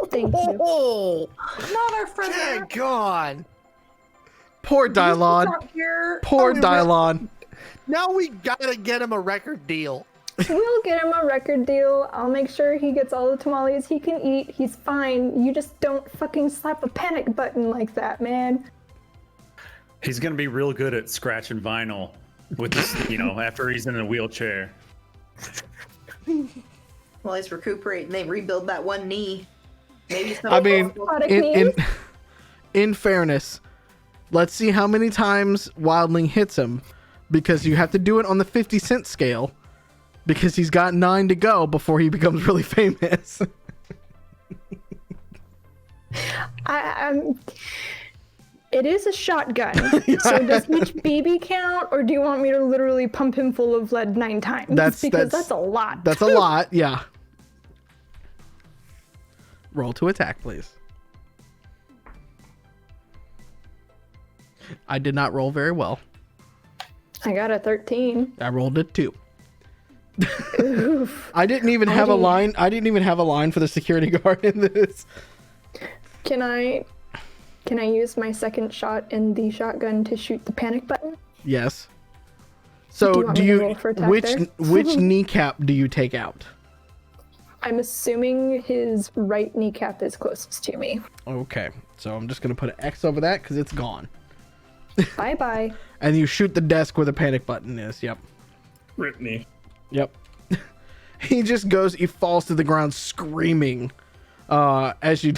Thank you. Oh, Not our friend. dang gone. Poor Dylon. Out here. Poor Oh, we Dylon. Now we gotta get him a record deal. We'll get him a record deal. I'll make sure he gets all the tamales he can eat. He's fine. You just don't fucking slap a panic button like that, man. He's gonna be real good at scratching vinyl with this, after he's in a wheelchair. While he's recuperating, they rebuild that one knee. Maybe I mean, Product in, knees? in fairness, let's see how many times Wildling hits him, because you have to do it on the 50-cent scale, because he's got 9 to go before he becomes really famous. It is a shotgun. So does each BB count, or do you want me to literally pump him full of lead 9 times? Because that's a lot. That's a lot, yeah. Roll to attack, please. I did not roll very well. I got a 13. I rolled a 2. I didn't even have a line. I didn't even have a line for the security guard in this. Can I use my second shot in the shotgun to shoot the panic button? Yes. So Do you want me to roll for attack which there? which kneecap do you take out? I'm assuming his right kneecap is closest to me. Okay. So I'm just gonna put an X over that because it's gone. Bye bye. And you shoot the desk where the panic button is. Yep. Brittany. Yep. He falls to the ground screaming as you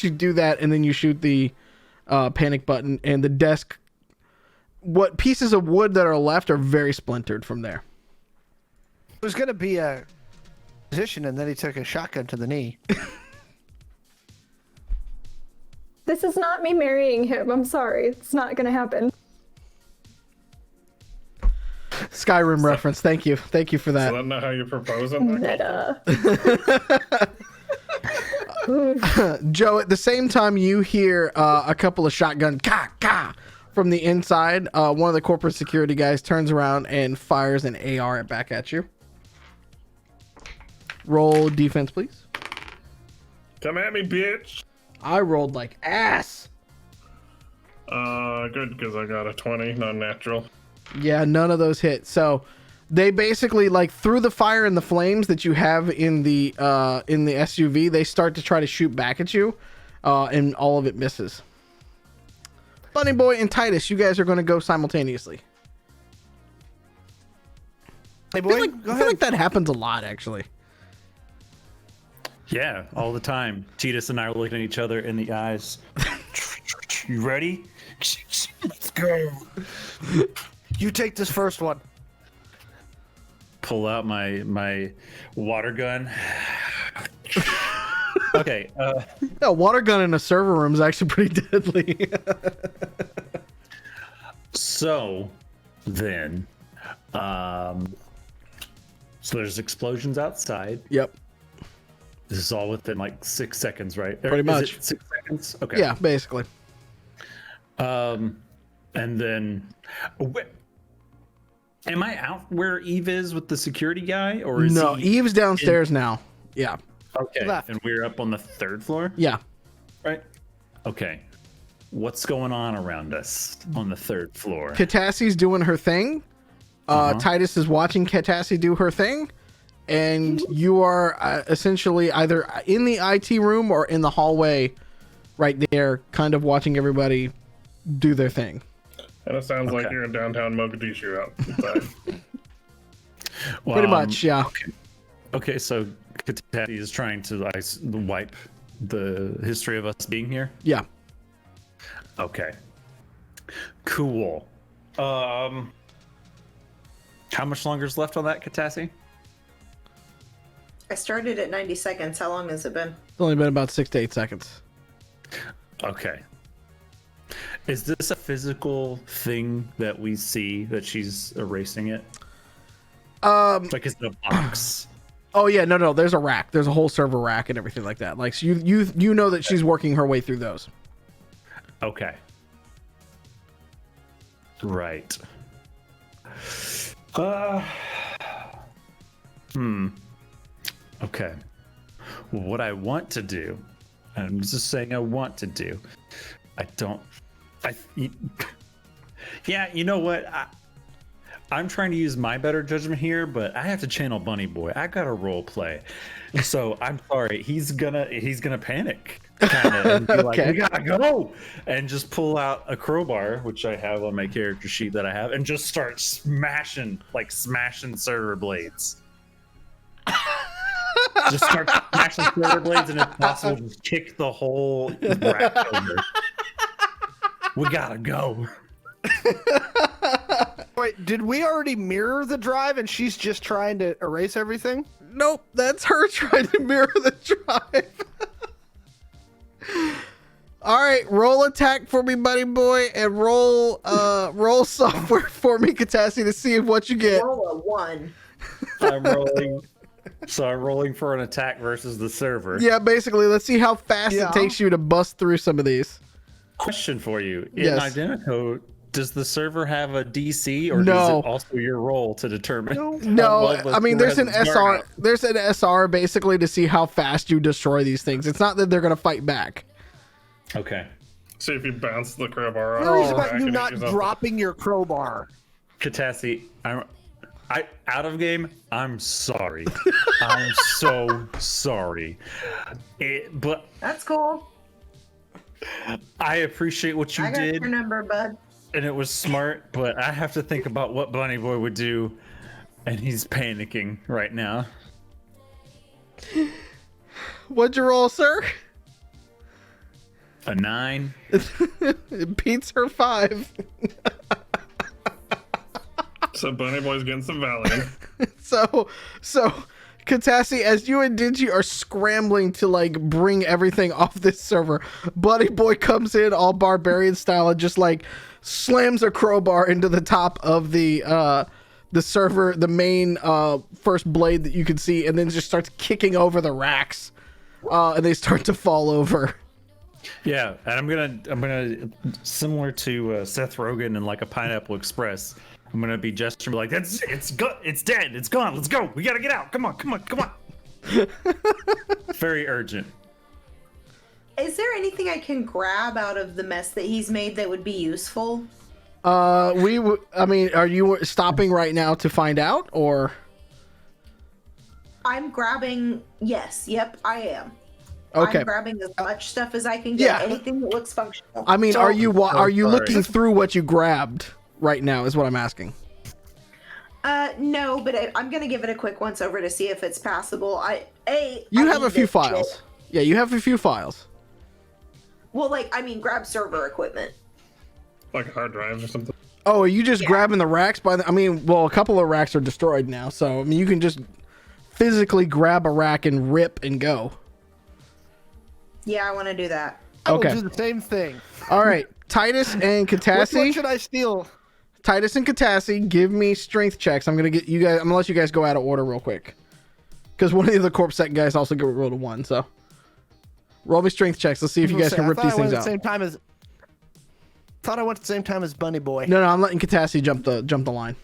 do that, and then you shoot the panic button, and the desk, what pieces of wood that are left are very splintered from there. It was gonna be a position, and then he took a shotgun to the knee. This is not me marrying him. I'm sorry. It's not gonna happen. Skyrim reference. Thank you for So that. that's not how you're proposing? Meta. Joe, at the same time you hear a couple of shotgun ka from the inside, one of the corporate security guys turns around and fires an AR back at you. Roll defense, please. Come at me, bitch. I rolled like ass. Good, because I got a 20, non-natural. Yeah, none of those hit. So they basically, like, through the fire and the flames that you have in the SUV, they start to try to shoot back at you, and all of it misses. Bunny Boy and Titus, you guys are going to go simultaneously. Hey, I boy, feel go I feel ahead. like that happens a lot, actually. Yeah, all the time. Titus and I are looking at each other in the eyes. You ready? Let's go. You take this first one. Pull out my water gun. Okay. Yeah, water gun in a server room is actually pretty deadly. So then, so there's explosions outside. Yep. This is all within like 6 seconds, right? Or Pretty is much. it 6 seconds. Okay. Yeah, basically. And then, am I out where Eve is with the security guy, or is No, he Eve's downstairs now. Yeah. okay? Left. And we're up on the 3rd floor, Yeah. right? Okay. What's going on around us on the 3rd floor? Katassi's doing her thing. Titus is watching Katassi do her thing. And you are essentially either in the IT room or in the hallway right there, kind of watching everybody do their thing. And it sounds like Okay. you're in downtown Mogadishu outside. Well, Pretty much, yeah. Okay, so Katassi is trying to wipe the history of us being here. Yeah. Okay. Cool. How much longer is left on that, Katassi? I started at 90 seconds. How long has it been? It's only been about 6 to 8 seconds. Okay. Is this a physical thing that we see that she's erasing it? Like, is it a box? Oh yeah, no. There's a rack. There's a whole server rack and everything like that. Like so you know that she's working her way through those. Okay. Right. Okay. Well, what I want to do, and I'm just saying I want to do, yeah, you know what? I'm trying to use my better judgment here, but I have to channel Bunny Boy. I gotta role play. So I'm sorry. He's gonna panic, kind of, and be like, Okay. "We gotta go," and just pull out a crowbar, which I have on my character sheet that I have, and just start smashing server blades. Just start smashing server blades, and if possible, just kick the whole rack over. We gotta go. Wait, did we already mirror the drive and she's just trying to erase everything? Nope, that's her trying to mirror the drive. All right, roll attack for me, Bunny Boy, and roll software for me, Katassi, to see what you get. Roll a 1. I'm rolling. So I'm rolling for an attack versus the server. Yeah, basically, let's see how fast Yeah. it takes you to bust through some of these. Question for you. In Yes. Identico, does the server have a DC, or No. does it also your roll to determine? No, how well I mean the there's an server has its SR. guard up? There's an SR basically to see how fast you destroy these things. It's not that they're gonna fight back. Okay. See if you bounce the crowbar off. Worries the about rack you and not it goes off dropping your crowbar. Katassi, I out of game. I'm sorry. I'm so sorry. But That's cool. I appreciate what you I got did, your number, bud. and it was smart. But I have to think about what Bunny Boy would do, and he's panicking right now. What'd you roll, sir? A 9. It beats her 5. So Bunny Boy's getting some Valium. So, Katassi, as you and Dingy are scrambling to like bring everything off this server, Bunny Boy comes in all barbarian style and just like slams a crowbar into the top of the server, the main first blade that you can see, and then just starts kicking over the racks, and they start to fall over. Yeah, and I'm gonna similar to Seth Rogen and like a Pineapple Express. I'm gonna be gesturing like it's dead, it's gone, let's go, we gotta get out, come on. Very urgent. Is there anything I can grab out of the mess that he's made that would be useful? I mean, are you stopping right now to find out, or? I'm grabbing. Yes. Yep. I am. Okay. I'm grabbing as much stuff as I can get. Yeah. Anything that looks functional. I mean, are you sorry. looking through what you grabbed right now? Is what I'm asking. No, but I'm gonna give it a quick once over to see if it's passable. You have need a few this files. shit. Yeah, you have a few files. Well, grab server equipment. Like a hard drive or something. Oh, are you just Yeah. grabbing the racks a couple of racks are destroyed now, so I mean you can just physically grab a rack and rip and go. Yeah, I want to do that. I Okay. will do the same thing. All right, Titus and Which one Katassi. should I steal? Titus and Katassi, give me strength checks. I'm gonna let you guys go out of order real quick, because one of the other corp set guys also get rolled a 1. So roll me strength checks. Let's see if you guys can rip these things out. Thought I went at the same time as Bunny Boy. No, I'm letting Katassi jump the line.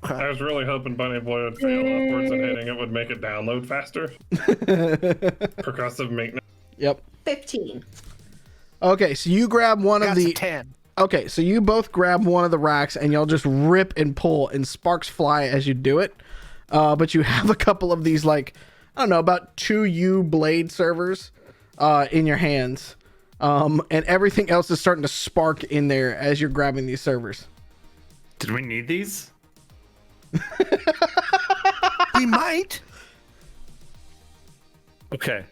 I was really hoping Bunny Boy would fail upwards and hitting it would make it download faster. Percussive maintenance. Yep. 15. Okay, so you grab one of the 10. Okay, so you both grab one of the racks and y'all just rip and pull, and sparks fly as you do it. But you have a couple of these, like, I don't know, about 2U blade servers in your hands. And everything else is starting to spark in there as you're grabbing these servers. Did we need these? We might. Okay.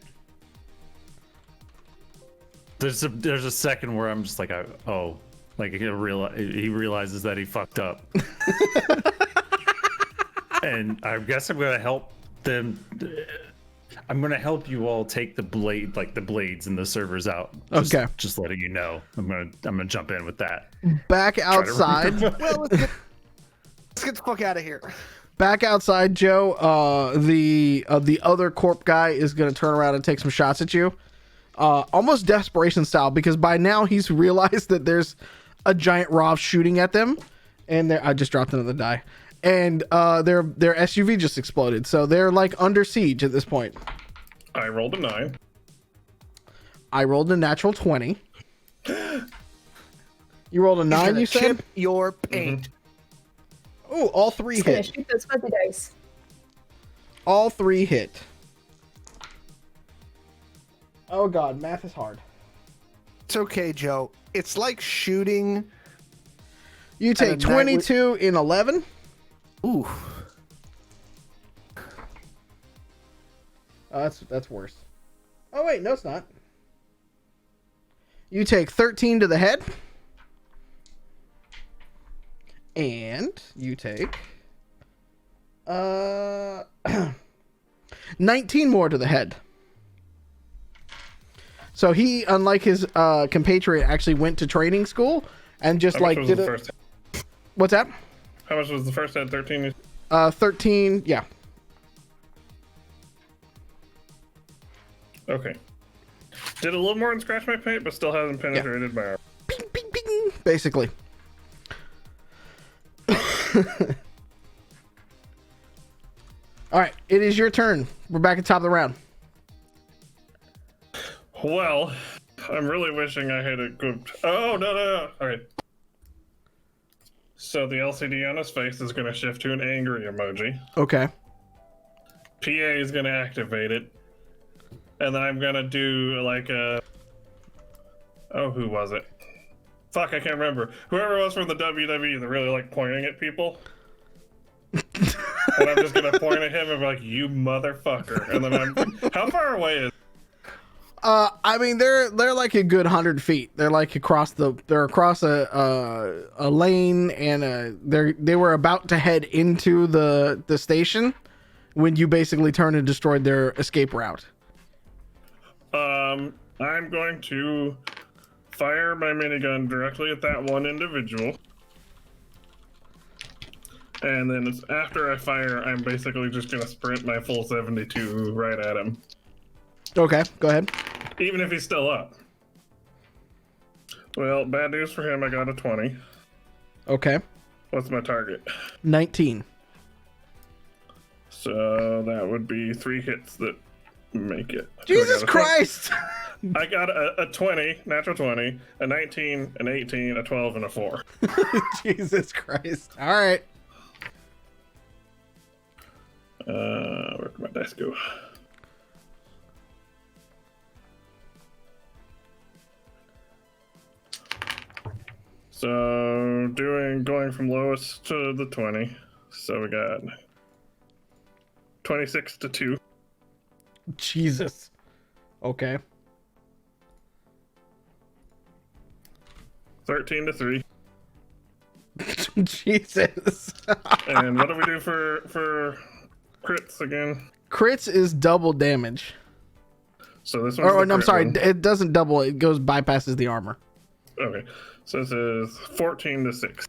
There's a second where I'm just like, oh, like he realizes that he fucked up. And I guess I'm gonna help them. I'm gonna help you all take the blades and the servers out. Okay. Just letting you know. I'm gonna jump in with that. Back outside. Well, let's get the fuck out of here. Back outside, Joe. The other corp guy is gonna turn around and take some shots at you. Almost desperation style, because by now he's realized that there's a giant Rov shooting at them, and I just dropped another die, and their SUV just exploded, so they're like under siege at this point. I rolled a 9. I rolled a natural 20. You rolled a 9, you said? Chip your paint. Oh, all 3 Just gonna hit. shoot those fuzzy dice. All 3 hit. Oh god, math is hard. It's okay, Joe. It's like shooting. You take 22 in 11. Ooh. Oh, that's worse. Oh wait, no, it's not. You take 13 to the head, and you take 19 more to the head. So he, unlike his compatriot, actually went to training school and just How much like was did the it. first? What's that? How much was the first head? 13. 13. Yeah. Okay. Did a little more than scratch my paint, but still hasn't penetrated my arm. Ping, ping, ping, basically. All right, it is your turn. We're back at top of the round. Well, I'm really wishing I had equipped. Oh, no. All right. So the LCD on his face is going to shift to an angry emoji. Okay. PA is going to activate it. And then I'm going to do like a... Oh, who was it? Fuck, I can't remember. Whoever it was from the WWE that really like pointing at people. And I'm just going to point at him and be like, you motherfucker. And then How far away is... I mean, they're like a good 100 feet. They're like across a lane, and they were about to head into the station when you basically turned and destroyed their escape route. I'm going to fire my minigun directly at that one individual. And then after I fire, I'm basically just going to sprint my full 72 right at him. Okay, go ahead. Even if he's still up. Well, bad news for him, I got a 20. Okay. What's my target? 19. So that would be 3 hits that make it. Jesus Christ! I got a 20, natural 20, a 19, an 18, a 12, and a 4. Jesus Christ. All right. Where'd my dice go? So going from lowest to the 20. So we got 26 to 2. Jesus. Okay. 13 to 3. Jesus. And what do we do for crits again? Crits is double damage. So this one's Or the no, I'm crit sorry, one. it doesn't double. It goes bypasses the armor. Okay, so this is 14 to 6.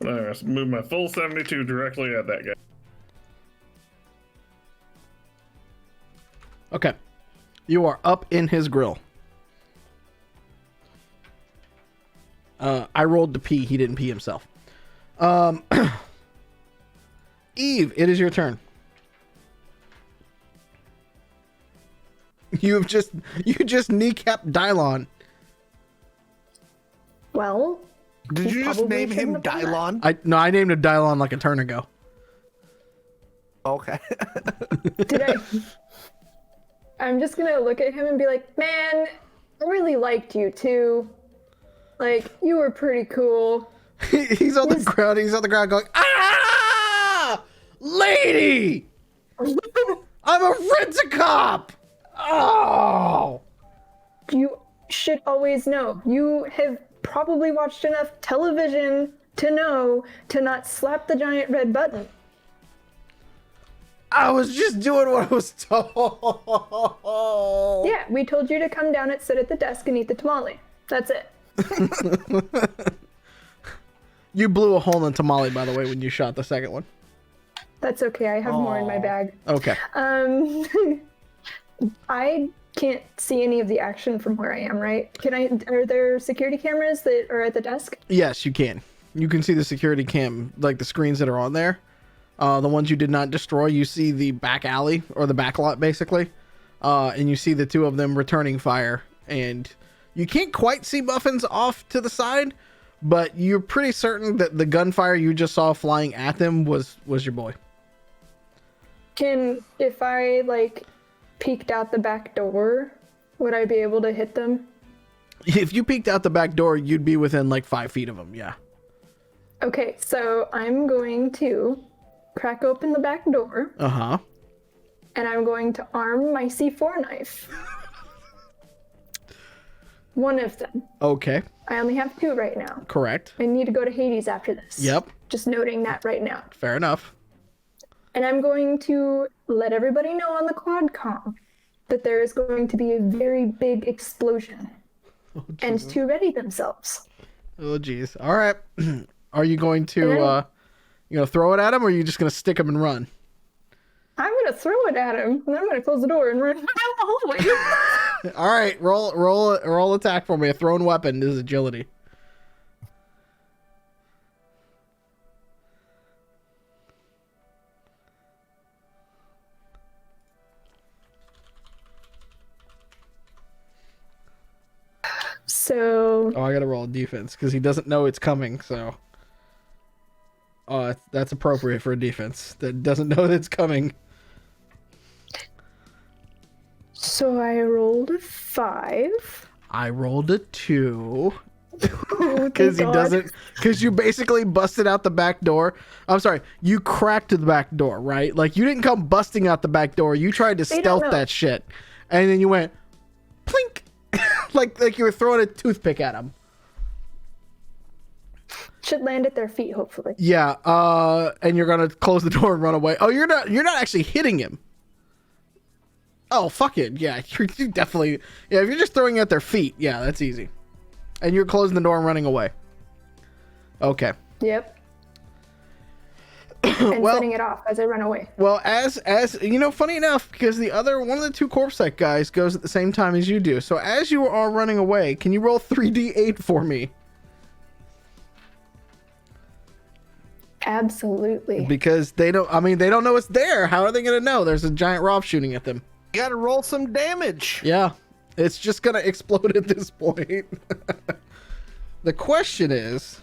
All right, let's move my full 72 directly at that guy. Okay. You are up in his grill. I rolled to pee. He didn't pee himself. Eve, it is your turn. You just kneecapped Dylon. Well, Did he you just probably name him shouldn't have done Dylon? I named a Dylon like a turn ago. Okay. Did I? I'm just gonna look at him and be like, man, I really liked you too. Like, you were pretty cool. He's on the ground. He's on the ground going, ah, lady, I'm a rent-a-cop. Oh, You should always know. You have probably watched enough television to know to not slap the giant red button. I was just doing what I was told. Yeah, we told you to come down and sit at the desk and eat the tamale. That's it. You blew a hole in tamale, by the way, when you shot the second one. That's okay. I have more in my bag. Okay. I can't see any of the action from where I am, right? Are there security cameras that are at the desk? Yes, you can. You can see the security cam, like the screens that are on there. The ones you did not destroy, you see the back alley or the back lot, basically. And you see the two of them returning fire. And you can't quite see Muffins off to the side, but you're pretty certain that the gunfire you just saw flying at them was your boy. If I, peeked out the back door, would I be able to hit them? If you peeked out the back door, you'd be within 5 feet of them, yeah. Okay, so I'm going to crack open the back door. Uh-huh. And I'm going to arm my C4 knife. One of them. Okay, I only have 2 right now. correct. I need to go to Hades after this. Yep, Just noting that right now. fair enough. And I'm going to let everybody know on the quadcom that there is going to be a very big explosion. And to ready themselves. Oh, geez. All right. Are you going to, throw it at him, or are you just going to stick him and run? I'm going to throw it at him, and then I'm going to close the door and run down the hallway. All right, roll attack for me. A thrown weapon is agility. So, Oh, I gotta roll a defense because he doesn't know it's coming. So, that's appropriate for a defense that doesn't know that it's coming. so I rolled a 5. I rolled a 2. Oh, Because he God. doesn't. Because you basically busted out the back door. I'm sorry, you cracked the back door, right? Like, you didn't come busting out the back door. You tried to They don't stealth know. that shit, and then you went plink, like you were throwing a toothpick at him. Should land at their feet, hopefully. Yeah. And you're gonna close the door and run away. Oh, you're not. You're not actually hitting him. Oh, fuck it. Yeah, you definitely. Yeah, if you're just throwing at their feet, yeah, that's easy. And you're closing the door and running away. Okay. Yep. And Well- setting it off as I run away. Well, as you know, funny enough, because one of the 2 corpse sec guys goes at the same time as you do. So as you are running away, can you roll 3d8 for me? Absolutely. Because they don't. I mean, they don't know it's there. How are they gonna know? There's a giant Rob shooting at them. You gotta roll some damage. Yeah, it's just gonna explode at this point. The question is,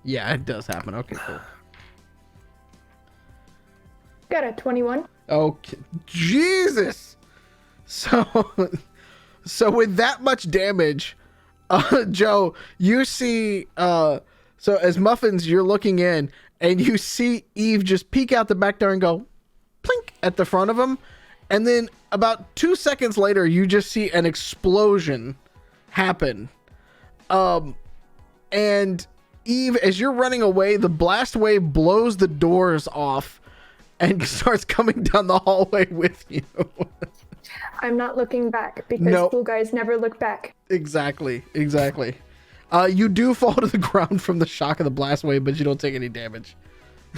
yeah, it does happen. Okay, cool. Got a 21. Okay, Jesus. So with that much damage, Joe, you see, so as Muffins, you're looking in, and you see Eve just peek out the back door and go, plink, at the front of him, and then about 2 seconds later, you just see an explosion happen. And Eve, as you're running away, the blast wave blows the doors off, and starts coming down the hallway with you. I'm not looking back because Nope. cool guys never look back. Exactly. You do fall to the ground from the shock of the blast wave, but you don't take any damage.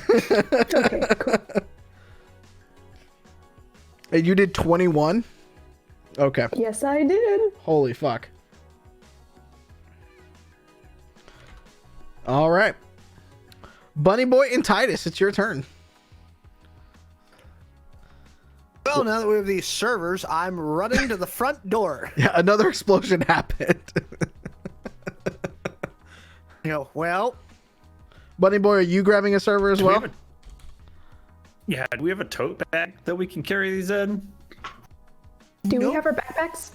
Okay, cool. And you did 21? Okay. Yes, I did. Holy fuck. All right. Bunny Boy and Titus, it's your turn. Well, now that we have these servers, I'm running to the front door. Yeah, another explosion happened. Well, Bunny Boy, are you grabbing a server as Do we well? have Yeah, do we have a tote bag that we can carry these in? Do we Nope. have our backpacks?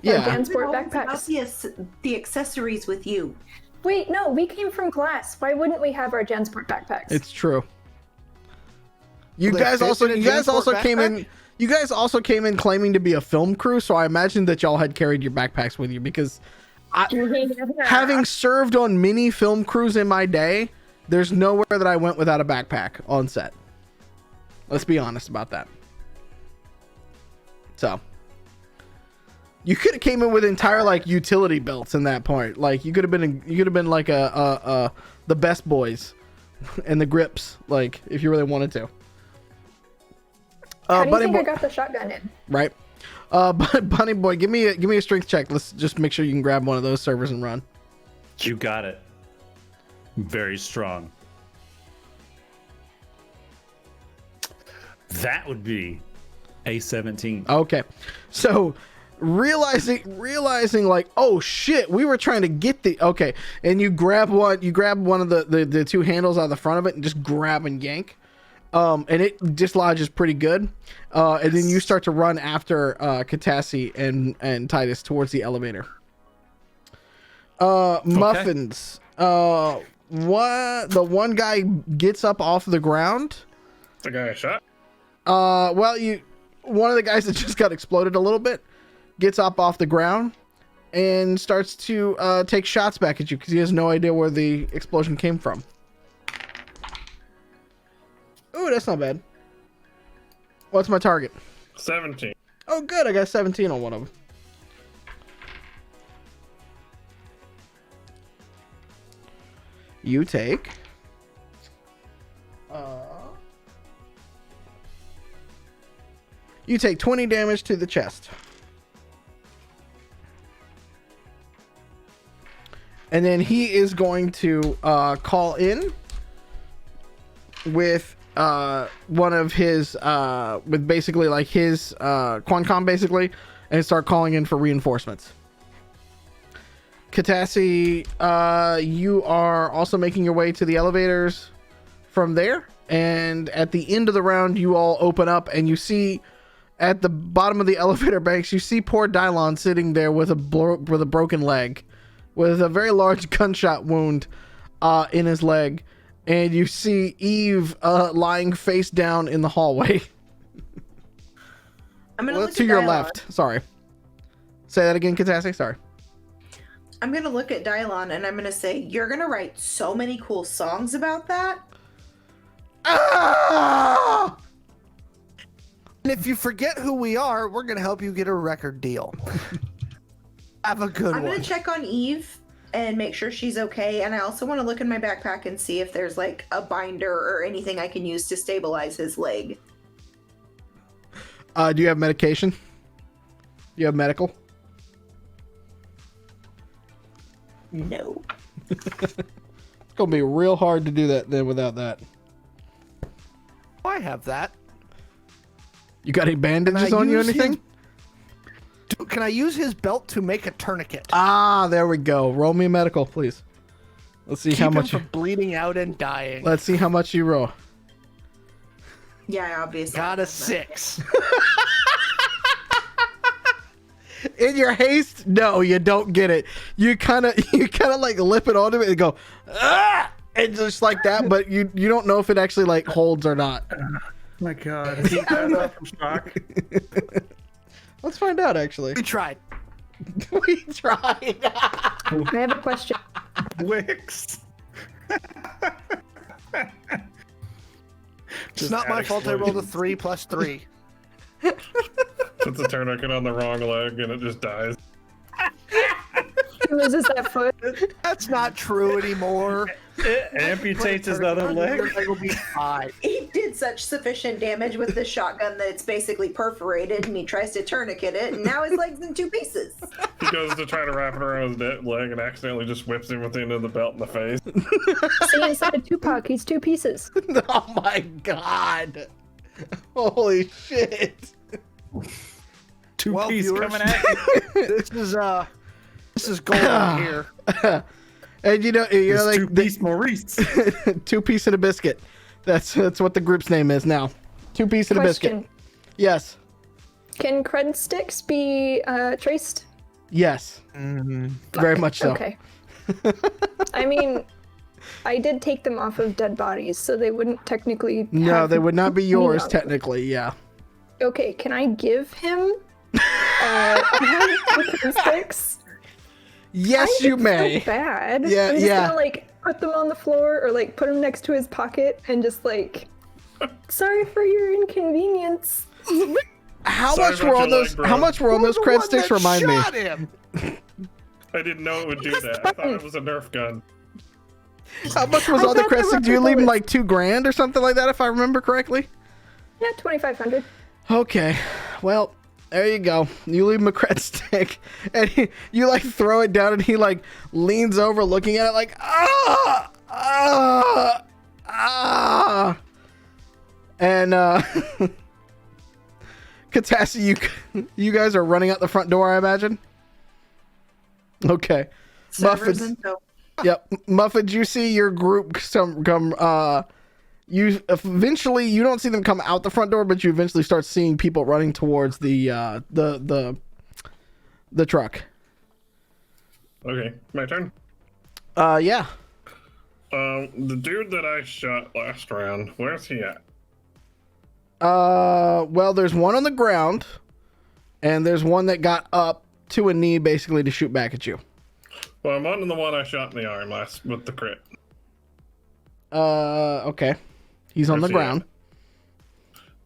Yeah. Our Jansport Always about backpacks. the accessories with you. Wait, no, we came from glass. Why wouldn't we have our Jansport backpacks? It's true. You Will they guys fit also in a you guys Jansport also came in backpack? you guys also came in claiming to be a film crew, so I imagine that y'all had carried your backpacks with you because having served on many film crews in my day, there's nowhere that I went without a backpack on set. Let's be honest about that. So you could have came in with entire like utility belts in that point. Like you could have been like a the best boys and the grips, like if you really wanted to. How do you Bunny think I Boy, got the shotgun in? right? Bunny Boy, give me a strength check. Let's just make sure you can grab one of those servers and run. You got it. Very strong. That would be a 17. Okay, so realizing like, oh shit, we were trying to get the and you grab one of the two handles out of the front of it and just grab and yank, and it dislodges pretty good, and then you start to run after Katassi and Titus towards the elevator. Muffins. What the one guy gets up off the ground. The guy I shot. One of the guys that just got exploded a little bit gets up off the ground and starts to take shots back at you because he has no idea where the explosion came from. Ooh, that's not bad. What's my target? 17. Oh, good. I got 17 on one of them. You take... You take 20 damage to the chest. And then he is going to call in with one of his with basically like his Quancom basically, and start calling in for reinforcements. Katassi, you are also making your way to the elevators from there, and at the end of the round you all open up and you see at the bottom of the elevator banks, you see poor Dylon sitting there with a broken leg, with a very large gunshot wound in his leg, and you see Eve lying face down in the hallway. I'm gonna look to at your Dylon. left. Sorry. Say that again, Katassi. Sorry. I'm gonna look at Dylon and I'm gonna say, "You're gonna write so many cool songs about that." Ah! and if you forget who we are, we're going to help you get a record deal. Have a good I'm one. gonna check on Eve and make sure she's okay, and I also want to look in my backpack and see if there's like a binder or anything I can use to stabilize his leg. Do you have medication? Do you have medical? No. It's gonna be real hard to do that then without that. I have that. You got any bandages Can I on you or use anything? Can I use his belt to make a tourniquet? Ah, there we go. Roll me a medical, please. Let's see Keep how him much. from bleeding out and dying. Let's see how much you roll. Yeah, obviously. Got a 6. In your haste, no, you don't get it. You kind of like lip it onto it and go, ah, and just like that. But you don't know if it actually like holds or not. My God. Is he dead from shock? Let's find out. Actually, We tried. we tried. I have a question. Wix. It's not my fault I rolled a 3 plus 3. Puts a tourniquet on the wrong leg and it just dies. He loses that foot. That's not true anymore. It amputates his other leg. Will be fine. He did such sufficient damage with this shotgun that it's basically perforated, and he tries to tourniquet it, and now his leg's in 2 pieces. He goes to try to wrap it around his dead leg and accidentally just whips him with the end of the belt in the face. See, inside of Tupac, he's 2 pieces. Oh my god. Holy shit. Well, Two-piece viewers, coming at you. This is gold here. And you know like Two-piece Maurice. 2-piece and a biscuit. That's what the group's name is now. 2-piece and a biscuit. Question. Yes. Can cred sticks be traced? Yes. Very much so. Okay. I mean, I did take them off of dead bodies, so they wouldn't technically No, have they would not be yours on them. technically, yeah. Okay, can I give him cred sticks? Yes, I you feel may. So bad. Yeah, I'm just yeah. gonna like put them on the floor or like put them next to his pocket and just like, sorry for your inconvenience. How Sorry much about were on your those leg, bro. how much were on those Who's the cred one sticks that remind me? shot him? I didn't know it would do that. I thought it was a Nerf gun. How much was I on the thought cred they stick? were Do you leave him bullets. like $2,000 or something like that if I remember correctly? Yeah, 2,500. Okay. Well, there you go. You leave him a cred stick, and you like throw it down, and he like leans over, looking at it like ah. And Katassi, you guys are running out the front door, I imagine. Okay. Servers Muffins. and so. Yep. Muffins, you see your group come. You eventually, you don't see them come out the front door, but you eventually start seeing people running towards the truck. Okay, my turn. Yeah. The dude that I shot last round, where's he at? Well, there's one on the ground, and there's one that got up to a knee, basically to shoot back at you. Well, I'm on the one I shot in the arm last with the crit. Okay. He's on the Where's he ground.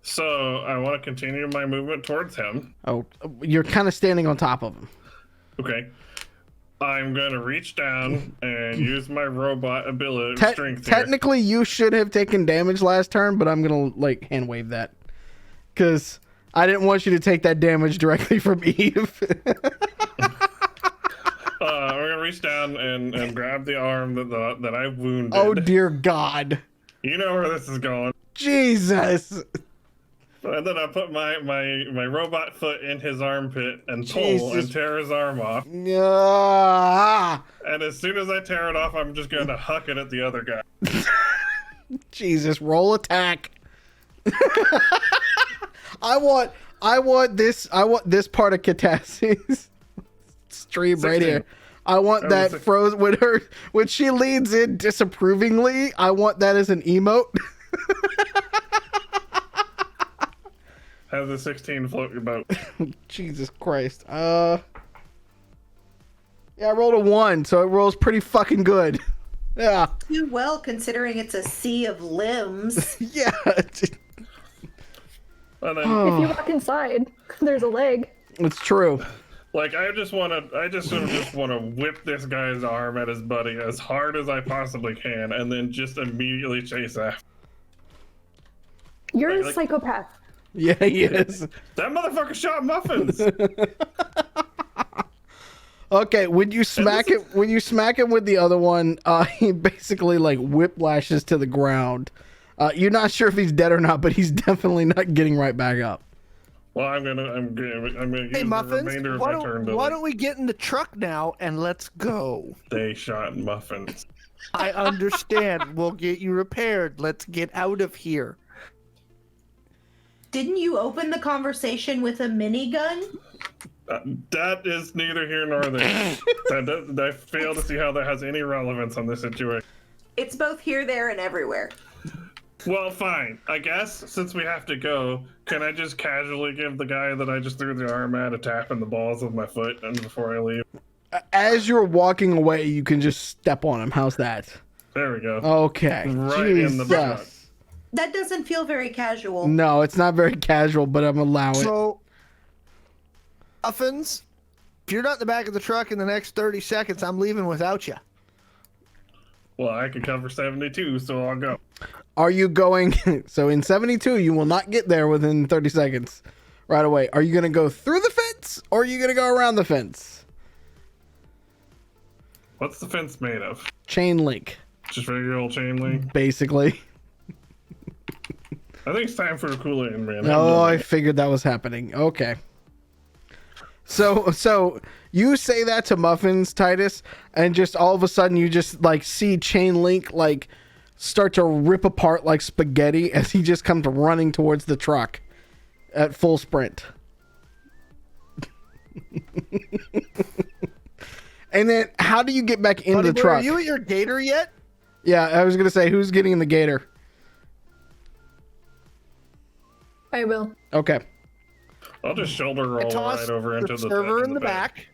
So I want to continue my movement towards him. Oh, you're kind of standing on top of him. Okay. I'm going to reach down and use my robot ability strength here. Technically, you should have taken damage last turn, but I'm gonna like hand wave that because I didn't want you to take that damage directly from Eve. We're gonna reach down and grab the arm that I wounded. Oh dear God, You know where this is going. Jesus! And then I put my robot foot in his armpit and pull Jesus. and tear his arm off. Ah, And as soon as I tear it off, I'm just gonna huck it at the other guy. Jesus! Roll attack. I want this part of Katassi's stream right 16. here. I want That was that froze when she leans in disapprovingly. I want that as an emote. Have the 16 float your boat. Jesus Christ. Yeah, I rolled a 1, so it rolls pretty fucking good. Yeah. Too well, considering it's a sea of limbs. Yeah. And then, If you walk inside, there's a leg. It's true. like, I just sort of just want to whip this guy's arm at his buddy as hard as I possibly can, and then just immediately chase after. You're a Like- psychopath. Yeah, he is. That motherfucker shot muffins. Okay, when you smack it with the other one, he basically like whiplashes to the ground. You're not sure if he's dead or not, but he's definitely not getting right back up. Well, I'm gonna use Hey, the Muffins, remainder of why my turn to. why don't we get in the truck now and let's go? They shot muffins. I understand. We'll get you repaired. Let's get out of here. Didn't you open the conversation with a minigun? That is neither here nor there. I fail to see how that has any relevance on this situation. It's both here, there, and everywhere. Well, fine. I guess since we have to go, can I just casually give the guy that I just threw the arm at a tap in the balls with my foot and before I leave? As you're walking away, you can just step on him. How's that? There we go. Okay. Right in the Jesus. butt. That doesn't feel very casual. No, it's not very casual, but I'm allowing it. So, Muffins, if you're not in the back of the truck in the next 30 seconds, I'm leaving without you. Well, I can cover 72, so I'll go. Are you going? So in 72, you will not get there within 30 seconds right away. Are you going to go through the fence or are you going to go around the fence? What's the fence made of? Chain link, Just regular old chain link? basically. I think it's time for a Kool-Aid, man. Oh, I figured that was happening. Okay. So you say that to Muffins, Titus, and just all of a sudden you just like see chain link like start to rip apart like spaghetti as he just comes running towards the truck at full sprint. And then how do you get back in Buddy the boy, truck? Are you at your gator yet? Yeah, I was gonna say, who's getting in the gator? I will. Okay. I'll just shoulder roll Toss right over into the server in the back.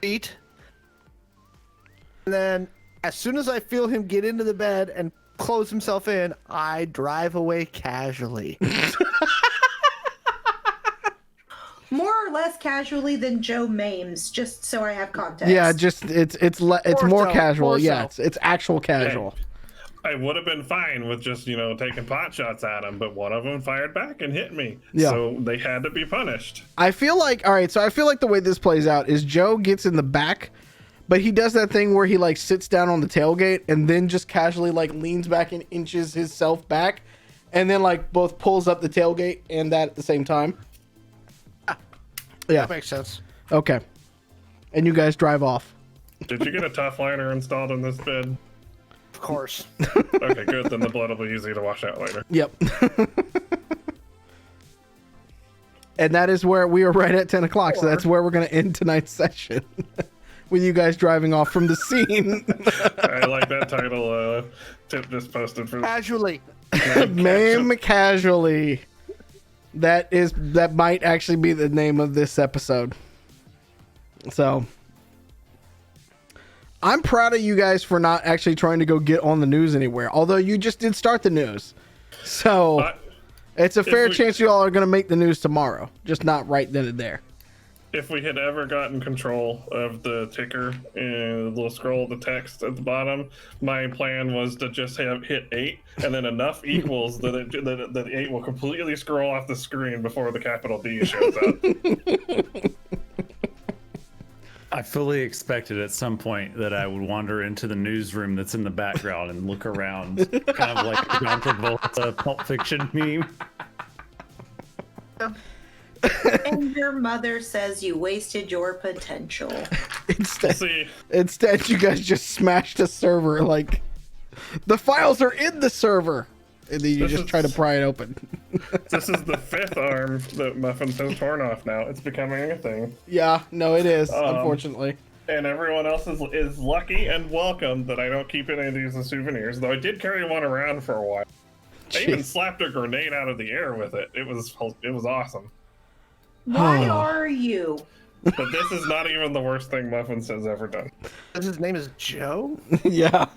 Seat. And then, as soon as I feel him get into the bed and close himself in, I drive away casually. More or less casually than Joe Maims, just so I have context. Yeah, just it's more so, casual. more Yeah, so. it's actual casual. I would have been fine with just, taking pot shots at him, but one of them fired back and hit me. Yeah. So they had to be punished. I feel like I feel like the way this plays out is Joe gets in the back, but he does that thing where he like sits down on the tailgate and then just casually like leans back and inches himself back, and then like both pulls up the tailgate and that at the same time. Yeah. That makes sense. Okay. And you guys drive off. Did you get a tough liner installed in this bed? Of course. Okay, good. Then the blood will be easy to wash out later. Yep. And that is where we are right at 10 o'clock. So that's where we're going to end tonight's session. With you guys driving off from the scene. I like that title. Tip just posted for Casually. Maim casually. That might actually be the name of this episode. So I'm proud of you guys for not actually trying to go get on the news anywhere. Although you just did start the news. So it's a fair chance you all are going to make the news tomorrow. Just not right then and there. If we had ever gotten control of the ticker and the little scroll of the text at the bottom, my plan was to just hit 8 and then enough equals that the 8 will completely scroll off the screen before the capital D shows up. I fully expected at some point that I would wander into the newsroom that's in the background and look around, kind of like the John Travolta Pulp Fiction meme. And your mother says you wasted your potential. Instead, you guys just smashed a server. Like, the files are in the server. And then you just try to pry it open. This is the 5th arm that Muffins has torn off now. It's becoming a thing. Yeah, no, it is, unfortunately. And everyone else is lucky and welcome that I don't keep any of these as souvenirs, though I did carry one around for a while. I even slapped a grenade out of the air with it. It was awesome. Why are you? But this is not even the worst thing Muffins has ever done. His name is Joe? Yeah.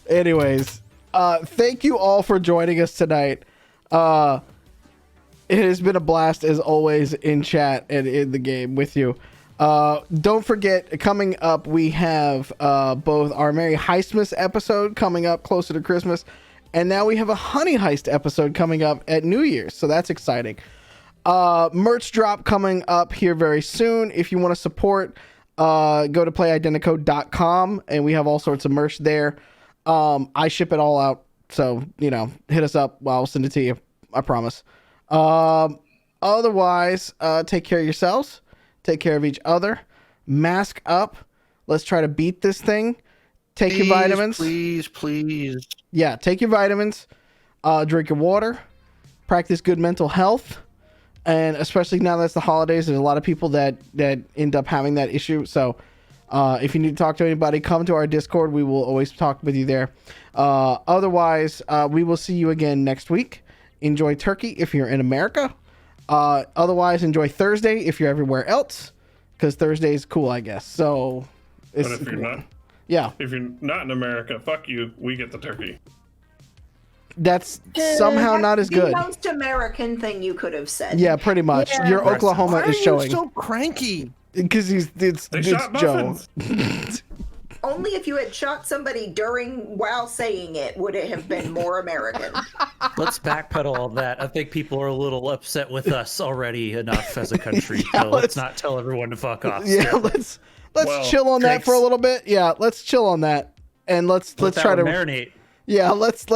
Anyways, thank you all for joining us tonight. It has been a blast as always in chat and in the game with you. Don't forget, coming up, we have both our Merry Heistmas episode coming up closer to Christmas, and now we have a Honey Heist episode coming up at New Year's, so that's exciting. Merch drop coming up here very soon. If you want to support, go to playidentico.com, and we have all sorts of merch there. I ship it all out, so hit us up. I'll send it to you, I promise. Otherwise, take care of yourselves, take care of each other, mask up, let's try to beat this thing. Take your vitamins, please. Yeah, take your vitamins, drink your water, practice good mental health. And especially now that it's the holidays, there's a lot of people that end up having that issue. So if you need to talk to anybody, come to our Discord. We will always talk with you there. Otherwise, we will see you again next week. Enjoy turkey if you're in America. Otherwise, enjoy Thursday if you're everywhere else, because Thursday is cool, I guess. So, But if you're not, yeah, if you're not in America, fuck you. We get the turkey. That's somehow not as the good. most American thing you could have said. Yeah, pretty much. Yeah. Your Oklahoma Why are is you showing so cranky? because it's They shot Joe. muffins. Only if you had shot somebody while saying it would it have been more American. Let's backpedal all that. I think people are a little upset with us already enough as a country. So let's- let's not tell everyone to fuck off. Yeah, still. let's Well, chill on that for a little bit. Yeah, let's chill on that, and let's Let that try to one marinate. yeah let's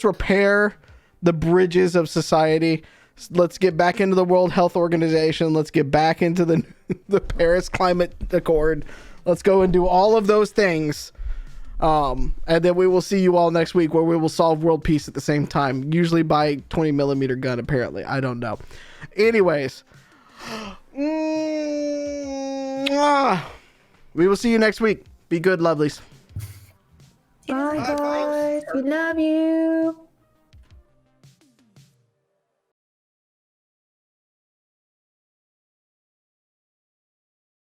repair the bridges of society. Let's get back into the World Health Organization. Let's get back into the Paris Climate Accord. Let's go and do all of those things. And then we will see you all next week where we will solve world peace at the same time, usually by 20 millimeter gun, apparently. I don't know. Anyways, we will see you next week. Be good, lovelies. Bye, guys. We love you.